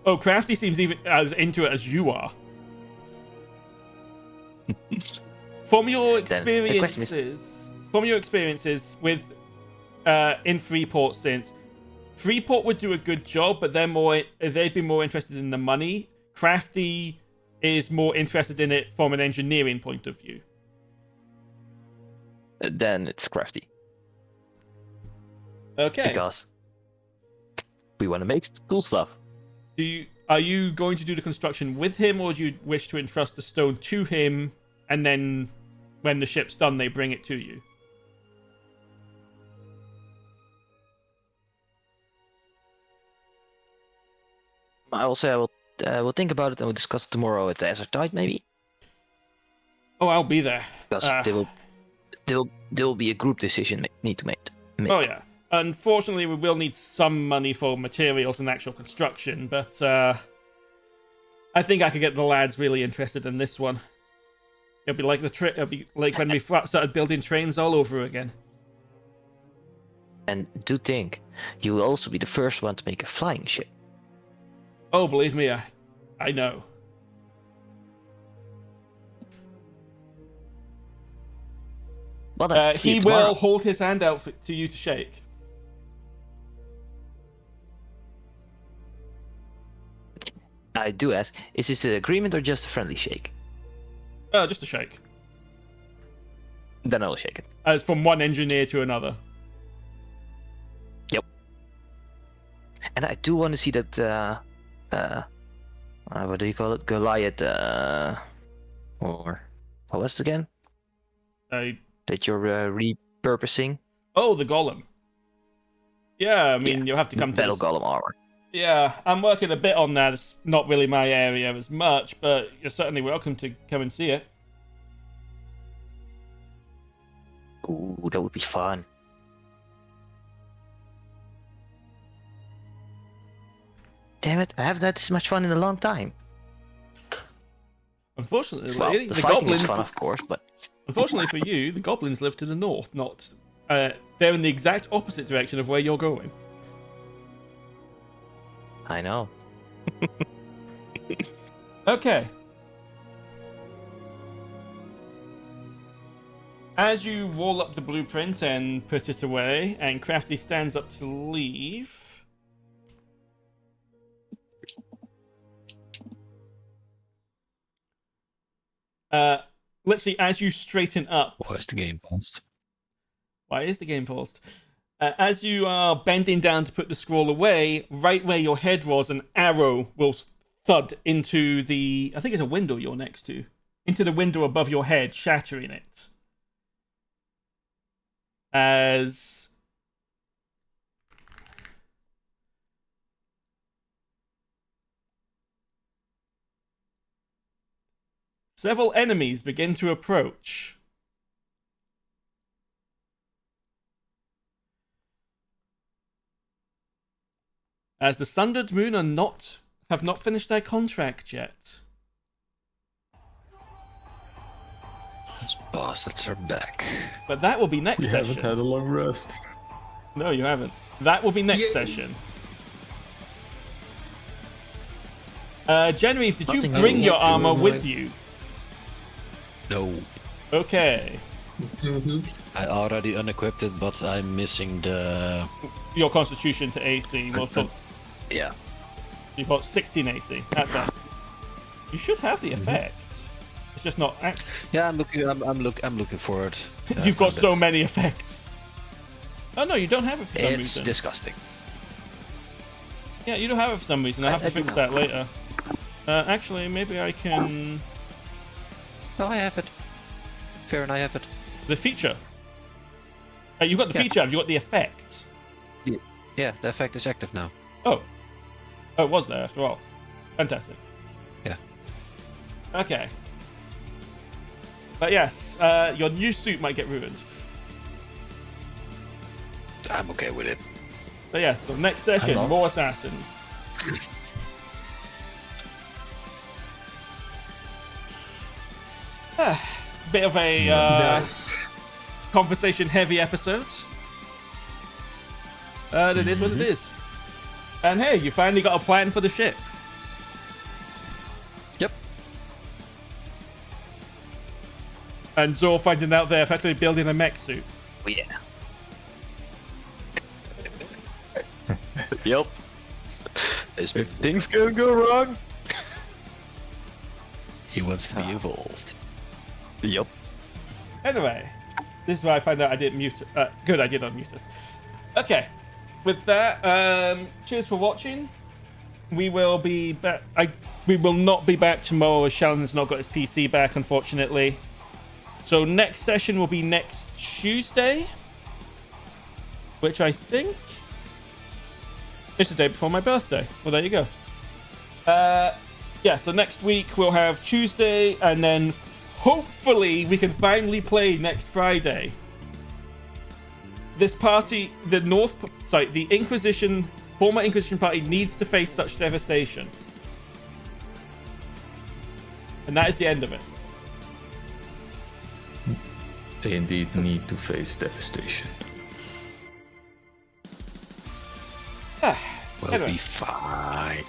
Oh, Crafty seems even as into it as you are. From your experiences with in Freeport, since Freeport would do a good job, but they'd be more interested in the money. Crafty is more interested in it from an engineering point of view. Then it's Crafty. Okay. Because we want to make cool stuff. Are you going to do the construction with him, or do you wish to entrust the stone to him, and then when the ship's done, they bring it to you? I will say we'll think about it and we'll discuss it tomorrow at the Azure Tide, maybe. Oh, I'll be there. Because there will be a group decision need to make. Oh yeah. Unfortunately, we will need some money for materials and actual construction, but I think I could get the lads really interested in this one. It'll be like it'll be like when we started building trains all over again. And do think, you will also be the first one to make a flying ship. Oh, believe me, I know. Well, then, he will hold his hand out to you to shake. I do ask, is this an agreement or just a friendly shake? Just a shake. Then I will shake it. As from one engineer to another. Yep. And I do want to see that, what do you call it? Goliath, or what was it again? That you're repurposing? Oh, the golem. Yeah, I mean, you'll have to come to Battle golem armor. Yeah, I'm working a bit on that. It's not really my area as much, but you're certainly welcome to come and see it. Ooh, that would be fun. Damn it, I haven't had this much fun in a long time. Unfortunately, Well, the goblins is fun, of course, but unfortunately for you, the goblins live to the north, not they're in the exact opposite direction of where you're going. I know. Okay. As you roll up the blueprint and put it away, and Crafty stands up to leave, literally as you straighten up. Why is the game paused? Why is the game paused? As you are bending down to put the scroll away, right where your head was, an arrow will thud into the... I think it's a window you're next to. Into the window above your head, shattering it. As... several enemies begin to approach. As the Sundered Moon are not have not finished their contract yet. Those bastards are back. But that will be next We session. haven't had a long rest. No, you haven't. That will be next Yay. session. Genraev, did you Nothing bring new. your armor Good with night. you? No, Okay. I already unequipped it, but I'm missing the. Your constitution to AC. Yeah. You've got 16 AC. That's that. You should have the effect. It's just not. Yeah, I'm looking. I'm looking for it. You've got so many effects. Oh no, you don't have it for some It's reason. disgusting. Yeah, you don't have it for some reason. I'll have to I do fix not. that later. Actually, maybe I can. No, I have it. Fair, and I have it. The feature. You've got the Yeah. feature. Have you got the effect? Yeah, the effect is active now. Oh, it was there after all. Fantastic. Yeah. Okay. But yes, your new suit might get ruined. I'm okay with it. But yes, so next session, not. more assassins. Bit of a Nice. conversation-heavy episode. But it is what it is. And hey, you finally got a plan for the ship. Yep. And Zor finding out they're effectively building a mech suit. Oh, yeah. Yep. If things can go wrong, he wants to be involved. Yep. Anyway, this is where I find out I didn't mute. Good, I did unmute us. Okay, with that, cheers for watching. We will be back. We will not be back tomorrow as Shannon's not got his PC back, unfortunately. So next session will be next Tuesday, which I think is the day before my birthday. Well, there you go. Yeah, so next week we'll have Tuesday, and then hopefully we can finally play next Friday. This party, the Inquisition, former Inquisition party needs to face such devastation. And that is the end of it. They indeed need to face devastation. We'll Anyway. be fine.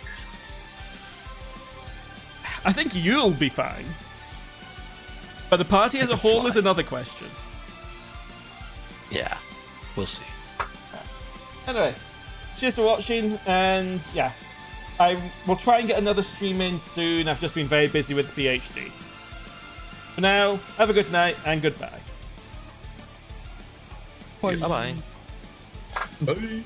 I think you'll be fine. But the party as a whole is another question. Yeah, we'll see. Anyway, cheers for watching, and yeah, I will try and get another stream in soon. I've just been very busy with the PhD. For now, have a good night and goodbye. Bye-bye. Bye.